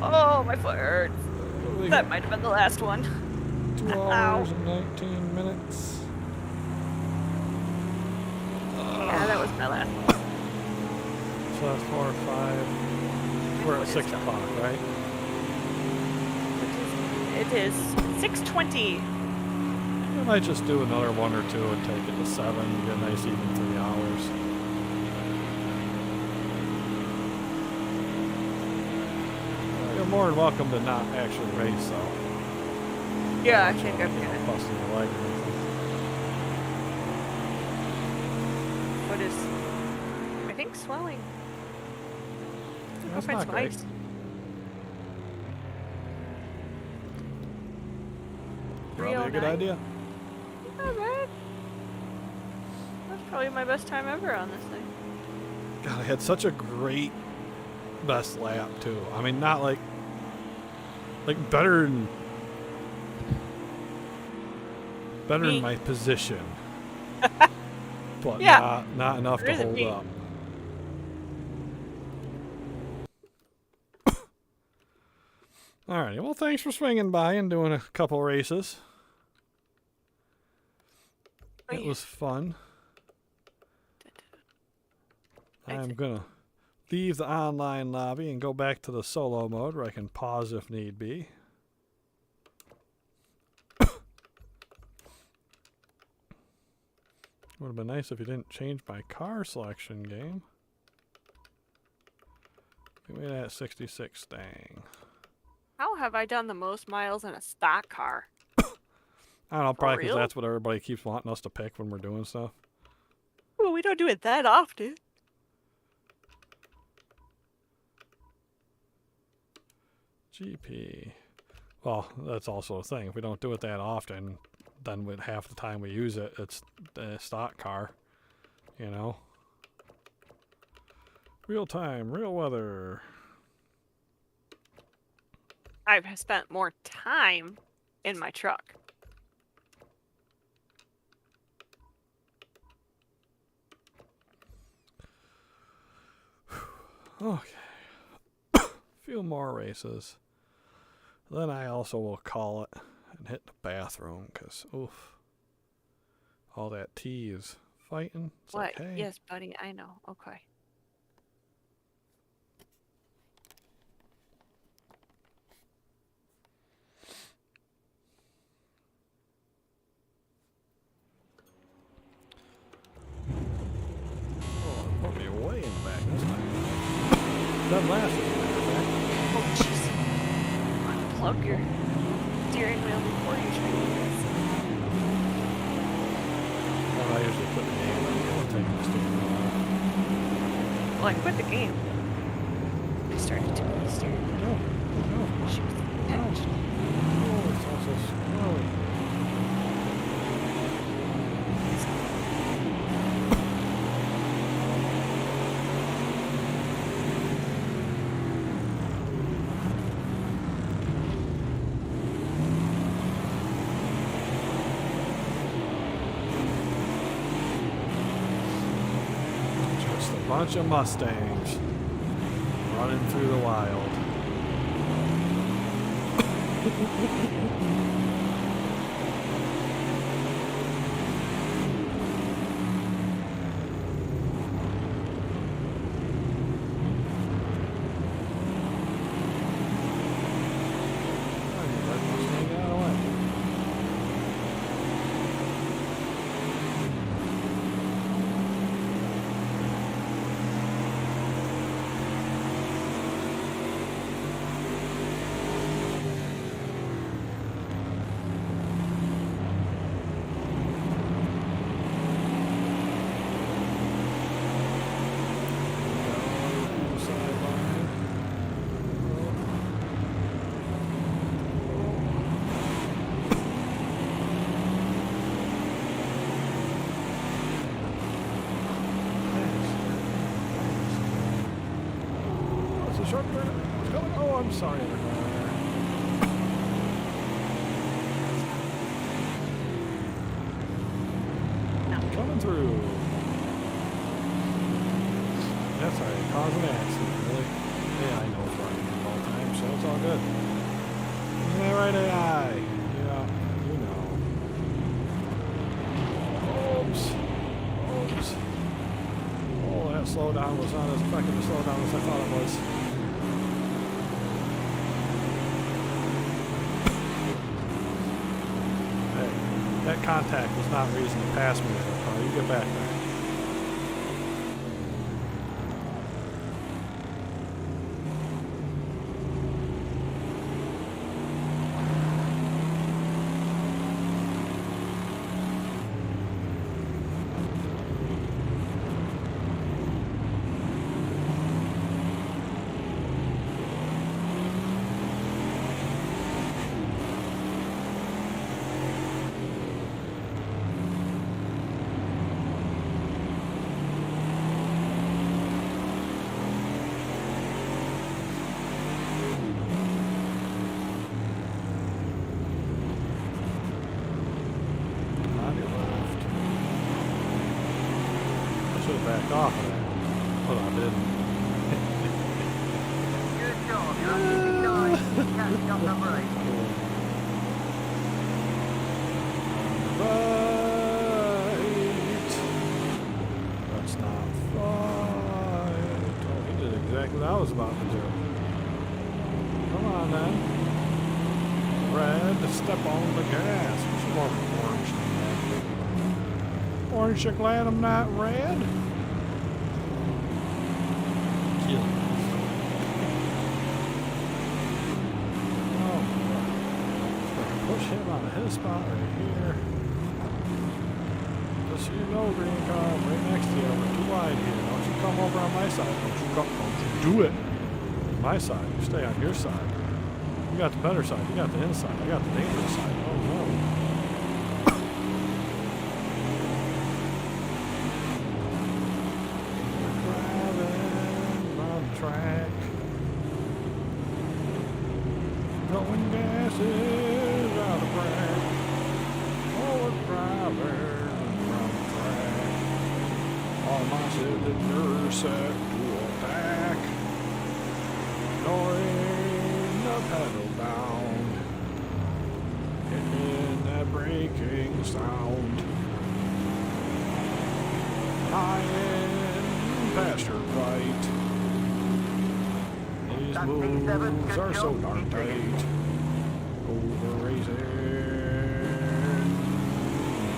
[SPEAKER 2] Oh, my foot hurts. That might have been the last one.
[SPEAKER 1] 2 hours and 19 minutes.
[SPEAKER 2] Yeah, that was my last one.
[SPEAKER 1] So that's 4 or 5. We're at 6 o'clock, right?
[SPEAKER 2] It is 6:20.
[SPEAKER 1] I might just do another 1 or 2 and take it to 7. Get a nice even 3 hours. You're more than welcome to not actually race, though.
[SPEAKER 2] Yeah, I think I'm gonna.
[SPEAKER 1] Busting your leg or anything.
[SPEAKER 2] What is? I think swelling.
[SPEAKER 1] That's
[SPEAKER 2] Go find
[SPEAKER 1] not
[SPEAKER 2] some
[SPEAKER 1] great.
[SPEAKER 2] ice.
[SPEAKER 1] Probably a good
[SPEAKER 2] 309.
[SPEAKER 1] idea.
[SPEAKER 2] Not bad. That's probably my best time ever on this thing.
[SPEAKER 1] God, I had such a great best lap too. I mean, not like better than
[SPEAKER 2] Me.
[SPEAKER 1] my position, but
[SPEAKER 2] Yeah.
[SPEAKER 1] not enough to
[SPEAKER 2] There isn't
[SPEAKER 1] hold
[SPEAKER 2] me.
[SPEAKER 1] up. Alrighty, well, thanks for swinging by and doing a couple races.
[SPEAKER 2] Oh,
[SPEAKER 1] It
[SPEAKER 2] yeah.
[SPEAKER 1] was fun.
[SPEAKER 2] I
[SPEAKER 1] I'm
[SPEAKER 2] see.
[SPEAKER 1] gonna leave the online lobby and go back to the solo mode where I can pause if need be. Would have been nice if you didn't change my car selection game. Give me that 66 Stang.
[SPEAKER 2] How have I done the most miles in a stock car?
[SPEAKER 1] I don't know, probably because
[SPEAKER 2] real?
[SPEAKER 1] that's what everybody keeps wanting us to pick when we're doing stuff.
[SPEAKER 2] Well, we don't do it that often.
[SPEAKER 1] GP. Well, that's also a thing. If we don't do it that often, then with half the time we use it, it's a stock car. You know? Real time, real weather.
[SPEAKER 2] I've spent more time in my truck.
[SPEAKER 1] Okay. Few more races. Then I also will call it and hit the bathroom because, oof. All that tea is fighting. It's
[SPEAKER 2] What?
[SPEAKER 1] like, hey.
[SPEAKER 2] Yes, buddy, I know. Okay.
[SPEAKER 1] Oh, it put me way in the back this time. That last was
[SPEAKER 2] Oh, jeez. Unplug your steering wheel before you try to do this.
[SPEAKER 1] well, I usually put the game on the taking the steering wheel
[SPEAKER 2] Well, I quit the game. I started to the steering wheel.
[SPEAKER 1] out. No,
[SPEAKER 2] She was attached.
[SPEAKER 1] oh, it's also squirrely. Just a bunch of Mustangs running through the wild. Oh, you let Mustang get out of the way. Sideline. It's a short turn. It's going. Oh, I'm sorry. Coming through. That's all right. Cause an accident, really. AI knows running all the time, so it's all good. Isn't that right, AI? Yeah, you know. Oops. Oops. Oh, that slowdown was not as effective a slowdown as I thought it was. Hey, that contact was not reason to pass me in the car. You get back there. On your left. I should have backed off of that. But I didn't.
[SPEAKER 3] Good job, you're on 59. Catch up number 8.
[SPEAKER 1] Right. That's not right. Oh, he did exactly what I was about to do. Come on, then. Red, step on the gas. What's more orange than that? Orange, you glad I'm not red? Kill. Oh, push him out of his spot right here. Just so you know, green car, I'm right next to you. We're too wide here. Don't you come over on my side. Don't you do it. On my side. You stay on your side. You got the better side. You got the inside. I got the dangerous side. Oh no. Driving on the track. Throwing gases out of crack. Forward driving around the track. All my cylinders set to attack. Ignoring the pedal down. Hitting that braking sound. High in pasture right. These moves are so darn tight. Over racing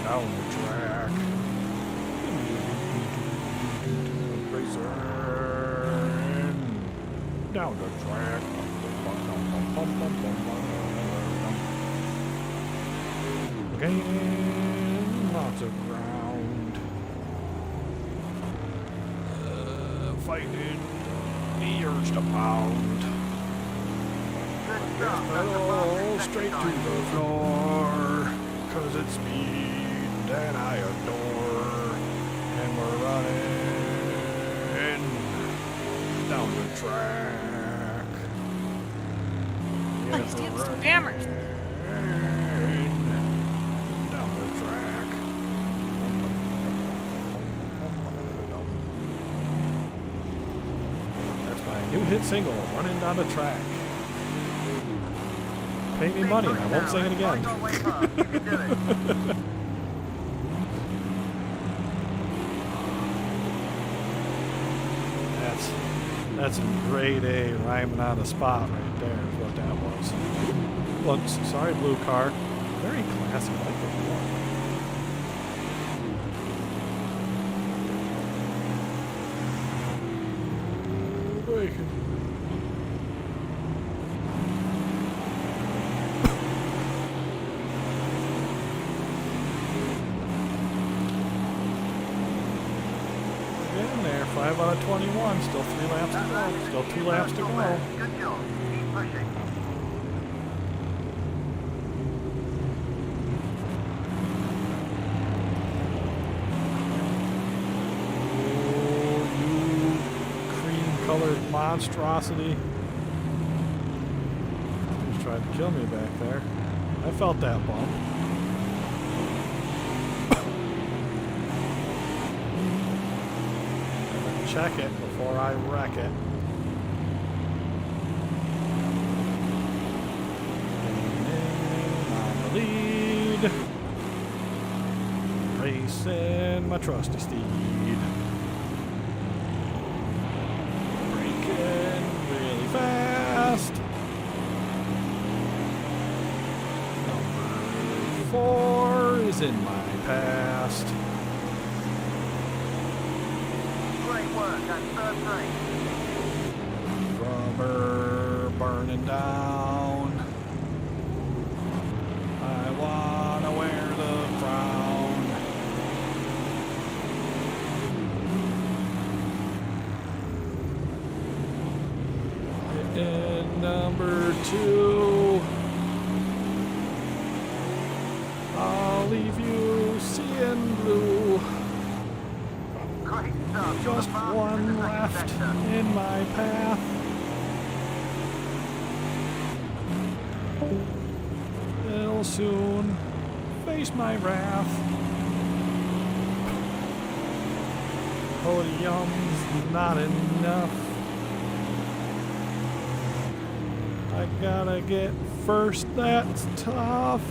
[SPEAKER 1] down the track. Racing down the track. Gaining lots of ground. Fighting the urge to pound.
[SPEAKER 3] Good job.
[SPEAKER 1] Pedal straight to the floor, 'cause it's speed that I adore. And we're running down the track.
[SPEAKER 2] Please,
[SPEAKER 1] Yes,
[SPEAKER 2] damn
[SPEAKER 1] we're
[SPEAKER 2] spammers.
[SPEAKER 1] running down the track. That's my new hit single, Running Down the Track. Pay me money and I won't sing it again.
[SPEAKER 3] Not way fast. You can do it.
[SPEAKER 1] That's some grade A rhyming on the spot right there is what that was. Look, sorry blue car. Very classy, I like the one. Bacon. Getting there, 5 out of 21, still 3 laps to go, still 2 laps to go.
[SPEAKER 3] Good job. Keep pushing.
[SPEAKER 1] Oh, you cream-colored monstrosity. Just tried to kill me back there. I felt that bump. Check it before I wreck it. On the lead. Racing my trusty steed. Braking really fast. Number 4 is in my past.
[SPEAKER 3] Great work. That's third place.
[SPEAKER 1] Rubber burning down. I wanna wear the crown. And number 2, I'll leave you seeing blue.
[SPEAKER 3] Great stuff. You're the
[SPEAKER 1] Just
[SPEAKER 3] fastest in
[SPEAKER 1] one
[SPEAKER 3] the second
[SPEAKER 1] left
[SPEAKER 3] sector.
[SPEAKER 1] in my path. It'll soon face my wrath. Podium's not enough. I gotta get first, that's tough.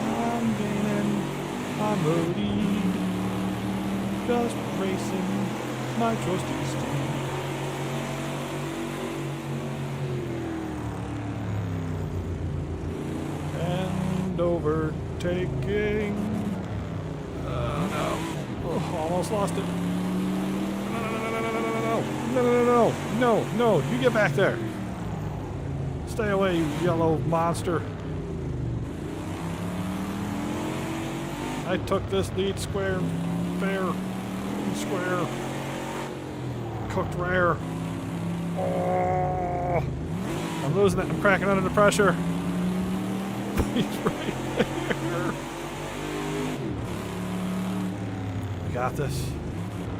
[SPEAKER 1] I'm gaining on the lead. Just racing my trusty steed. And overtaking. No. Oh, almost lost it. No, you get back there. Stay away, you yellow monster. I took this lead square, fair, and square. cooked rare. Oh, I'm losing it. I'm cracking under the pressure. He's right there. We got this.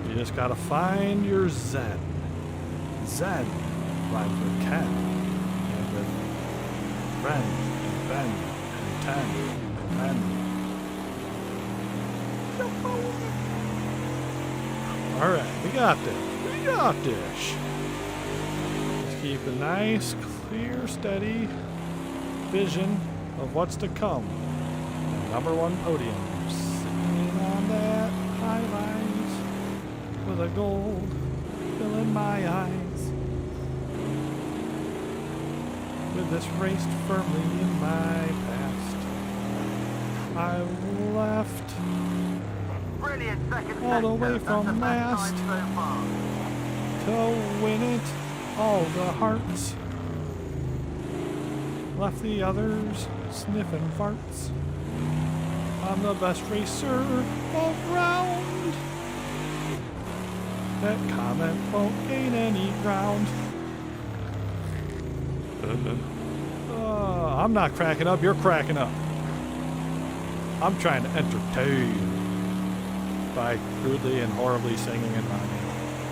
[SPEAKER 1] You just gotta find your Zen. Zen rhymes with Ken, and with friend, and Ben, and Ten, and alright, we got this. We got this. Let's keep a nice, clear, steady vision of what's to come. Number one podium. Sitting on that high rise with a gold filling my eyes. With this raced firmly in my past. I left
[SPEAKER 3] Brilliant second
[SPEAKER 1] all the
[SPEAKER 3] sector.
[SPEAKER 1] way
[SPEAKER 3] That's
[SPEAKER 1] from
[SPEAKER 3] the best
[SPEAKER 1] last
[SPEAKER 3] time so far.
[SPEAKER 1] to win it. All the hearts. Left the others sniffing farts. I'm the best racer around. That comment won't gain any ground. I'm not cracking up, you're cracking up. I'm trying to entertain by crudely and horribly singing and rhyming.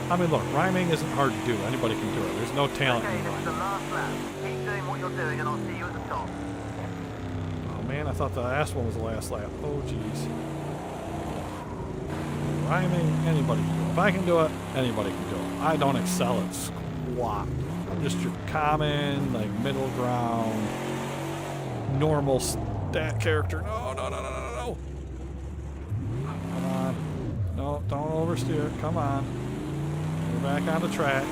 [SPEAKER 1] I mean, look, rhyming isn't hard to do. Anybody can do it. There's no talent
[SPEAKER 3] Okay,
[SPEAKER 1] in
[SPEAKER 3] this is the
[SPEAKER 1] rhyming.
[SPEAKER 3] last lap. Keep doing what you're doing and I'll see you at the top.
[SPEAKER 1] Oh man, I thought the last one was the last lap. Oh jeez. Rhyming, anybody can do it. If I can do it, anybody can do it. I don't excel at squat. I'm just your common, like, middle ground, normal stat character. No, no, no, no, no, no. Come on. No, don't oversteer. Come on. We're back on the track.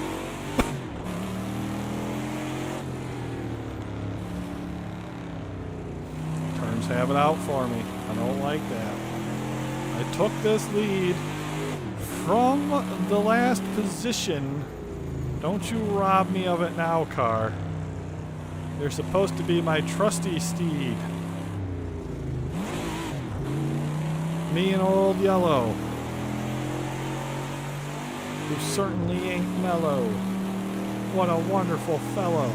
[SPEAKER 1] Turns have it out for me. I don't like that. I took this lead from the last position. Don't you rob me of it now, car. You're supposed to be my trusty steed. Me and old yellow. Who certainly ain't mellow. What a wonderful fellow.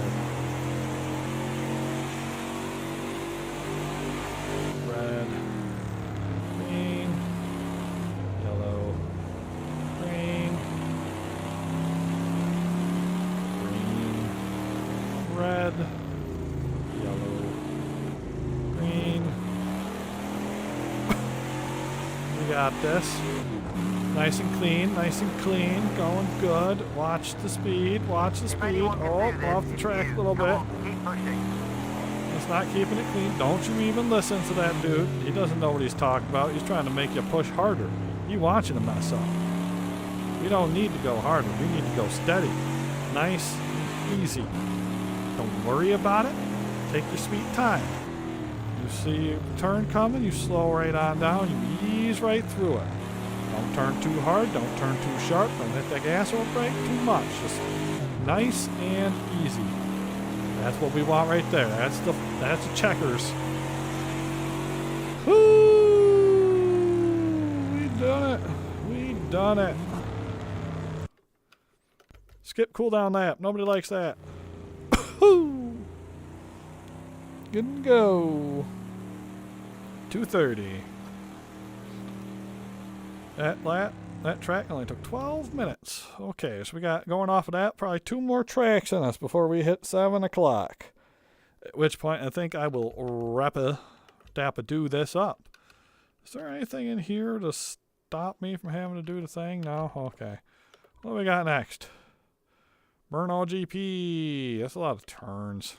[SPEAKER 1] Red, green, yellow, green, green, red, yellow, green. We got this. Nice and clean, going good. Watch the speed, watch the
[SPEAKER 3] If
[SPEAKER 1] speed.
[SPEAKER 3] anyone can
[SPEAKER 1] Oh,
[SPEAKER 3] do this,
[SPEAKER 1] off the
[SPEAKER 3] it's
[SPEAKER 1] track
[SPEAKER 3] you.
[SPEAKER 1] a little
[SPEAKER 3] Come
[SPEAKER 1] bit.
[SPEAKER 3] on, keep pushing.
[SPEAKER 1] It's not keeping it clean. Don't you even listen to that dude. He doesn't know what he's talking about. He's trying to make you push harder. You want you to mess up. We don't need to go harder. We need to go steady. Nice, easy. Don't worry about it. Take your sweet time. You see a turn coming, you slow right on down. You ease right through it. Don't turn too hard. Don't turn too sharp. Don't hit the gas or brake too much. Just nice and easy. That's what we want right there. That's the checkers. Woo! We done it. We done it. Skip cooldown lap. Nobody likes that. Woo! Good and go. 2:30. That track only took 12 minutes. Okay, so we got, going off of that, probably 2 more tracks in us before we hit 7 o'clock. At which point I think I will do this up. Is there anything in here to stop me from having to do the thing? No? Okay. What do we got next? Burnout GP. That's a lot of turns.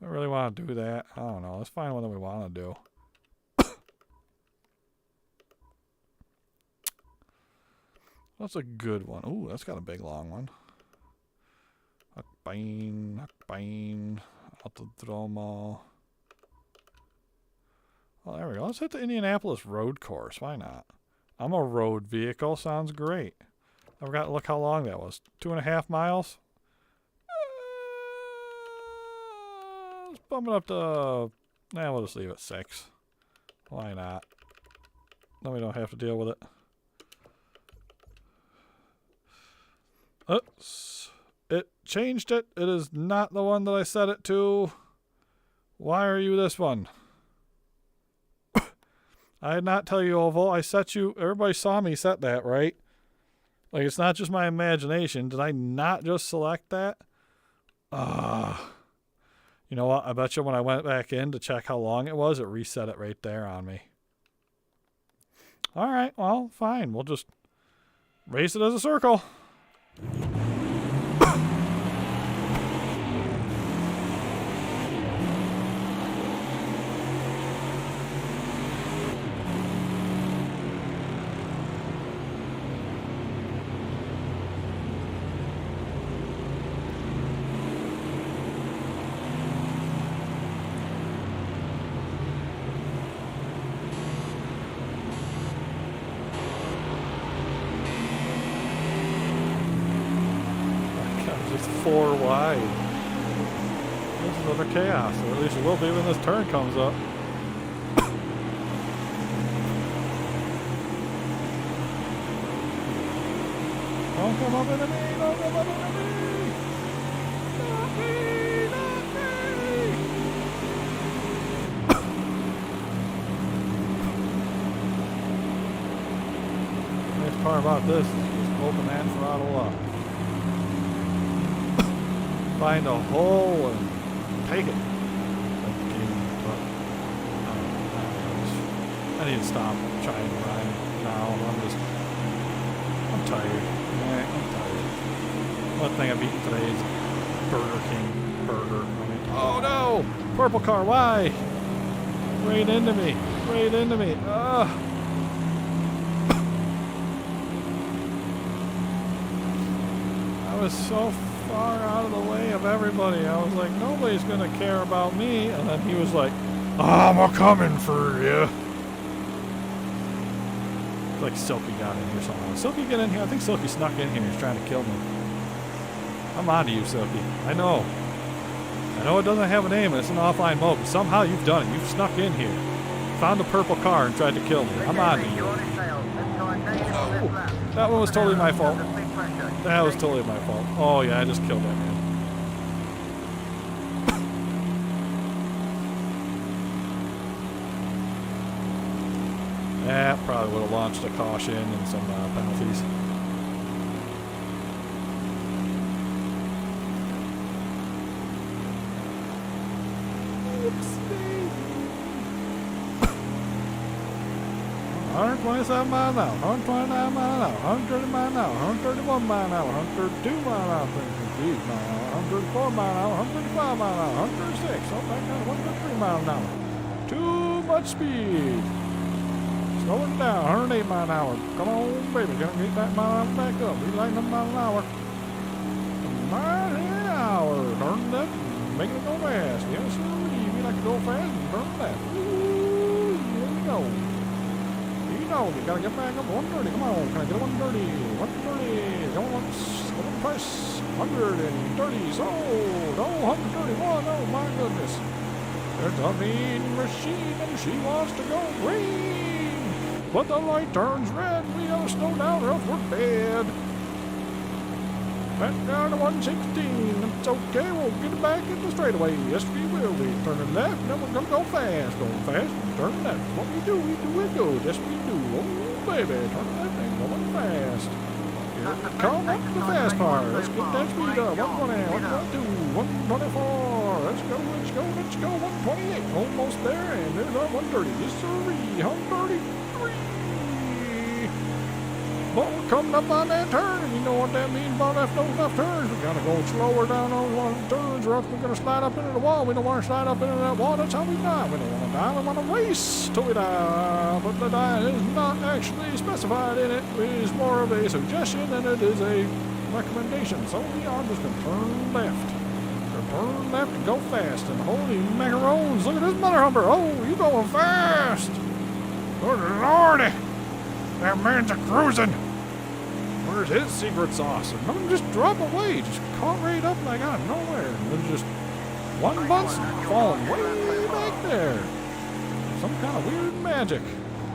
[SPEAKER 1] I don't really want to do that. I don't know. Let's find one that we want to do. That's a good one. Ooh, that's got a big long one. Hakbain, Autodromo. Oh, there we go. Let's hit the Indianapolis road course. Why not? I'm a road vehicle. Sounds great. I forgot to look how long that was. 2.5 miles? Let's bump it up to... Nah, we'll just leave it 6. Why not? Then we don't have to deal with it. Oops. It changed it. It is not the one that I set it to. Why are you this one? I did not tell you, Oval. I set you. Everybody saw me set that, right? Like, it's not just my imagination. Did I not just select that? You know what? I bet you when I went back in to check how long it was, it reset it right there on me. All right. Well, fine. We'll just race it as a circle. Just 4 wide. This is utter chaos, or at least it will be when this turn comes up. Don't come up into me! Don't come up into me! Not me! Not me! The nice part about this is just open that throttle up. Find a hole and take it. I need to stop trying to rhyme now. I'm tired. I'm tired. One thing I've eaten today is Burger King burger. Oh no! Purple car, why? Right into me. Right into me. I was so far out of the way of everybody. I was like, nobody's gonna care about me. And then he was like, I'm a coming for you. Like Silky got in here somehow. Silky, get in here. I think Silky snuck in here. He's trying to kill me. I'm on to you, Silky. I know it doesn't have a name and it's an offline mode, but somehow you've done it. You've snuck in here. Found a purple car and tried to kill me. I'm on to you. No! That one was totally my fault. That was totally my fault. Oh yeah, I just killed that man. That probably would have launched a caution and some penalties. Oopsie. 127 miles an hour, 129 miles an hour, 130 miles an hour, 131 miles an hour, 132 miles an hour, 134 miles an hour, 135 miles an hour, 136, oh my god, 133 miles an hour. Too much speed. Slowing down, 108 miles an hour. Come on, baby, gonna get that mile back up. We like them mile an hour. Mile an hour. Turn left, make it go fast. Yes, sir. We like to go fast and turn left. Ooh, here we go. You know, you gotta get back up 130. Come on, can I get a 130? 130. Going once, going twice. 130. So, no, 131. Oh my goodness. There's a mean machine and she wants to go green. But the light turns red. We gotta slow down or else we're dead. Back down to 116. It's okay. We'll get it back in the straightaway. Yes, we will. We turn it left. Then we're gonna go fast. Going fast. Turn left. What we do it good. Yes, we do. Oh, baby. Turn left and going fast. Come up the fast part. Let's get that speed up. 120, 122, 124. Let's go. 128. Almost there. And there's our 130. Yes, sir. 133. But we're coming up on that turn. You know what that means about those left turns. We gotta go slower down on one turns or else we're gonna slide up into the wall. We don't want to slide up into that wall. That's how we die. We don't want to die. We want to race till we die. But the die is not actually specified in it. It is more of a suggestion than it is a recommendation. So we are just gonna turn left. Turn left and go fast. And holy macarons, look at this mother humper. Oh, you going fast. Good lordy. That man's a cruising. Where's his secret sauce? And let him just drop away. Just caught right up like out of nowhere. And then just one bus falling way back there. Some kind of weird magic.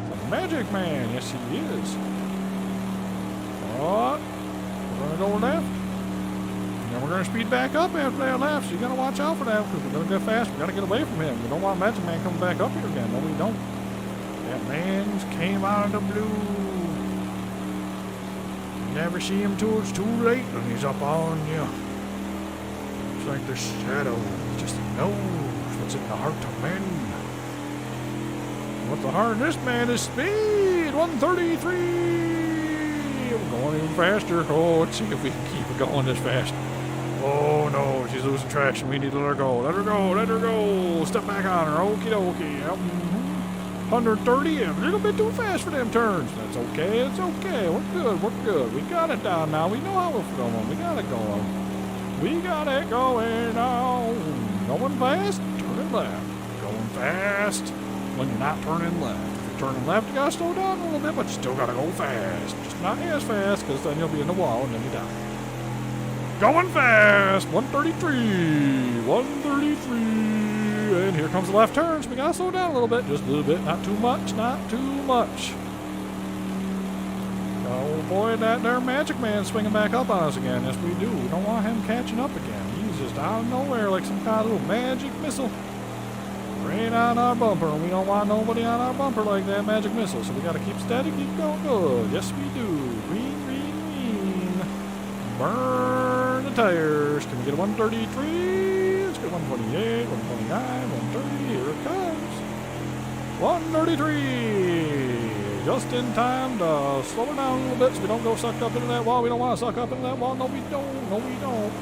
[SPEAKER 1] The magic man. Yes, he is. Oh, we're going to go left. And then we're going to speed back up after that lap, so you got to watch out for that because we're going to go fast. We got to get away from him. We don't want Magic Man coming back up here again. No, we don't. That man's came out of the blue. You never see him till it's too late and he's up on you. It's like the shadow. He just knows what's in the heart of men. What's the heart of this man is speed. 133. We're going even faster. Oh, let's see if we can keep it going this fast. Oh no, she's losing traction. We need to let her go. Let her go. Let her go. Step back on her. Okie dokie. Yep. 130, a little bit too fast for them turns. That's okay. It's okay. We're good. We're good. We got it down now. We know how we're going. We got it going. We got it going now. Going fast. Turning left. Going fast when you're not turning left. If you're turning left, you gotta slow down a little bit, but you still gotta go fast. Just not as fast, because then you'll be in the wall and then you die. Going fast. 133. 133. And here comes the left turn, so we gotta slow down a little bit. Just a little bit. Not too much. Not too much. Oh boy, that there Magic Man swinging back up on us again. Yes, we do. We don't want him catching up again. He's just out of nowhere like some kind of little magic missile. Right on our bumper. And we don't want nobody on our bumper like that magic missile. So we gotta keep steady, keep going good. Yes, we do. Green, green, green. Burn the tires. Can we get a 133? Let's get 128, 129, 130. Here it comes. 133. Just in time to slow it down a little bit so we don't go sucked up into that wall. We don't want to suck up into that wall. No, we don't. No, we don't.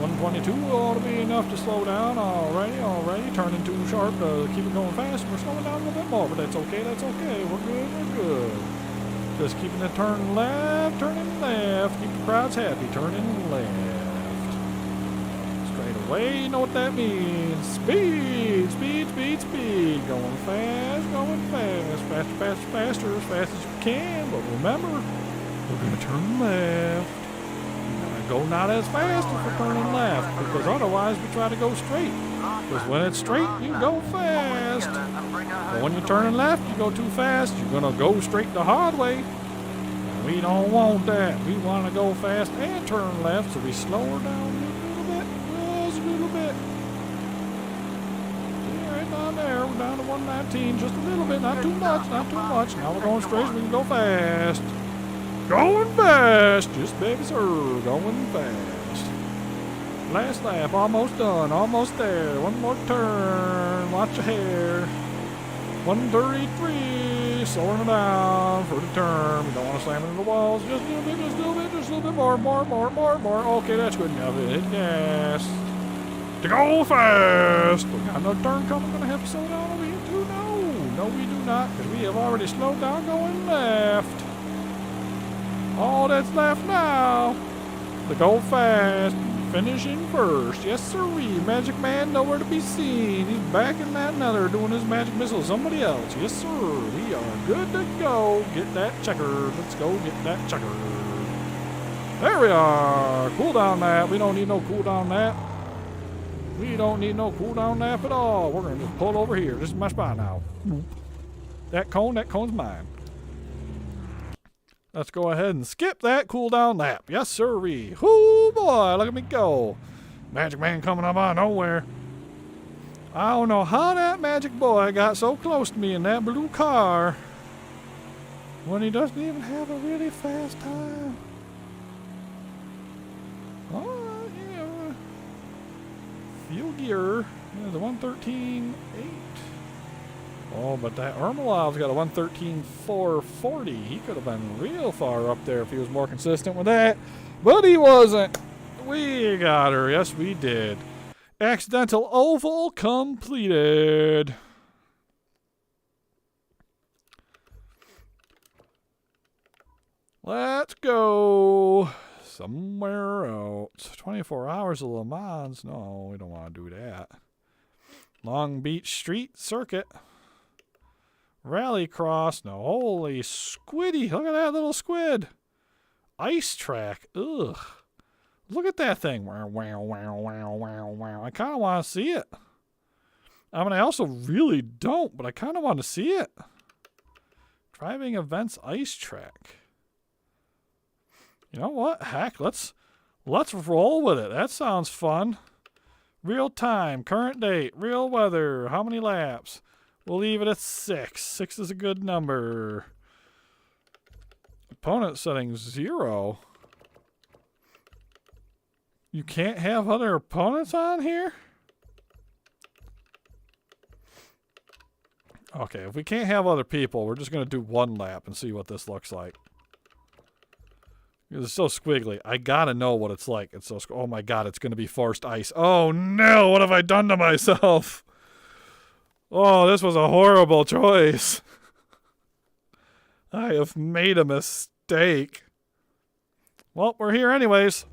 [SPEAKER 1] 122 ought to be enough to slow down. Alrighty. Turning too sharp to keep it going fast. We're slowing down a little bit more, but that's okay. That's okay. We're good. We're good. Just keeping it turning left, turning left. Keep the crowds happy. Turning left. Straight away. You know what that means. Speed, speed, speed, speed. Going fast, going fast. Faster, faster, faster. As fast as you can. But remember, we're going to turn left. Go not as fast if we're turning left, because otherwise we try to go straight. Because when it's straight, you go fast. But when you're turning left, you go too fast. You're going to go straight the hard way. And we don't want that. We want to go fast and turn left, so we slow her down a little bit. Just a little bit. Yeah, right down there. We're down to 119. Just a little bit. Not too much. Not too much. Now we're going straight, so we can go fast. Going fast, just baby sir, going fast. Last lap, almost done, almost there. One more turn, watch your hair. 133, slowing it down for the turn. We don't want to slam into the walls. Just a little bit, just a little bit, just a little bit more. Okay, that's good enough. Hit gas. To go fast. We got another turn coming. Gonna have to slow down over here too. No, we do not, because we have already slowed down going left. All that's left now, to go fast, finishing first. Yes, sirree. Magic Man nowhere to be seen. He's back in that nether doing his magic missile. Somebody else. Yes, sir. We are good to go. Get that checker. Let's go get that checker. There we are. Cooldown nap. We don't need no cooldown nap. We don't need no cooldown nap at all. We're going to just pull over here. This is my spot now. That cone's mine. Let's go ahead and skip that cooldown lap. Yes, sirree. Whoo, boy, look at me go. Magic Man coming up out of nowhere. I don't know how that magic boy got so close to me in that blue car when he doesn't even have a really fast time. Oh, yeah. Fuel gear. Yeah, the 113.8. Oh, but that Ermelov's got a 113.440. He could have been real far up there if he was more consistent with that. But he wasn't. We got her. Yes, we did. Accidental oval completed. Let's go somewhere else. 24 hours of Le Mans. No, we don't want to do that. Long Beach Street Circuit. Rallycross. No, holy squiddy. Look at that little squid. Ice track. Ugh. Look at that thing. Wow, wow, wow, wow, wow, wow. I kind of want to see it. I mean, I also really don't, but I kind of want to see it. Driving events ice track. You know what? Heck, let's Let's roll with it. That sounds fun. Real time, current date, real weather. How many laps? We'll leave it at 6. 6 is a good number. Opponent settings 0. You can't have other opponents on here? Okay, if we can't have other people, we're just going to do 1 lap and see what this looks like. It's so squiggly. I gotta know what it's like. It's so oh my god, it's going to be forced ice. Oh no, what have I done to myself? Oh, this was a horrible choice. I have made a mistake. Well, we're here anyways.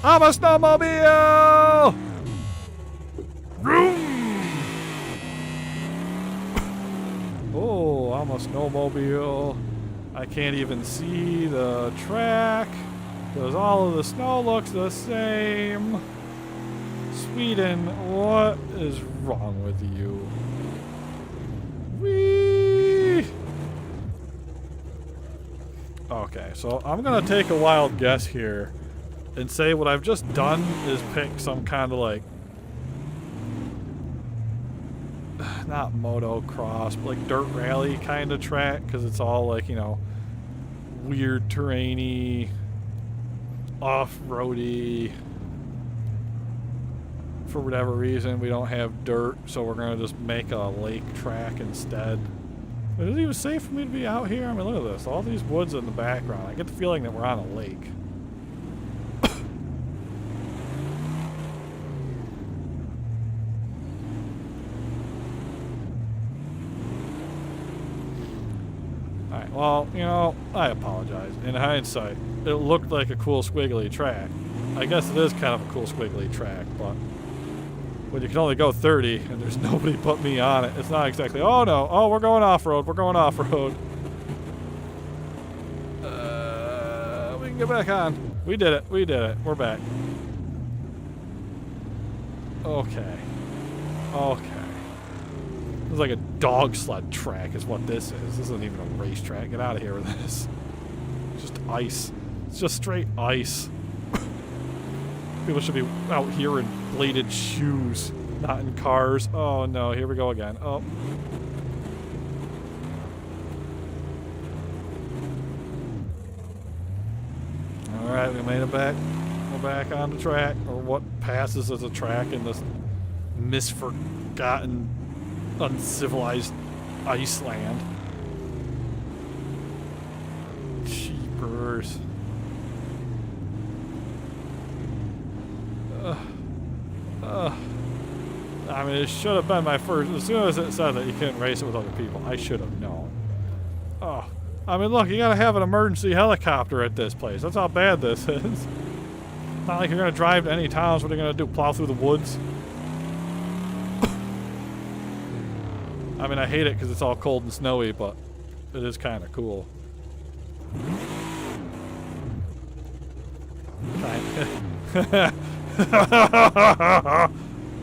[SPEAKER 1] I'm a snowmobile! Vroom! Oh, I'm a snowmobile. I can't even see the track because all of the snow looks the same. Sweden, what is wrong with you? Whee! Okay, so I'm gonna take a wild guess here and say what I've just done is pick some kind of like, not motocross, but like dirt rally kind of track, because it's all like, you know, weird terrainy, off-roady. For whatever reason, we don't have dirt, so we're gonna just make a lake track instead. Is it even safe for me to be out here? I mean, look at this. All these woods in the background. I get the feeling that we're on a lake. Alright, well, you know, I apologize. In hindsight, it looked like a cool squiggly track. I guess it is kind of a cool squiggly track, but when you can only go 30 and there's nobody but me on it, it's not exactly, oh no, oh, we're going off-road, we're going off-road. We can get back on. We did it, we're back. Okay. Okay. This is like a dog sled track is what this is. This isn't even a racetrack. Get out of here with this. It's just ice. It's just straight ice. People should be out here in bladed shoes, not in cars. Oh no, here we go again. Oh. Alright, we made it back. We're back on the track, or what passes as a track in this misforgotten, uncivilized Iceland. Jeepers. I mean, it should have been my first. As soon as it said that you couldn't race it with other people, I should have known. Oh, I mean, look, you gotta have an emergency helicopter at this place. That's how bad this is. It's not like you're gonna drive to any towns. What are you gonna do? Plow through the woods? I mean, I hate it because it's all cold and snowy, but it is kind of cool.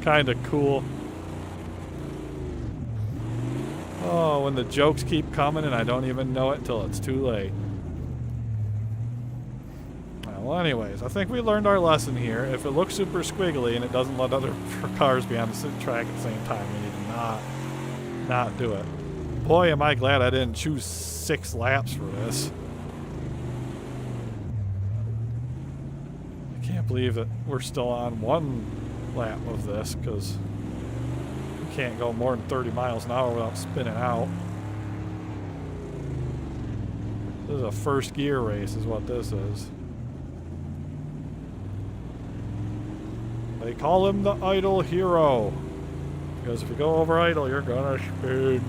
[SPEAKER 1] Kind of cool. Oh, when the jokes keep coming and I don't even know it until it's too late. Well, anyways, I think we learned our lesson here. If it looks super squiggly and it doesn't let other cars be on the track at the same time, we need to not do it. Boy, am I glad I didn't choose 6 laps for this. I can't believe that we're still on 1 lap of this, because you can't go more than 30 miles an hour without spinning out. This is a first gear race is what this is. They call him the idle hero, because if you go over idle, you're gonna spin.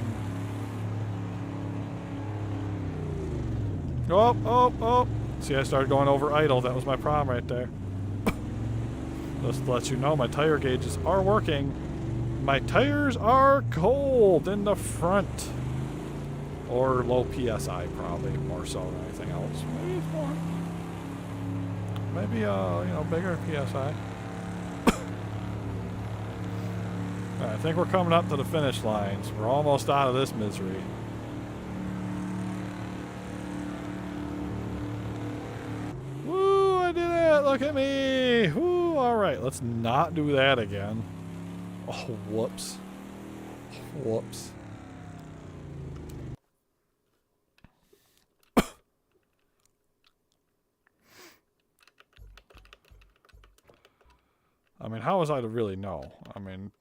[SPEAKER 1] Oh, oh, oh. See, I started going over idle. That was my problem right there. Just to let you know, my tire gauges are working. My tires are cold in the front. Or low PSI, probably, more so than anything else. Maybe it's more. Maybe, you know, bigger PSI. Right, I think we're coming up to the finish lines. We're almost out of this misery. Woo, I did it! look at me. Woo, all right, let's not do that again. Oh, whoops. Whoops. I mean, how was I to really know? I mean,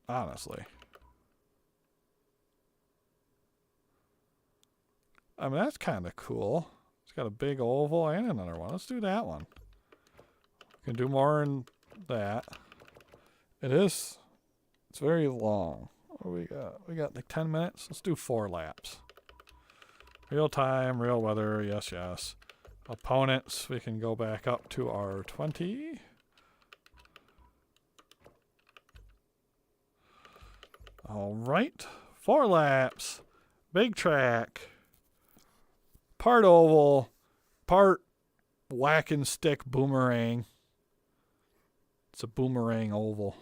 [SPEAKER 1] honestly. I mean, that's kind of cool. It's got a big oval and another one. Let's do that one. We can do more in that. It is. It's very long. What do we got? We got like 10 minutes. Let's do 4 laps. Real time, real weather. Yes, yes. Opponents. We can go back up to our 20. All right. 4 laps. Big track. Part oval. Part whack and stick boomerang. It's a boomerang oval.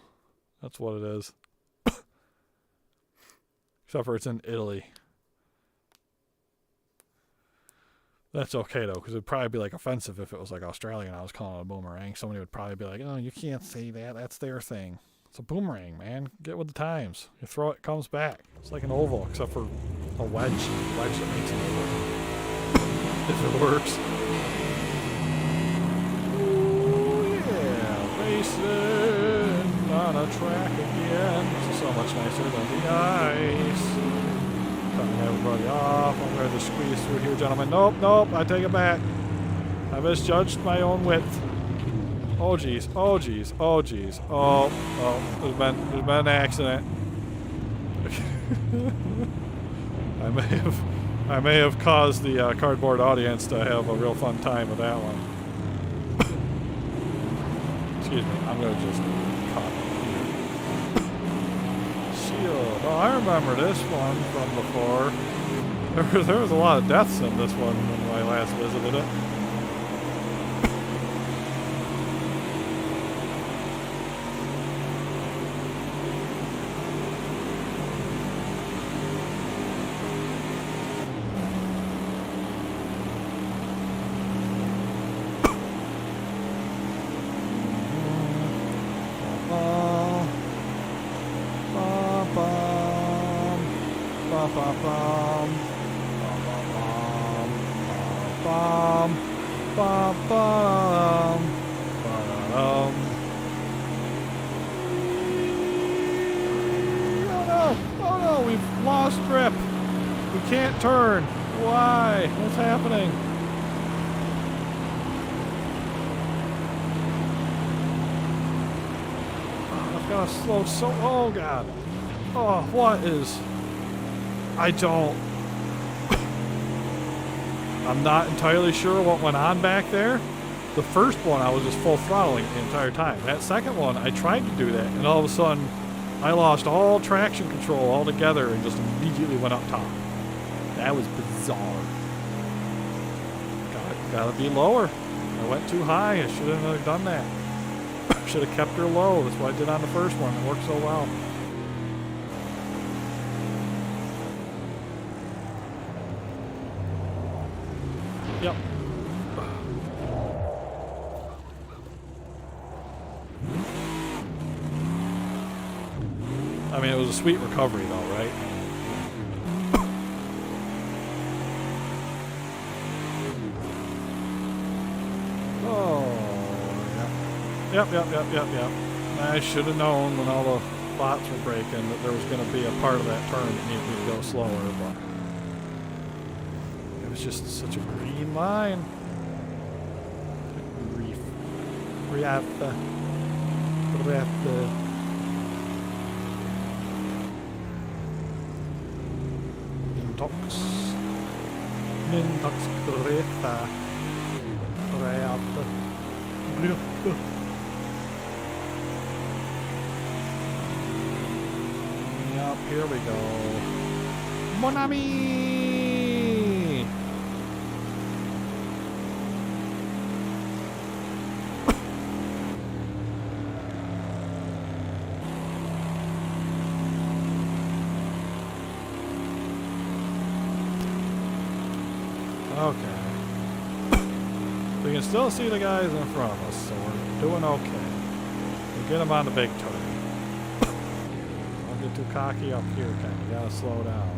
[SPEAKER 1] That's what it is. Except for it's in Italy. That's okay though, because it'd probably be like offensive if it was like Australian. I was calling it a boomerang. Somebody would probably be like, "Oh, you can't say that. That's their thing." It's a boomerang, man. Get with the times. You throw it, it comes back. It's like an oval, except for a wedge. A wedge that makes an oval. If it works. Ooh, yeah. Racing on a track again. This is so much nicer than the ice. Cutting everybody off. I'm ready to squeeze through here, gentlemen. Nope, nope. I take it back. I misjudged my own width. Oh geez, oh geez, oh geez, oh, there's been an accident. I may have caused the cardboard audience to have a real fun time with that one. Excuse me, I'm gonna just cut here. Shield. Oh, I remember this one from before. There was a lot of deaths in this one when I last visited it. Oh no, we've lost grip. We can't turn. Why? What's happening? Oh, I've got to slow so. Oh god. Oh, what is? I don't. I'm not entirely sure what went on back there. The first one, I was just full throttling the entire time. That second one, I tried to do that, and all of a sudden, I lost all traction control altogether and just immediately went up top. That was bizarre. Gotta be lower. I went too high. I shouldn't have done that. Should have kept her low. That's what I did on the first one. It worked so well. Yep. I mean, it was a sweet recovery though, right? Oh, yeah. Yep. I should have known when all the spots were breaking that there was going to be a part of that turn that needed me to go slower, but it was just such a green line. Grief. Mintox Greta. Yup, here we go. Mon ami! Okay. We can still see the guys in front of us, so we're doing okay. We'll get them on the big turn. Don't get too cocky up here, Ken. You gotta slow down.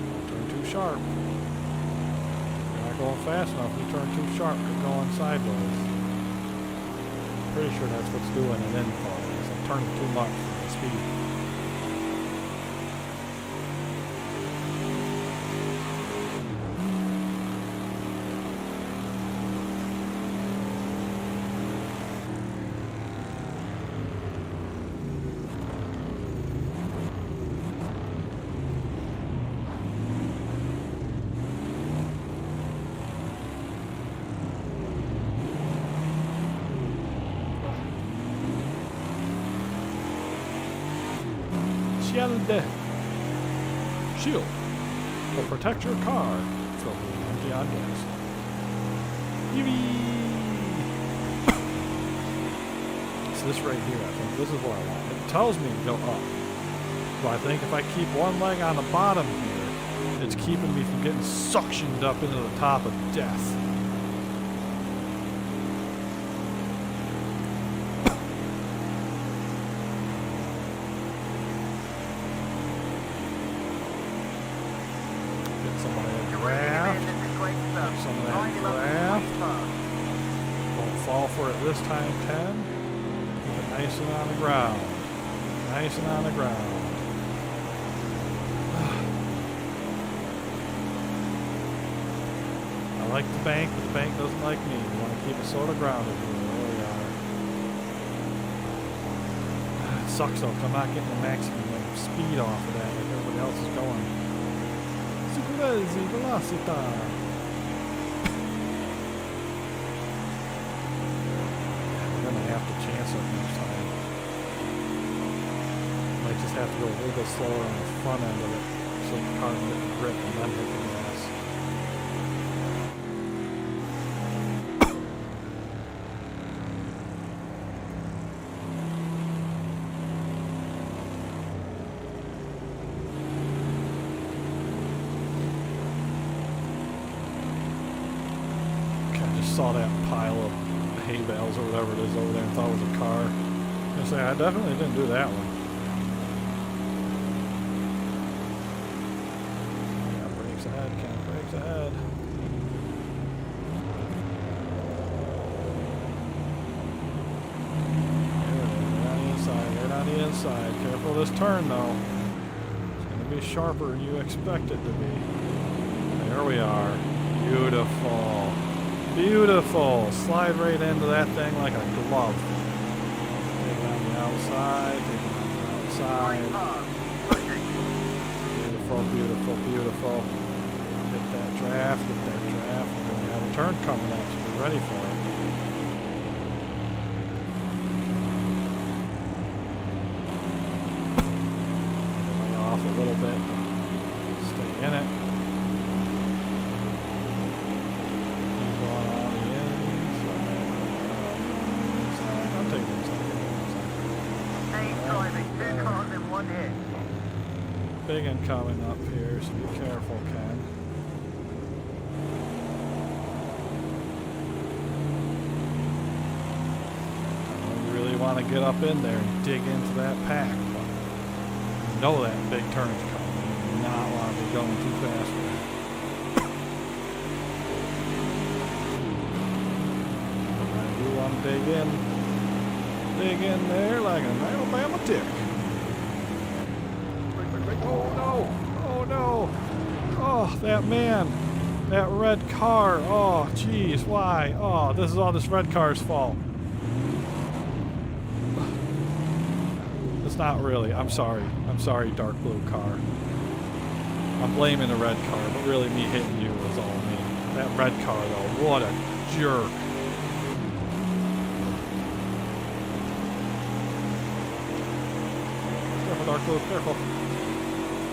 [SPEAKER 1] Don't turn too sharp. You're not going fast enough. If you turn too sharp, you're going sideways. Pretty sure that's what's doing it in for us. I'm turning too much for the speed. Shield will protect your car from being empty on gas. It's this right here, I think. This is what I want. It tells me to go up. So I think if I keep one leg on the bottom here, it's keeping me from getting suctioned up into the top of death. This time 10. Keep it nice and on the ground. Nice and on the ground. I like the bank, but the bank doesn't like me. We want to keep it sort of grounded here. There we are. It sucks though, 'cause I'm not getting the maximum speed off of that like everybody else is going. Sicurezza, velocità. Chance it next time. Might just have to go a little bit slower on the front end of it so the car can get the grip and then hit the gas. Okay, I just saw that pile of hay bales or whatever it is over there and thought it was a car. I say I definitely didn't do that one. Yeah, brakes ahead, Ken, brakes ahead. Right on the inside, right on the inside. Careful this turn though. It's gonna be sharper than you expect it to be. There we are. Beautiful. Beautiful. Slide right into that thing like a glove. Take it on the outside. Take it on the outside. Beautiful, beautiful, beautiful. Get that draft. Get that draft. We're going to have a turn coming at you. Be ready for it. Lay off a little bit. Stay in it. Big one coming up here, so be careful, Ken. I really want to get up in there and dig into that pack, but you know that big turn's coming. You do not want to be going too fast for that. I do want to dig in there like an Alabama tick. Oh no! Oh no! Oh, that man! That red car! Oh, jeez, why? Oh, this is all this red car's fault. It's not really. I'm sorry. I'm sorry, dark blue car. I'm blaming the red car, but really me hitting you was all me. That red car, though, what a jerk. Careful, dark blue, careful.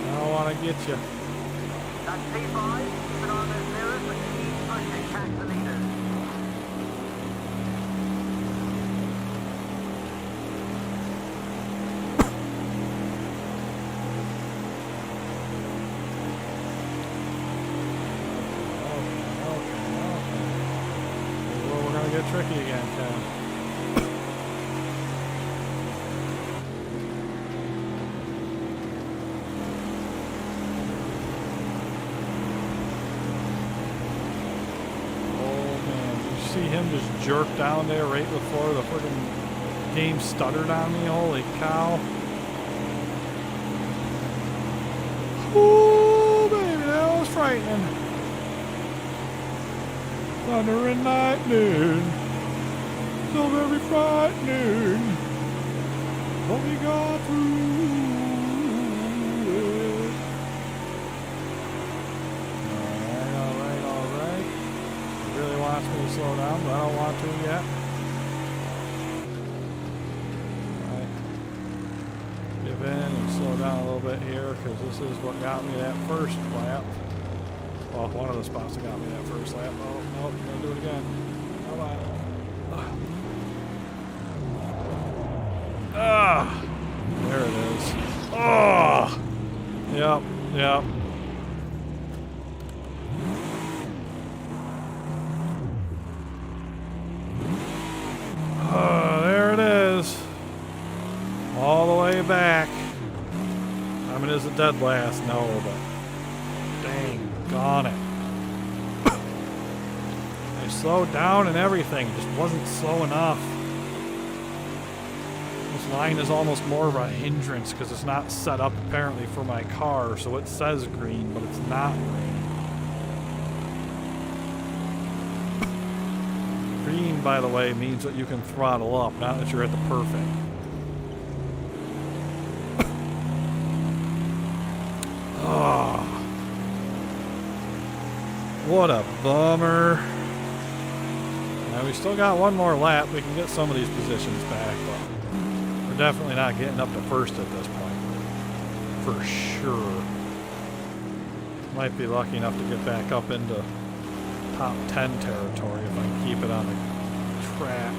[SPEAKER 1] I don't want to get you.
[SPEAKER 3] That's P5. Keep an eye on those mirrors, but keep pushing. Catch the leaders.
[SPEAKER 1] get tricky again, Ken. See him just jerk down there right before the freaking game stuttered on me. Holy cow. Oh, baby, that was frightening. Thunder and lightning. So very frightening. But we got through it. All right. Really wants me to slow down, but I don't want to yet. Alright. Give in and slow down a little bit here, because this is what got me that first lap. Well, one of the spots that got me that first lap. Oh, no, I'm going to do it again. Come on. Ah! There it is. Oh! Yep. There it is. All the way back. I mean, is it dead last? No, but dang, gone it. I slowed down and everything, just wasn't slow enough. This line is almost more of a hindrance because it's not set up apparently for my car, so it says green, but it's not green. Green, by the way, means that you can throttle up, not that you're at the perfect. Oh, what a bummer. Now we still got one more lap. We can get some of these positions back, but we're definitely not getting up to first at this point. For sure. Might be lucky enough to get back up into top 10 territory if I can keep it on the track.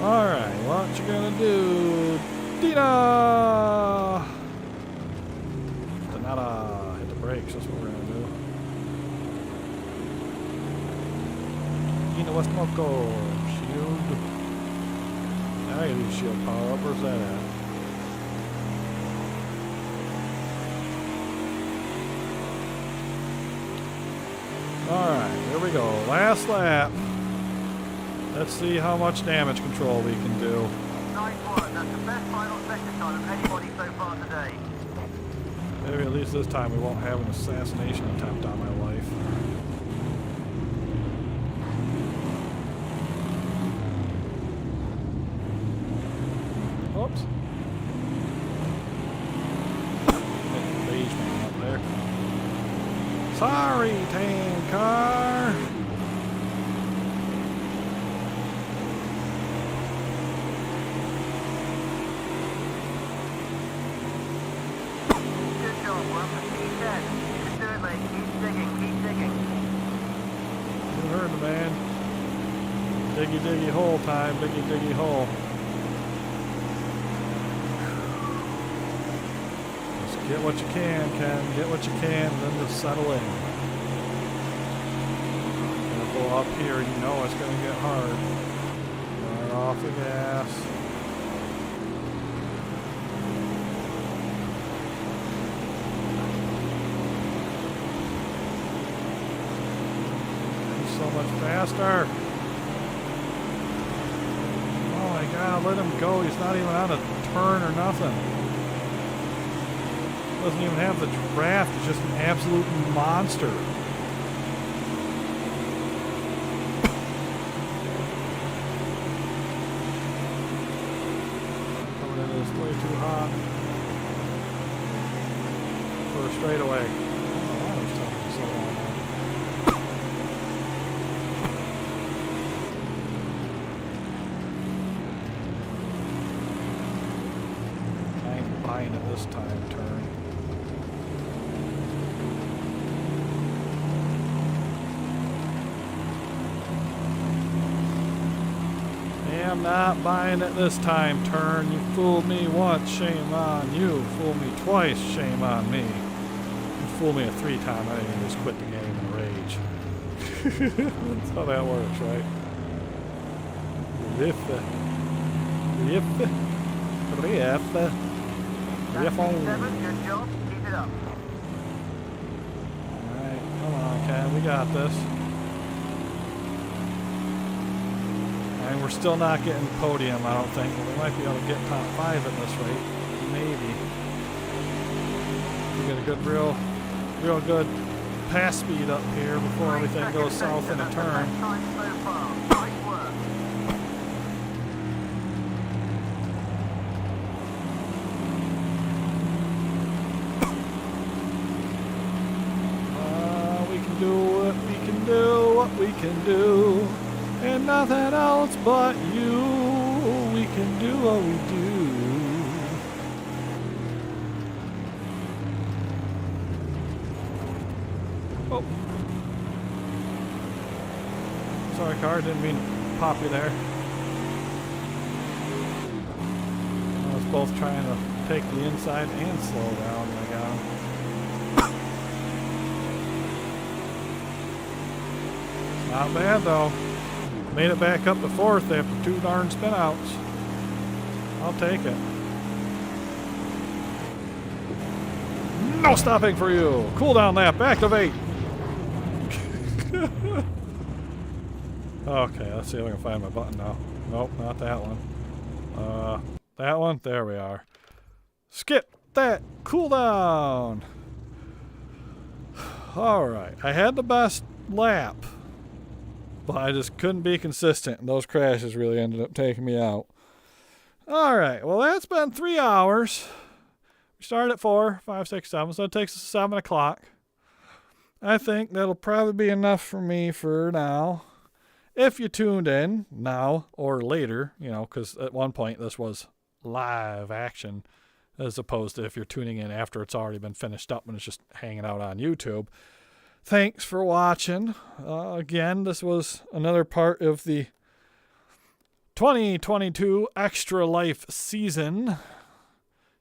[SPEAKER 1] Alright, what you gonna do? Dina! Danada! Hit the brakes, that's what we're gonna do. Dina Westmoko! Shield. I can do shield power up. Where's that at? Alright, here we go. Last lap. Let's see how much damage control we can do.
[SPEAKER 3] Nice work. That's the best final sector time of anybody so far today.
[SPEAKER 1] Maybe at least this time we won't have an assassination attempt on my life. Oops. Beige man up there. Sorry, tank car.
[SPEAKER 3] Good job, Wolf. Keep dead. You can do it, mate. Keep digging.
[SPEAKER 1] You heard the man. Diggy diggy hole time, diggy hole. Just get what you can, Ken. Get what you can, then just settle in. Gonna go up here, you know it's gonna get hard. Right off the gas. So much faster. Oh my god, let him go. He's not even on a turn or nothing. Doesn't even have the draft. He's just an absolute monster. Coming into this way too hot. For a straightaway. I don't know why it's taking so long. Buying it this time, turn. Yeah, I'm not buying it this time, Turn. You fooled me once, shame on you. Fooled me twice, shame on me. You fooled me a 3rd time, I didn't just quit the game in a rage. That's how that works, right? Riff.
[SPEAKER 3] That's P7, good job. Keep it up.
[SPEAKER 1] Alright, come on, Ken, we got this. And we're still not getting podium, I don't think, but we might be able to get top 5 at this rate. Maybe. We get a good, real good pass speed up here before everything goes south in a turn.
[SPEAKER 3] Time so far. Nice work.
[SPEAKER 1] We can do what we can do, what we can do. And nothing else but you. We can do what we do. Oh. Sorry, car. Didn't mean to pop you there. I was both trying to take the inside and slow down. I got him. Not bad, though. Made it back up to 4th after 2 darn spinouts. I'll take it. No stopping for you. Cool down lap. Activate. Okay, let's see if I can find my button now. Nope, not that one. That one? There we are. Skip that. Cool down. Alright, I had the best lap. But I just couldn't be consistent, and those crashes really ended up taking me out. Alright, well that's been 3 hours. We started at 4, 5, 6, 7, so it takes us 7 o'clock. I think that'll probably be enough for me for now. If you tuned in now or later, you know, because at one point this was live action, as opposed to if you're tuning in after it's already been finished up and it's just hanging out on YouTube. Thanks for watching. Again, this was another part of the 2022 Extra Life season,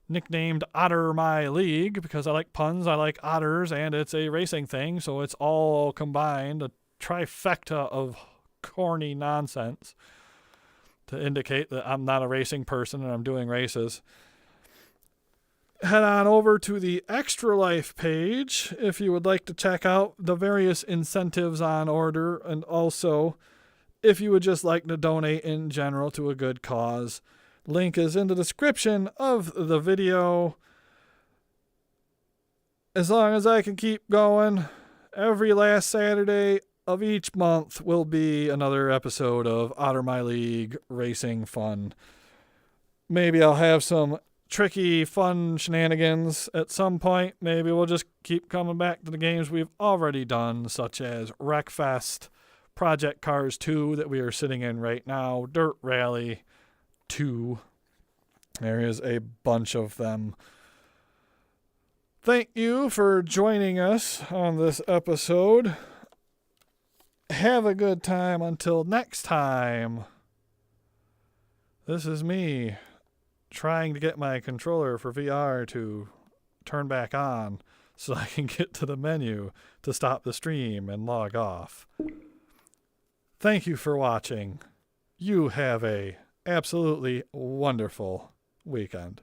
[SPEAKER 1] nicknamed Otter My League, because I like puns, I like otters, and it's a racing thing, so it's all combined, a trifecta of corny nonsense to indicate that I'm not a racing person and I'm doing races. Head on over to the Extra Life page if you would like to check out the various incentives on order, and also if you would just like to donate in general to a good cause. Link is in the description of the video. As long as I can keep going, every last Saturday of each month will be another episode of Otter My League Racing Fun. Maybe I'll have some tricky, fun shenanigans at some point. Maybe we'll just keep coming back to the games we've already done, such as Wreckfest, Project Cars 2 that we are sitting in right now, Dirt Rally 2. There is a bunch of them. Thank you for joining us on this episode. Have a good time until next time. This is me trying to get my controller for VR to turn back on so I can get to the menu to stop the stream and log off. Thank you for watching. You have a absolutely wonderful weekend.